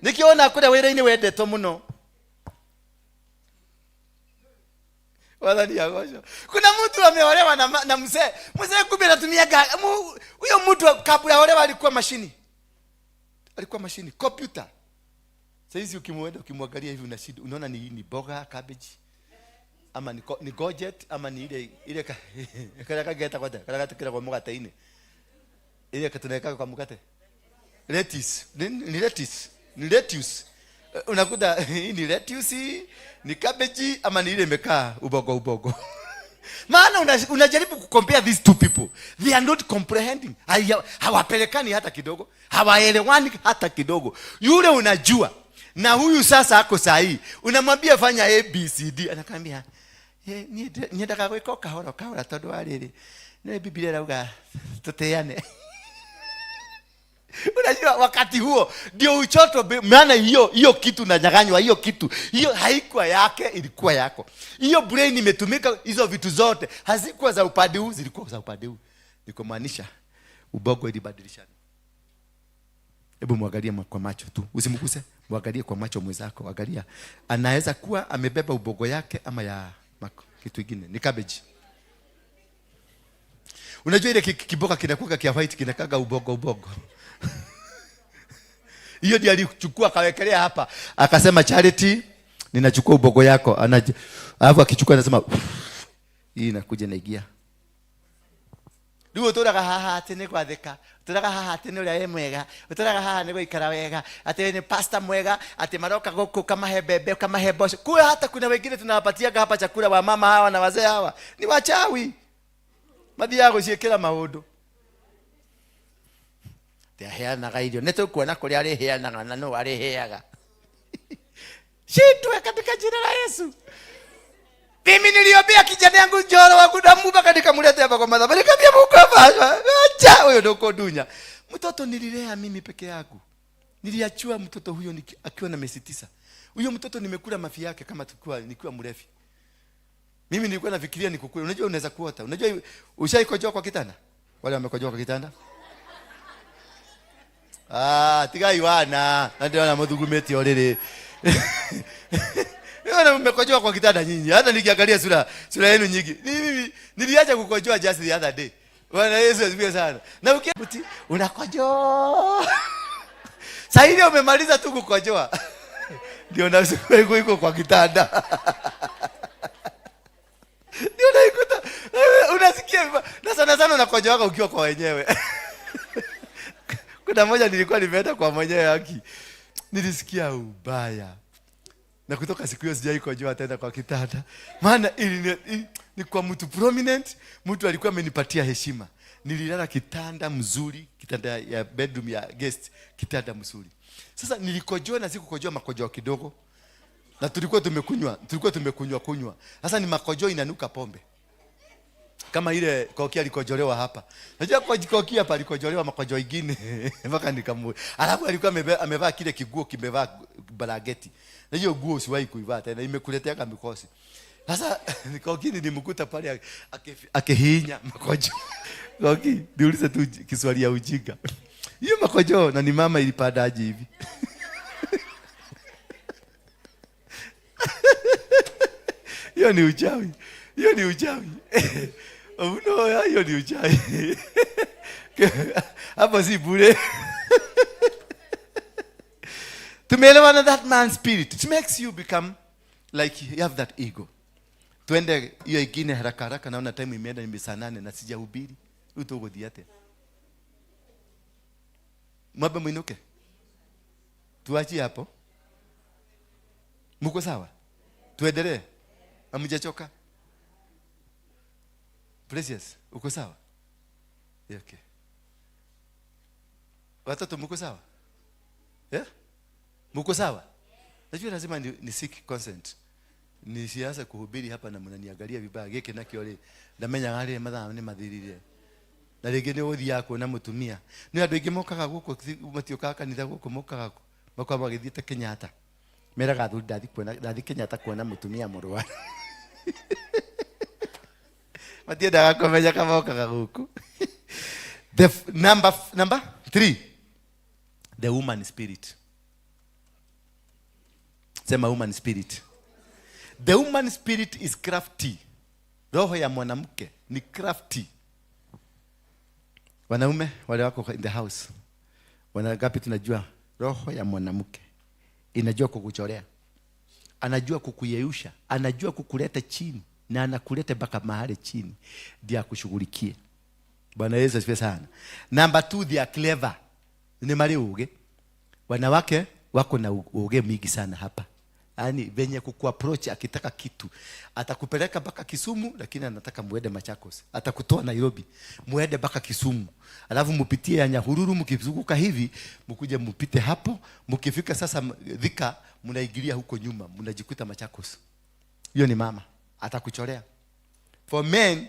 Speaker 4: Nikiona kuna wewe ni wende to muno. Wala ni agosho. Kuna mtu ameolewa na mzee. Mzee kumbe anatumiaga huyo mtu kabla ya olewa alikuwa mashini. Alikuwa mashini, computer. Sasa hizi ukimwangalia hivi unashida, unaona ni boga, cabbage ama ni gojet ama ni ile kaka geta kwa kaka tukira kwa mkate ine. Ile katunaweka kwa mkate. Lettuce. Ni lettuce. Unakuta hii ni lettuce, ni cabbage ama ni ile imekaa ubogo. Maana unajaribu kucompare these two people. They are not comprehending. Hawapelekani hata kidogo. Hawaelewani hata kidogo. Yule unajua na huyu sasa ako sahi. Unamwambia fanya ABCD, anakuambia nienda kwa kahora todo alele. Na Biblia rauga tuteane. Unajua wakati huo ndio uchoto, maana hiyo kitu unanyang'anywa, hiyo kitu. Hiyo haikuwa yake, ilikuwa yako. Hiyo brain imetumika, hizo vitu zote hazikuwa za upande huu, zilikuwa za upande huu. Niko maanisha ubongo ilibadilishana. Hebu muangalie kwa macho tu. Usimguse, muangalie kwa macho mwenzako. Angalia. Anaweza kuwa amebeba ubongo yake ama ya kitu kingine. Ni cabbage. Unajua ile kiboga kinakuwa kia white kinakaga ubongo. Hiyo ndiyo alichukua akawekelea hapa. Akasema Charity, ninachukua ubongo yako. Alafu akichukua anasema hii inakuja naingia. Ndio toraga haha tene kwa theka. Toraga haha tene ule mwega. Toraga haha nego ikara wega. Ate ni pasta mwega, ate maroka goko kama hebebe, kama hebosho. Kwa hata kuna wengine tunawapatiaga hapa chakula wa mama hawa na wazee hawa. Ni wachawi. Madi yako siekela maodo. Tia hea na gaidio. Neto kuona kule ale hea na no ale heaga. Shitwe katika jina la Yesu. Mimi niliombea kijana yangu njoro wa kudamu mpaka nikamleta hapa kwa madhabahu. Nikamwambia Mungu hapa. Acha huyo ndoko dunya. Mtoto nililea mimi peke yangu. Niliachua mtoto huyo akiwa na miezi 9. Huyo mtoto nimekula mafi yake kama nikiwa mrefi. Mimi nilikuwa nafikiria nikukule. Unajua unaweza kuota. Unajua ushaikojoa kwa kitanda? Wale wamekojoa kwa kitanda? Tiga iwana. Ndio wana mudhugumeti olele. Wewe mmekojoa kwa kitanda nyinyi. Hata nikiangalia sura yenu nyingi. Mimi niliacha kukojoa just the other day. Bwana Yesu asifiwe sana. Na ukibuti unakojoa. Sasa ile umemaliza tu kukojoa. Ndio unasema iko kwa kitanda. Ndio unaikuta. Unasikia na sana unakojoa ukiwa kwa wenyewe. Kuna moja nilikuwa nimeenda kwa mwenyewe haki. Nilisikia ubaya. Na kutoka siku hiyo sijai kujua tena kwa kitanda. Maana ni kwa mtu prominent, mtu alikuwa amenipatia heshima. Nililala kitanda mzuri, kitanda ya bedroom ya guest, kitanda mzuri. Sasa nilikojoa na sikukojoa makojoa kidogo. Na tulikuwa tumekunywa. Sasa ni makojoa inanuka pombe. Kama ile Kokia alikojolewa hapa. Unajua Kokia hapa alikojolewa makojoa ingine mpaka nikamwe. Alafu alikuwa amevaa kile kiguo kimevaa balageti. Na hiyo nguo usiwahi kuivaa tena, imekuletea mikosi. Sasa Kokia nilimkuta pale akihinya makojoa. Kokia niulize tu Kiswahili ya ujinga. Hiyo makojo na ni mama ilipadaje hivi? Hiyo ni uchawi. Hiyo ni uchawi. Uno, hiyo ni uchawi. Hapo si bure. Tumeelewana that man's spirit. It makes you become like you have that ego. Tuende hiyo ingine haraka haraka, naona time imeenda, ni saa 8 na sijahubiri. Utogo diate. Mwabe mwinuke. Tuachi hapo. Mko sawa? Tuendelee. Hamjachoka? Precious, uko sawa? Okay. Watoto mko sawa? Yeah? Mko sawa? Najua lazima ni seek consent. Nisianze kuhubiri hapa na mnaniangalia vibaya. Geke na kiole ndamenya ngale mathaa ni mathirire. Na rĩngĩ nĩ ũthia yako na mũtumia. Nĩ andũ aingĩ mokaga gũkũ matiokaga kanitha gũkũ mokaga makwa magĩthiĩte Kenyatta. Meraga thu ndathi Kenyatta kuona mũtumia mũrũaru. Matiendaga kũmenya kama mokaga gũkũ. The number 3, the woman spirit. Sema woman spirit. The woman spirit is crafty. Roho ya mwanamke ni crafty. Wanaume wale wako in the house, wanagapi tunajua roho ya mwanamke inajua kukuchorea, anajua kukuyeyusha, anajua kukuleta chini na anakuleta mpaka mahali chini ndio akushughulikie. Bwana Yesu asifiwe sana. Number 2, they are clever. Ni mali uge. Wanawake wako na uge mingi sana hapa. Yaani venye kukuapproach akitaka kitu, atakupeleka mpaka Kisumu lakini anataka muende Machakos. Atakutoa Nairobi, muende mpaka Kisumu. Alafu mupitie ya Nyahururu, mkizunguka hivi, mkuje mpite hapo, mkifika sasa Thika, mnaigilia huko nyuma, mnajikuta Machakos. Hiyo ni mama, atakuchorea. For men,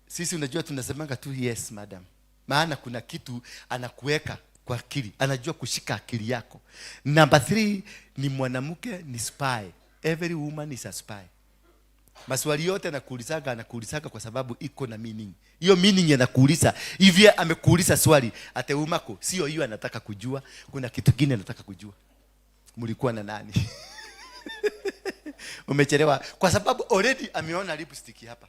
Speaker 4: sisi unajua tunasemanga tu yes madam. Maana kuna kitu anakuweka kwa akili, anajua kushika akili yako. Number 3 ni mwanamke ni spy. Every woman is a spy. Maswali yote anakuulizaga kwa sababu iko na meaning. Hiyo meaning anakuuliza. Hivi amekuuliza swali ate umako, sio hiyo anataka kujua, kuna kitu kingine anataka kujua. Mlikuwa na nani? Umechelewa kwa sababu already ameona lipstick hapa.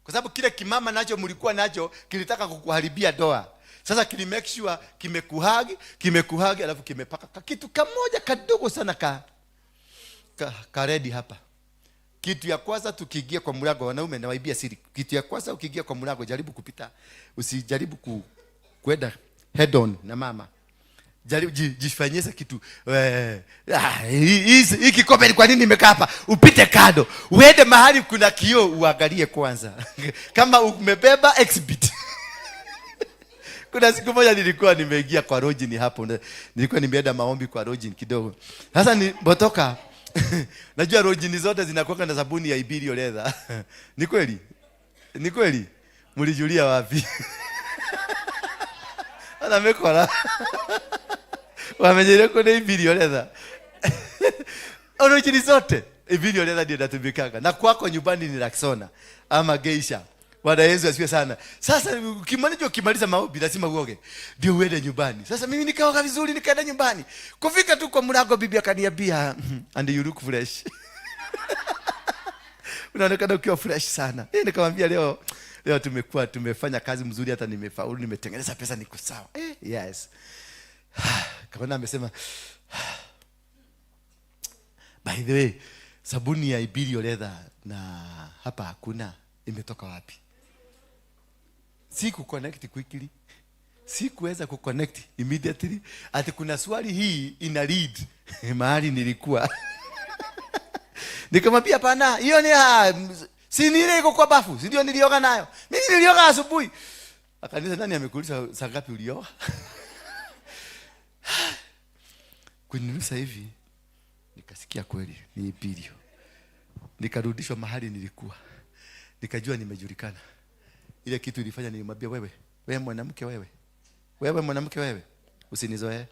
Speaker 4: Kwa sababu kile kimama nacho mlikuwa nacho kilitaka kukuharibia doa. Sasa kili make sure kimekuhagi alafu kimepaka kitu kamoja kadogo sana ka ready hapa. Kitu ya kwanza tukiingia kwa mlango, wanaume na waibia siri. Kitu ya kwanza ukiingia kwa mlango, jaribu kupita. Usijaribu kwenda head on na mama. Jaribu jifanyeze kitu. Hii kikombe kwa nini nimekaa hapa? Upite kado. Uende mahali kuna kioo uangalie kwanza. Kama umebeba exhibit. Kuna siku moja nilikuwa nimeingia kwa Rojini hapo. Nilikuwa nimeenda maombi kwa Rojini kidogo. Sasa nilipotoka najua Rojini zote zinakuwa na sabuni ya Ibilio leather. Ni kweli? Ni kweli? Mlijulia wapi? Ana mekora. Wamenyele kuna Ibilio leather. Rojini zote Ibilio leather ndio inatumikaga. Na kwako nyumbani ni Rexona ama Geisha. Bwana Yesu asifiwe sana. Sasa ukimaliza maombi lazima uoge ndio uende nyumbani. Sasa mimi nikaoga vizuri nikaenda nyumbani. Kufika tu kwa mlango bibi akaniambia and you look fresh. Unaonekana ukiwa fresh sana. Nikamwambia leo tumefanya kazi mzuri, hata nimefaulu, nimetengeneza pesa, niko sawa. Yes. Kaona amesema by the way, sabuni ya Ibilio leather na hapa hakuna, imetoka wapi? Si kuconnect quickly. Si kuweza kuconnect immediately. Ati kuna swali hii ina lead mahali nilikuwa. Nikamwambia hapana, hiyo ni si nile iko kwa bafu, si ndio nilioga nayo. Mimi nilioga asubuhi. Akaniza nani amekuuliza saa ngapi ulioga? Kuninusa hivi nikasikia kweli ni Ibilio. Nikarudishwa mahali nilikuwa. Nikajua nimejulikana. Ile kitu ilifanya nilimwambia wewe mwanamke wewe usinizoee.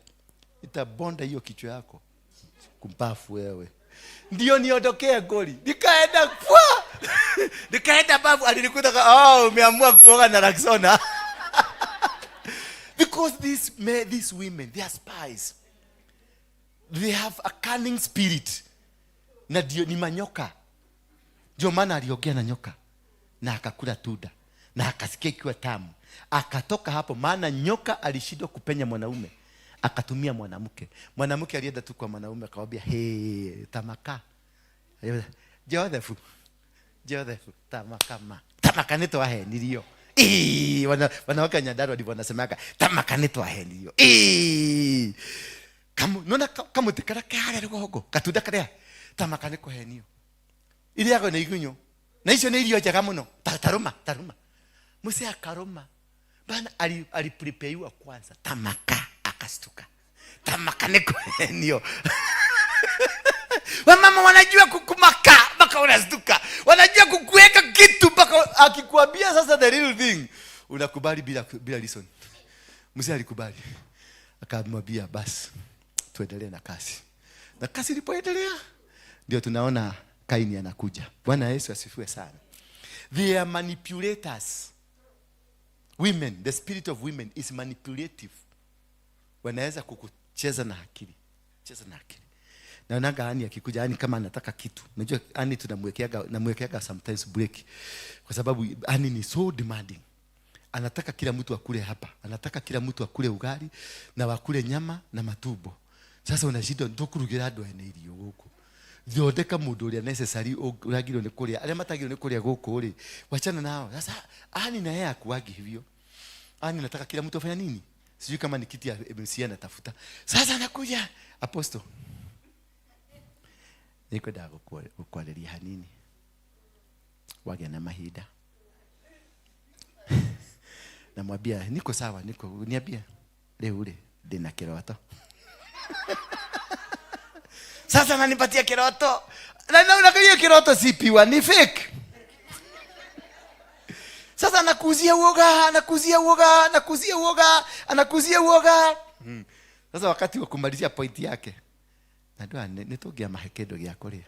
Speaker 4: Itabonda hiyo kichwa yako. Kumpafu wewe. Ndio niondokea goli. Nikaenda kwa. Nikaenda babu alinikuta umeamua kuoga na Rexona. Because these women, they are spies. They have a cunning spirit. Na ndio ni manyoka. Ndio maana aliongea na nyoka na akakula tunda na akasikia ikiwa tamu. Akatoka hapo, maana nyoka alishindwa kupenya mwanaume. Akatumia mwanamke. Mwanamke alienda tu kwa mwanaume akamwambia, "Hey, tamaka." Joseph, tamaka neto ahe nilio. Wanawake Nyandarua ndivyo wanasemaga, tamaka neto ahe nilio. Nona kama tikara kare rugogo, katuda kare. Tamaka neko henio. Ili yako na igunyo. Na hizo ni ilio jaga muno. Taruma. Musi akaruma. Bana aliprepare kwanza. Tamaka akastuka. Tamaka neko henio. Wamama wanajua kukumaka mpaka unastuka. Wanajua kukuweka kitu mpaka akikuambia sasa the real thing unakubali bila reason. Musi alikubali. Akamwambia basi tuendelee na kazi. Na kazi ilipoendelea ndio tunaona Kaini anakuja. Bwana Yesu asifiwe sana. They are manipulators. Women, the spirit of women is manipulative. Wanaweza kukucheza na akili. Naonaga Ani akikuja, Ani kama anataka kitu. Unajua Ani namwekeaga sometimes break. Kwa sababu Ani ni so demanding. Anataka kila mtu akule hapa. Anataka kila mtu akule ugali na wakule nyama na matumbo. Sasa unashindwa ndokurugira andũ ene irio gũkũ. Thondeka mũndũ ũrĩa necessary ũragirwo nĩ kũrĩa. Arĩa matagirwo nĩ kũrĩa gũkũ rĩ, wachana nao. Sasa Ani na yeye akuagi hivyo. Ani nataka kila mtu afanye nini? Sijui kama ni kiti ya MCA anatafuta. Sasa anakuja apostle. Niko dago kukwaleria hanini. Wage na mahida. Namwambia niko sawa, niambia leo ule ndina kiroto. Sasa ananipatia kiroto. Na unakalia kiroto sipiwa ni fake. Sasa anakuzia uoga. Sasa wakati wa kumalizia point yake. Nadua nitogia mahekedo ya Korea.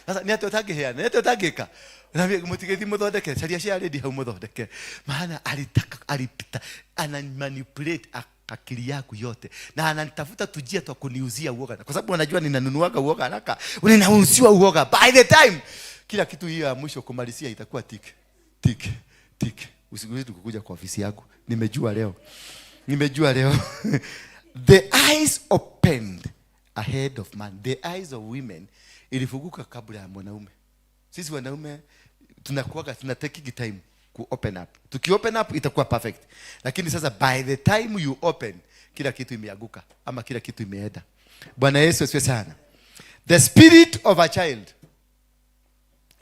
Speaker 4: Sasa ni atotageka. Na mutigethi muthondeke, caria cia ready hau muthondeke. Maana alipita ana manipulate akili yako yote. Na ananitafuta tujia tu kuniuzia uoga. Kwa sababu anajua ninanunuaga uoga haraka. Unauziwa uoga. By the time kila kitu hiyo ya mwisho kumalizia itakuwa tik. Usikuje tukukuja kwa ofisi yako. Nimejua leo. The eyes opened ahead of man. The eyes of women ilifunguka kabla ya mwanaume. Sisi wanaume tunatake time ku open up. Tuki open up itakuwa perfect. Lakini sasa by the time you open kila kitu imeanguka ama kila kitu imeenda. Bwana Yesu asifiwe sana. The spirit of a child.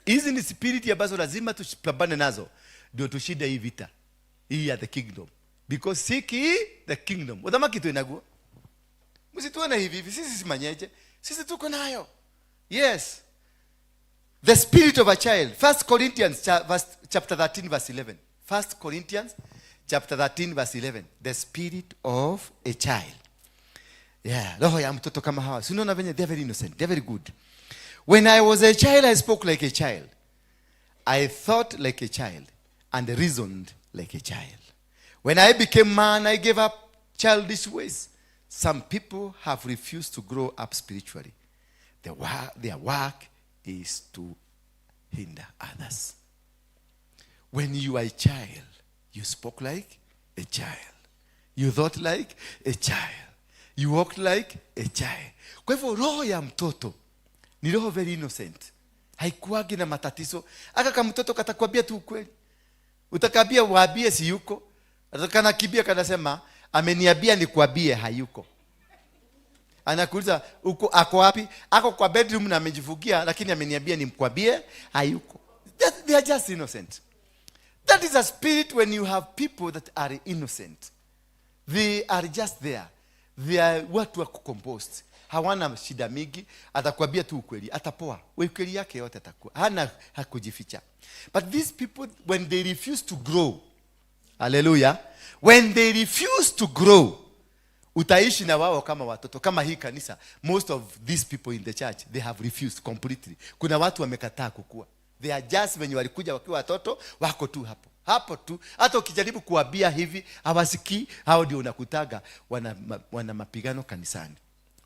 Speaker 4: Hizi ni spirit ambazo lazima tupambane nazo ndio tushinde hii vita. Hii ya the kingdom. Because seek the kingdom. Udama kitu inaguo. Msituone hivi sisi simanyeje. Sisi tuko nayo. Yes. The spirit of a child. 1 Corinthians chapter 13 verse 11. 1 Corinthians chapter 13 verse 11. The spirit of a child. Yeah, roho ya mtoto kama hawa. Si unaona venye they are very innocent, they are very good. When I was a child I spoke like a child. I thought like a child and reasoned like a child. When I became man I gave up childish ways. Some people have refused to grow up spiritually. Their work is to hinder others. When you are a child, you spoke like a child. You thought like a child. You walked like a child. Kwa hivyo roho ya mtoto ni roho very innocent. Haikuagi na matatizo. Aka kama mtoto katakwambia tu ukweli. Utakambia waambie si yuko. Atakana kibia kanasema ameniambia nikwambie hayuko. Anakuuliza uko ako wapi? Ako kwa bedroom na amejifugia lakini ameniambia nimkwambie hayuko. They are just innocent. That is a spirit when you have people that are innocent. They are just there. They are watu wa kucomposed. Hawana shida mingi, atakwambia tu ukweli, atapoa. Ukweli yake yote atakuwa. Hana hakujificha. But these people when they refuse to grow. Hallelujah. When they refuse to grow, utaishi na wao kama watoto. Kama hii kanisa, most of these people in the church, they have refused completely. Kuna watu wamekataa kukua. They are just when you walikuja wakiwa watoto, wako tu hapo. hapo tu. Hata ukijaribu kuambia hivi hawasikii. Hao ndio unakutaga wana mapigano kanisani,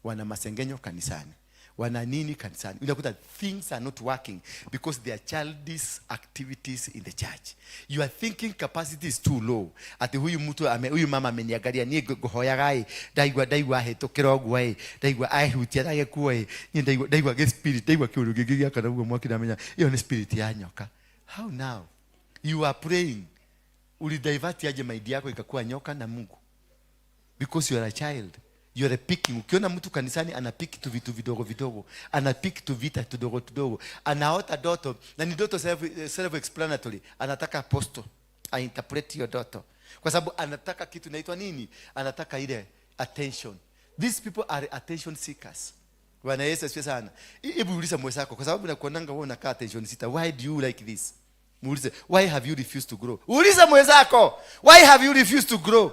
Speaker 4: wana masengenyo kanisani, wana nini kanisani. Unakuta things are not working because they are childish activities in the church. Your thinking capacity is too low. Ati huyu mama ameniangalia ni gohoya gai daigwa hetokero gwa daigwa hutia dage kuwa ni daigwa get spirit daigwa kiuru gigia kana ugo mwaki na menya hiyo ni spirit ya nyoka. How now you are praying uli divert aje mind yako ikakuwa nyoka na Mungu because you are a child. You are picking. Ukiona mtu kanisani anapiki tu vitu vidogo vidogo, anapiki tu vita tudogo tudogo, anaota doto na ni doto self explanatory, anataka apostle interpret your doto kwa sababu anataka kitu inaitwa nini, anataka ile attention. These people are attention seekers. Bwana Yesu asifiwe sana. Hebu uliza mwenzako kwa sababu nakuonanga wewe unakaa attention seeker. Why do you like this? Muulize, why have you refused to grow? Uliza mwenzako, why have you refused to grow?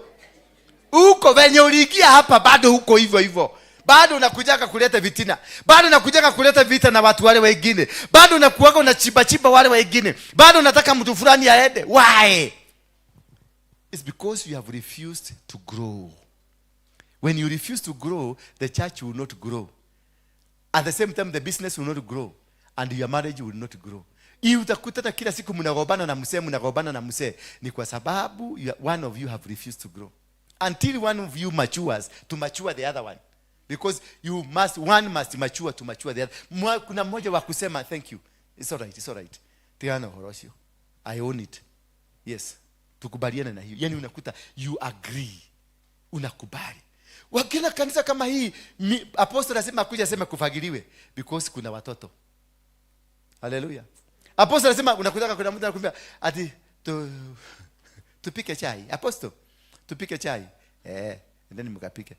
Speaker 4: Uko venye uliingia hapa bado huko hivyo hivyo. Bado unakujaka kuleta vitina. Bado unakujaka kuleta vita na watu wale wengine. Bado unakuaga unachiba wale wengine. Bado unataka mtu fulani aende. Why? It's because you have refused to grow. When you refuse to grow, the church will not grow. At the same time, the business will not grow. And your marriage will not grow. Hii utakuta kila siku mnagombana na msee. Ni kwa sababu one of you have refused to grow. Until one of you matures to mature the other one. Because one must mature to mature the other. Kuna mmoja wa kusema thank you. It's all right. Tiana Horosio. I own it. Yes. Tukubaliana na hiyo. Yaani unakuta you agree. Unakubali. Wakina kanisa kama hii apostle anasema kuja asema kufagiliwe because kuna watoto. Hallelujah. Apostle anasema unakutaka kuna mtu anakuambia ati tupike chai. Apostle tupike chai. Endeni mkapike.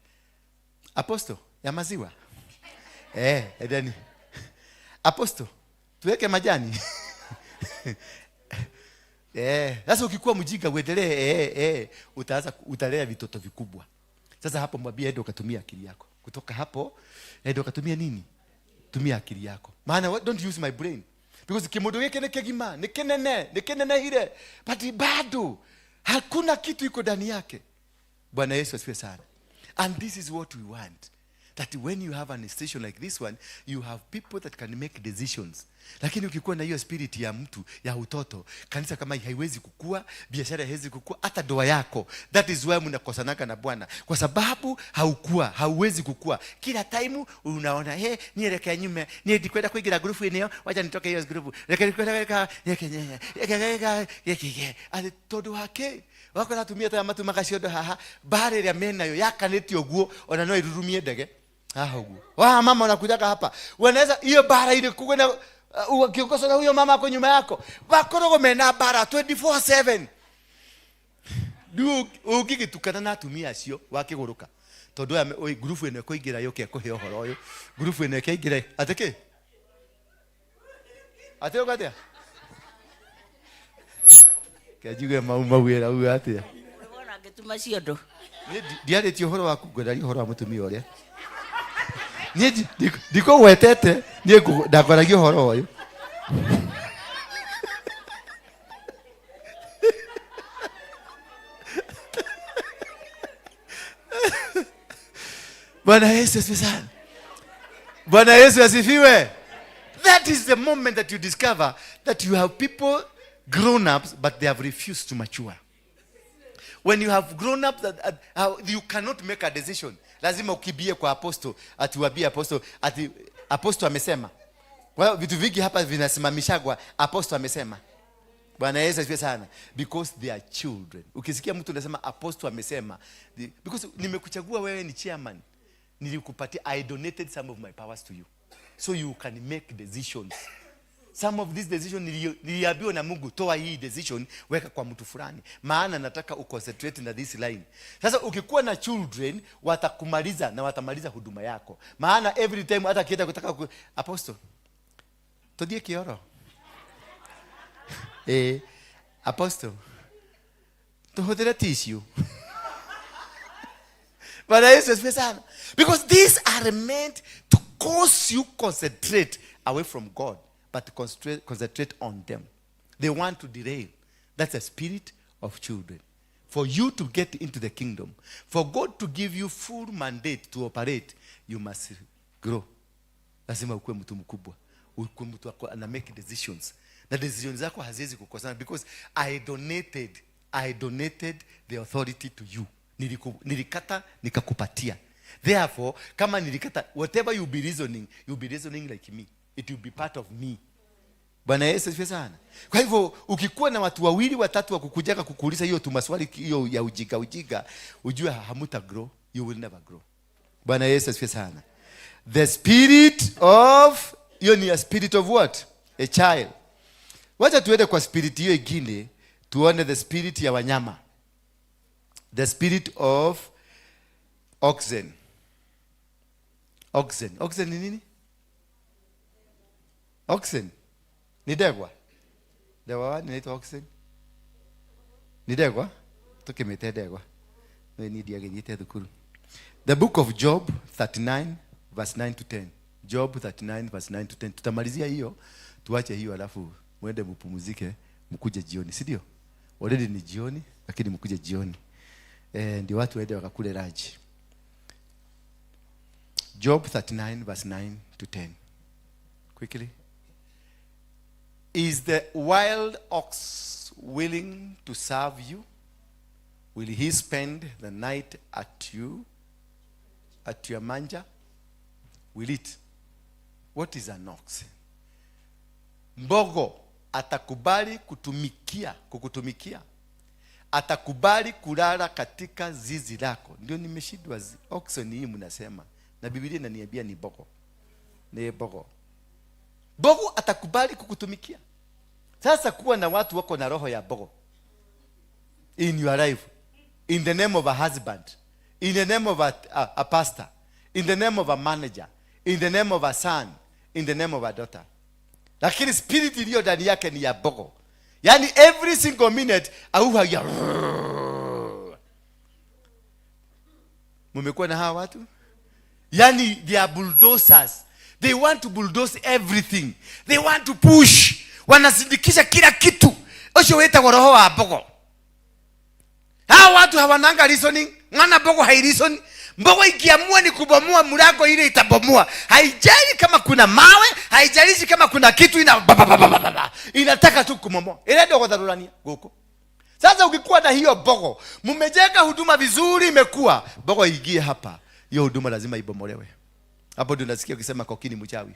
Speaker 4: Apostle ya maziwa. Endeni. Apostle tuweke majani. Sasa ukikuwa mjinga uendelee utalea vitoto vikubwa. Sasa hapo mwambie ndio ukatumia akili yako. Kutoka hapo ndio ukatumia nini? Tumia akili yako. Maana don't use my brain. Because kimodo yake ni kegima, ni kenene ile. But bado hakuna kitu iko ndani yake. Bwana Yesu asifiwe sana. And this is what we want. That when you have an station like this one, you have people that can make decisions. Lakini ukikuwa na hiyo spirit ya mtu ya utoto, kanisa kama haiwezi kukua, biashara haiwezi kukua, hata ndoa yako. That is why mnakosanaka na Bwana. Kwa sababu hauwezi kukua. Kila time unaona, nielekea nyume, nikwenda kuingia group eneo, wacha nitoke hiyo group. Ale todo hake. Wako natumia ta matu makashodo haha, bare ya mena yo yakaneti oguo, ona no irurumie ndege. Oguo. Mama unakujaka hapa. Wanaweza hiyo bara ile kuko na ukikosa na huyo mama kwa nyuma yako. Bakorogo mena bara 24/7. Ukigitukana na atumia acio wakiguruka. Tondu ya group ene kuingira yoke kuhe ohoro uyu. Group ene keingira ateke. Ateo gatia. Kajuge mawira uyu atia.
Speaker 8: Ubona ngetuma ciondo.
Speaker 4: Ndiare ti ohoro waku ngwenda ohoro wa mutumia uria. Ni diko wetete ni ndakoragia ohoro uyu. Bwana Yesu asifiwe. Bwana Yesu asifiwe. That is the moment that you discover that you have people grown ups but they have refused to mature. When you have grown up you cannot make a decision. Lazima ukibie kwa apostle, atiwabie apostle, ati apostle amesema. Well, vitu vingi hapa vinasimamishagwa apostle amesema. Bwana Yesu asifiwe sana. Because they are children. Ukisikia mtu anasema apostle amesema, because nimekuchagua wewe ni chairman. Nilikupatia, I donated some of my powers to you. So you can make decisions. Some of these decisions niliambiwa na Mungu, toa hii decision weka kwa mtu fulani. Maana nataka uconcentrate na this line. Sasa ukikuwa na children watakumaliza na watamaliza huduma yako. Maana every time hata kienda kutaka apostle. Todie kioro. Apostle. Tuhodera tissue. But I say, because these are meant to cause you concentrate away from God, but concentrate on them. They want to derail. That's a spirit of children. For you to get into the kingdom, for God to give you full mandate to operate, you must grow. Lazima ukuwe mtu mkubwa. Ukuwe mtu ana make decisions. Na decisions zako haziwezi kukosana because I donated the authority to you. Nilikata nikakupatia. Therefore, kama nilikata, whatever you be reasoning like me. It will be part of me. Bwana Yesu asifiwe sana. Kwa hivyo ukikuwa na watu wawili watatu wa kukujaka kukuuliza hiyo tu maswali hiyo ya ujiga, ujue hamuta grow, you will never grow. Bwana Yesu asifiwe sana. The spirit of, hiyo ni a spirit of what? A child. Wacha tuende kwa spirit hiyo ingine, tuone the spirit ya wanyama. The spirit of oxen. Oxen ni nini? Oxen ni degwa. Dewa wani naitwa oxen? Ni degwa? Tukimete degwa. No ni dia genyite dhukuru. The book of Job 39 verse 9 to 10. Job 39 verse 9 to 10. Tutamalizia hiyo, tuache hiyo alafu muende mpumzike, mkuje jioni, si ndio? Already ni jioni, lakini mkuje jioni. Ndio watu waende wakakule raji. Job 39 verse 9 to 10. Quickly. Is the wild ox willing to serve you? Will he spend the night at your manger? Will it? What is an ox? Mbogo atakubali kukutumikia. Atakubali kulala katika zizi lako. Ndio nimeshindwa oxen hii mnasema. Na Biblia inaniambia ni bogo. Ni bogo. Bogo atakubali kukutumikia. Sasa kuwa na watu wako na roho ya bogo in your life, in the name of a husband, in the name of a pastor, in the name of a manager, in the name of a son, in the name of a daughter. Lakini spirit iliyo ndani yake ni ya bogo. Yani every single minute auha ya. Mumekuwa na hawa watu? Yani they are bulldozers. They want to bulldoze everything. They want to push. Wanasindikisha kila kitu. Osho weta roho wa bogo. Hawa watu hawananga reasoning. Ngana bogo hai reason. Bogo ikiamua ni kubomoa mlango ile itabomoa. Haijali kama kuna mawe, haijalishi kama kuna kitu inataka tu kumomoa. Ile ndio dharurania goko. Sasa ukikuwa na hiyo bogo, mmejenga huduma vizuri imekuwa, bogo igie hapa. Hiyo huduma lazima ibomolewe. Hapo ndio unasikia ukisema kokini mchawi.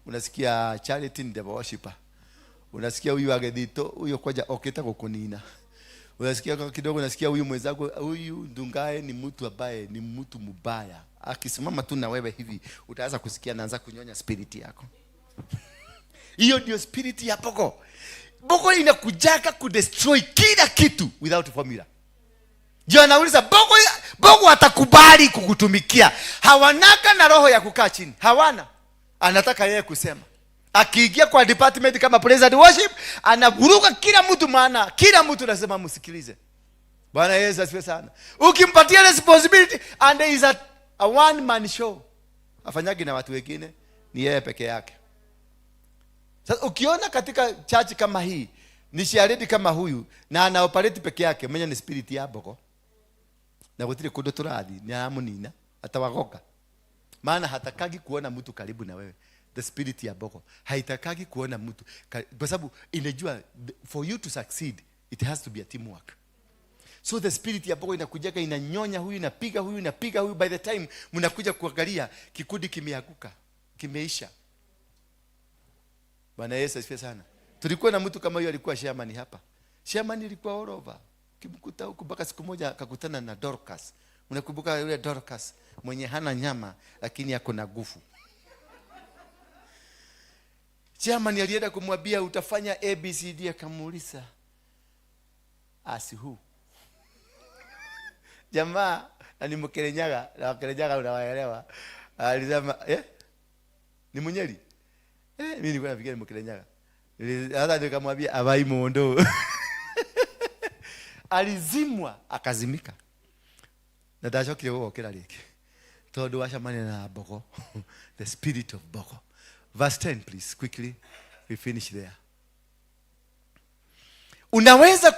Speaker 4: Unasikia Charity ni devil worshiper. Unasikia huyu agedito, huyo koja oketa kukunina. Unasikia kidogo unasikia huyu mwenzako, huyu ndungae ni mtu ambaye ni mtu mbaya. Akisimama tu na wewe hivi, utaanza kusikia anaanza kunyonya spirit yako. Hiyo ndio spirit ya bogo. Bogo inakujaka kudestroy kila kitu without formula. Ndio anauliza bogo atakubali kukutumikia. Hawanaka na roho ya kukaa chini. Hawana. Anataka yeye kusema. Akiingia kwa department kama praise and worship, anavuruga kila mtu, maana kila mtu anasema msikilize. Bwana Yesu asifiwe sana. Ukimpatia responsibility and there is a one man show. Afanyagi na watu wengine, ni yeye peke yake. Sasa ukiona katika church kama hii, ni sharedi kama huyu na ana operate peke yake, mwenye ni spirit ya bogo. Na gutire kundu turathi ni amunina atawagoka. Maana hatakagi kuona mtu karibu na wewe. The spirit ya bogo haitakagi kuona mtu, kwa sababu inajua for you to succeed it has to be a teamwork. So the spirit ya bogo inakujaga inanyonya huyu, inapiga huyu, by the time mnakuja kuangalia kikundi kimeanguka, kimeisha. Bwana Yesu asifiwe sana. Tulikuwa na mtu kama huyo, alikuwa chairman hapa. Chairman ilikuwa all over. Kimkuta huko mpaka siku moja akakutana na Dorcas. Unakumbuka yule Dorcas mwenye hana nyama lakini yako na nguvu. Chairman alienda kumwambia utafanya ABCD, akamuuliza asihu. Jamaa ni Mkerenyaga, na Mkerenyaga unawaelewa. Alisema ni Munyeri. Mimi nilikuwa nafikiria Mkerenyaga. Hata nikamwambia abai mondo. Alizimwa akazimika. Na dacho kile kila liki. Todo washa manena na bogo. The spirit of bogo. Verse 10 please, quickly. We finish there. Unaweza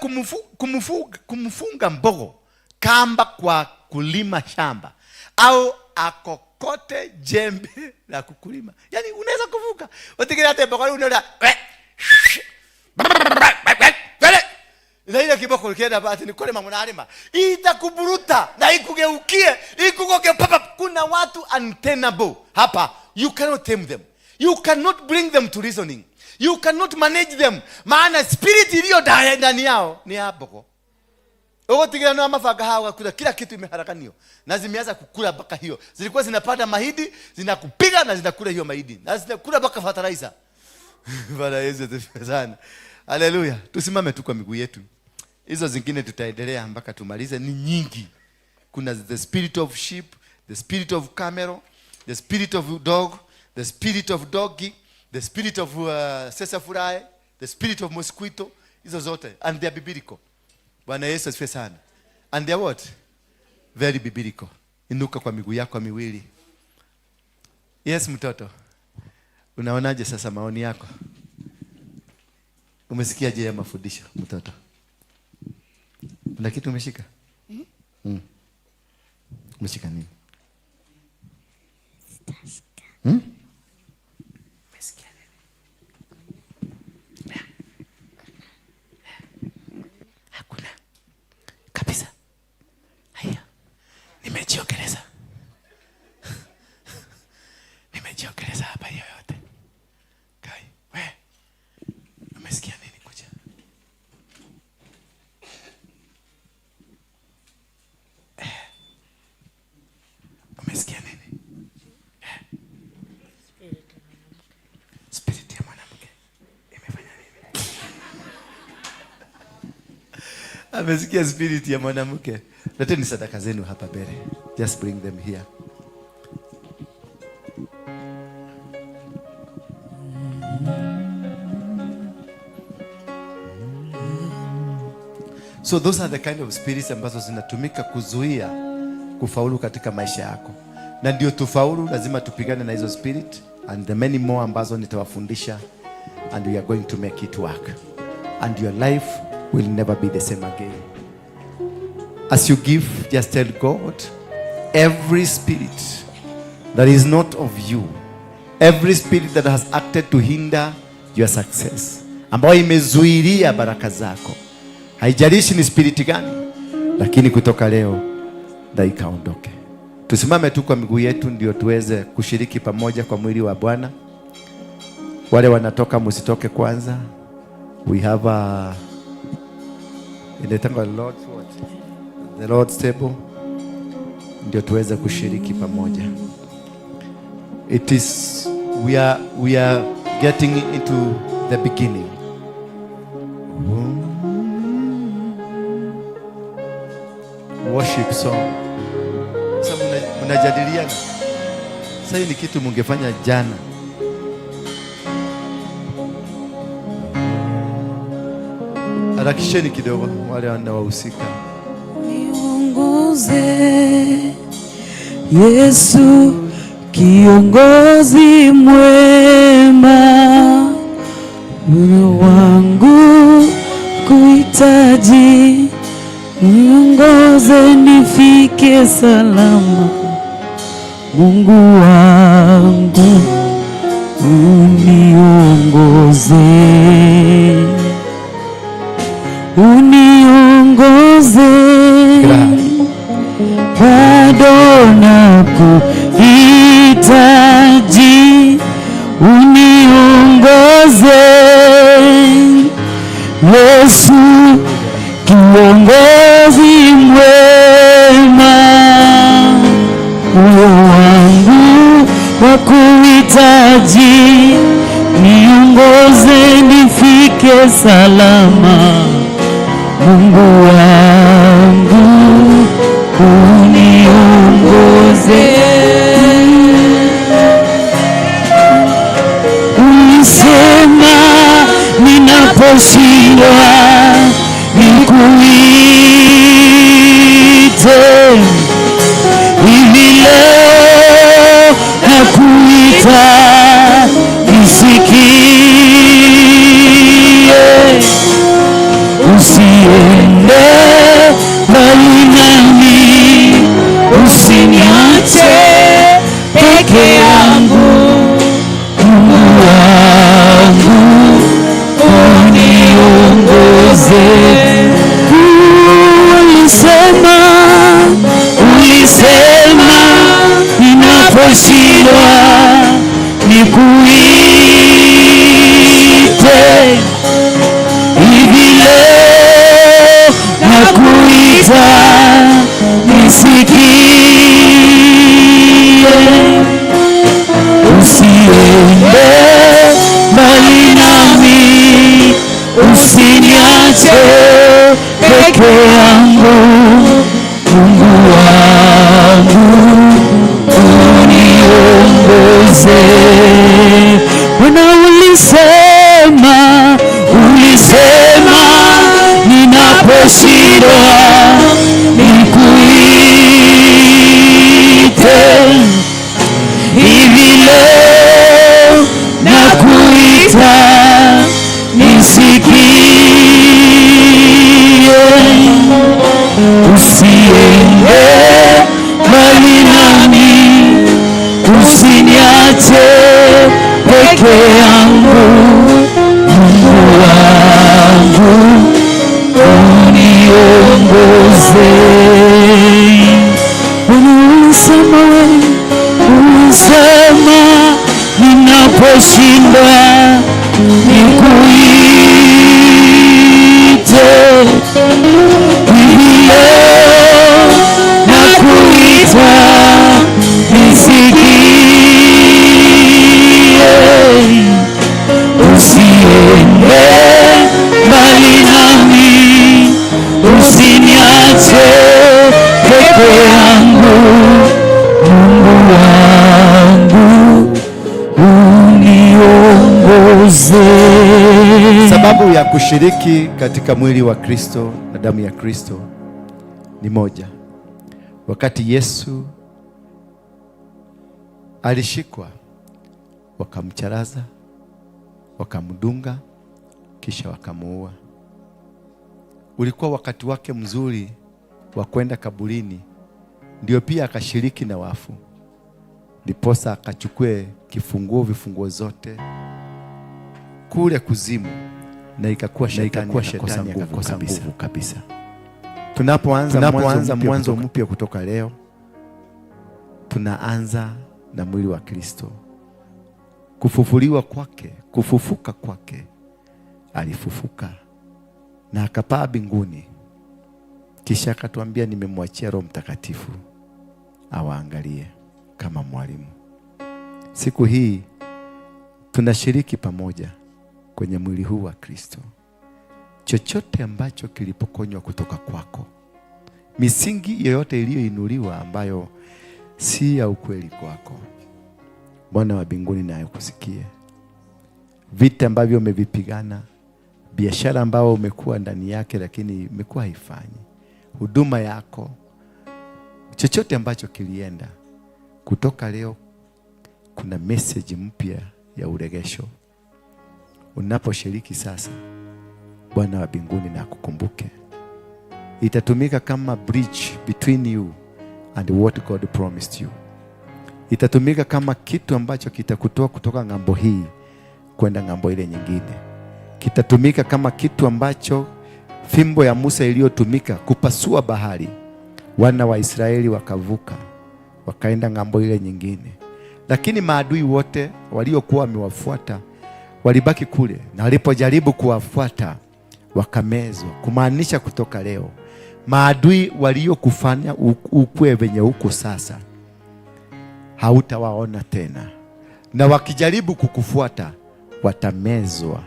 Speaker 4: kumfunga mbogo kamba kwa kulima shamba au akokote jembe la kukulima. Yani unaweza kuvuka. Utikira hata mbogo unaona ile kiboko kienda basi ni kule mama nalima. Itakuburuta na ikugeukie, ikugoke papa. Kuna watu untenable hapa. You cannot tame them. You cannot bring them to reasoning. You cannot manage them. Maana spirit iliyo ndani yao ni hapo. Ugotigira no mafanga hawa kula kila kitu imeharakanio. Na zimeanza kukula baka hiyo. Zilikuwa zinapanda mahindi, zinakupiga na zinakula hiyo mahindi. Na zinakula baka fertilizer. Bwana Yesu asifiwe sana. Haleluya. Tusimame tu kwa miguu yetu. Hizo zingine tutaendelea mpaka tumalize, ni nyingi. Kuna the spirit of sheep, the spirit of camel, the spirit of dog, the spirit of doggy, the spirit of sesafurae, the spirit of mosquito. Hizo zote and they are biblical. Bwana Yesu asifiwe sana. And they are what? Very biblical. Inuka kwa miguu yako miwili. Yes mtoto. Unaonaje sasa maoni yako? Umesikia je ya mafundisho mtoto? Kuna kitu umeshika? Umeshika nini? Umesikia nini? Hakuna. Kabisa. Haya. Nimejiokeleza. Nimejiokeleza hapa yote. Kai, wewe. Umesikia nini kuja? Umesikia nini? Spirit ya mwanamke imefanya nini? Amesikia spirit ya mwanamke. Leteni sadaka zenu hapa mbele. Just bring them here. So those are the kind of spirits ambazo zinatumika kuzuia kufaulu katika maisha yako. Na ndio tufaulu lazima tupigane na hizo spirit and the many more ambazo nitawafundisha, and we are going to make it work. And your life will never be the same again. As you give, just tell God, every spirit that is not of you, every spirit that has acted to hinder your success, ambayo imezuilia baraka zako, haijalishi ni spirit gani, lakini kutoka leo na ikaondoke. Tusimame tu kwa miguu yetu ndio tuweze kushiriki pamoja kwa mwili wa Bwana. Wale wanatoka msitoke kwanza. We have inaitwa Lord's what? The Lord's table. Ndio tuweze kushiriki pamoja. It is we are getting into the beginning. Worship song. Sasa mnajadiliana. Sasa ni kitu mungefanya jana. Harakisheni kidogo wale wanaohusika.
Speaker 2: Niongoze Yesu, kiongozi mwema, moyo wangu kuhitaji, niongoze nifike salama. Mungu wangu uniongoze, uniongoze, bado nakuhitaji, uniongoze Yesu, kiongozi mwema, moyo wangu wakuhitaji, niongoze nifike salama. Mungu wangu uniongoze, ulisema ninaposhindwa nikuite, hivi leo nakuita nisikie. peke yangu. Mungu wangu uniongoze. Ulisema ninaposhindwa nikuite. Hivi leo nakuita nisikie. Usiende mbali nami, usiniache peke yangu. Mungu wangu uniongoze. Bwana ulisema ninaposhindwa nikuite. Hivi leo nakuita nisikie. Usiende mbali nami, usiniache peke yangu. Mungu wangu uniongoze. Ulisema ninaposhindwa nikuite. Hivi leo nakuita nisikie. Usiende mbali nami, usiniache peke yangu. Mungu wangu uniongoze.
Speaker 4: Sababu ya kushiriki katika mwili wa Kristo na damu ya Kristo ni moja. Wakati Yesu alishikwa, wakamcharaza, wakamdunga, kisha wakamuua. Ulikuwa wakati wake mzuri wa kwenda kaburini, ndio pia akashiriki na wafu. Ndiposa akachukue vifunguo zote kule kuzimu, na ikakuwa shetani akakosa nguvu kabisa. Tunapoanza mwanzo mpya kutoka leo, tunaanza na mwili wa Kristo. Kufufuka kwake, alifufuka na akapaa mbinguni. Kisha akatuambia, nimemwachia Roho Mtakatifu awaangalie kama mwalimu. Siku hii tunashiriki pamoja kwenye mwili huu wa Kristo. Chochote ambacho kilipokonywa kutoka kwako, misingi yoyote iliyoinuliwa ambayo si ya ukweli kwako, Bwana wa mbinguni na akusikie. Vita ambavyo umevipigana, biashara ambayo umekuwa ndani yake lakini imekuwa haifanyi, huduma yako, chochote ambacho kilienda, kutoka leo kuna message mpya ya uregesho. Unaposhiriki sasa, Bwana wa mbinguni na akukumbuke. Itatumika kama bridge between you and what God promised you. Itatumika kama kitu ambacho kitakutoa kutoka ng'ambo hii kwenda ng'ambo ile nyingine. Kitatumika kama kitu ambacho, fimbo ya Musa iliyotumika kupasua bahari, wana wa Israeli wakavuka wakaenda ng'ambo ile nyingine. Lakini maadui wote waliokuwa wamewafuata walibaki kule, na walipojaribu kuwafuata wakamezwa. Kumaanisha kutoka leo, maadui waliokufanya ukue venye uko sasa hautawaona tena, na wakijaribu kukufuata watamezwa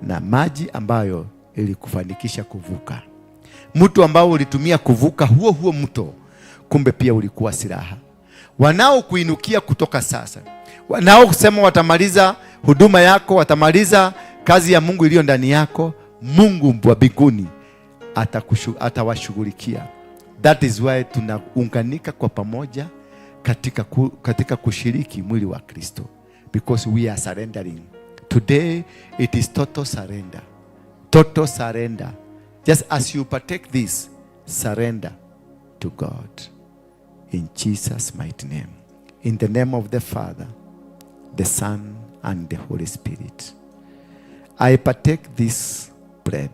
Speaker 4: na maji ambayo ilikufanikisha kuvuka. Mtu ambao ulitumia kuvuka huo mto, kumbe pia ulikuwa silaha. Wanaokuinukia kutoka sasa, wanaosema watamaliza huduma yako, watamaliza kazi ya Mungu iliyo ndani yako, Mungu wa mbinguni atawashughulikia. That is why tunaunganika kwa pamoja katika kushiriki mwili wa Kristo, because we are surrendering. Today it is total surrender. Total surrender. Just as you partake this, surrender to God. In Jesus' mighty name. In the name of the Father, the Son, and the Holy Spirit, I partake this bread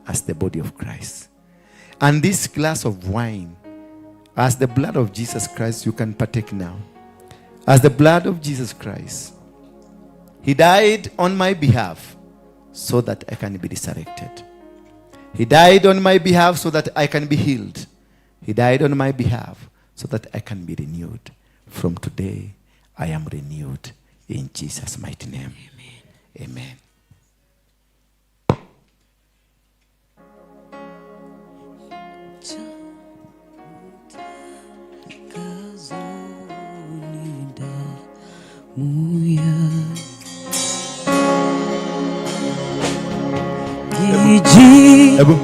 Speaker 4: as the body of Christ, and this glass of wine as the blood of Jesus Christ. You can partake now. As the blood of Jesus Christ, he died on my behalf so that I can be resurrected. He died on my behalf so that I can be healed. He died on my behalf so that I can be renewed. From today, I am renewed in Jesus' mighty name. Amen. Amen. Ebu.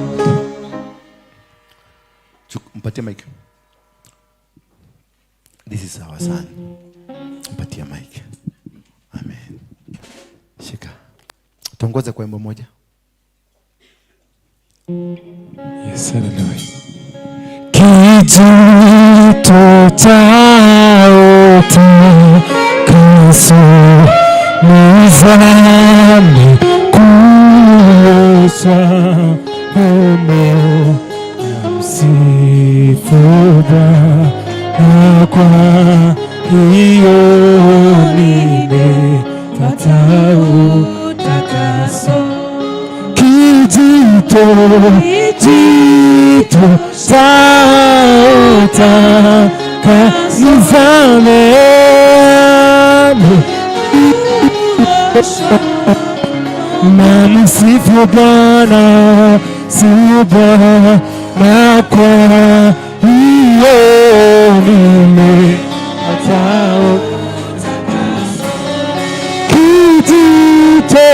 Speaker 4: Mpatie mic. This is our son. Mpatie mic. Amen. Shika. Tuongoze kwa wimbo moja.
Speaker 5: Yes, hallelujah. Kijito cha utakaso nizame kuosha humo na msifu Bwana, kwa hiyo nimepata utakaso. Kijito cha utakaso nizame na msifu Bwana, na kwa hiyo nimepata kijito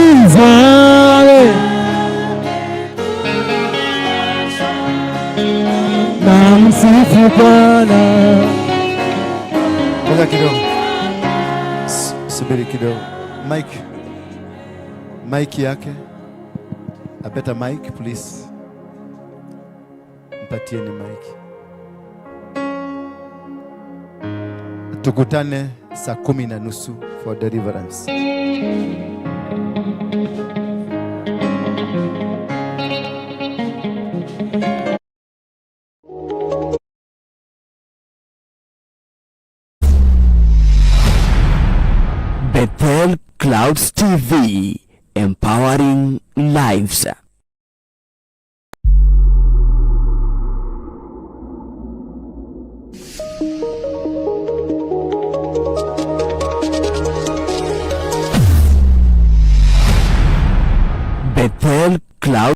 Speaker 5: nizame na msifu Bwana.
Speaker 4: Ngoja kidogo. Subiri kidogo. Mike yake. A better mic, please. Mpatieni mic. Tukutane saa 10:30 for deliverance.
Speaker 1: Bethel Clouds TV, empowering lives.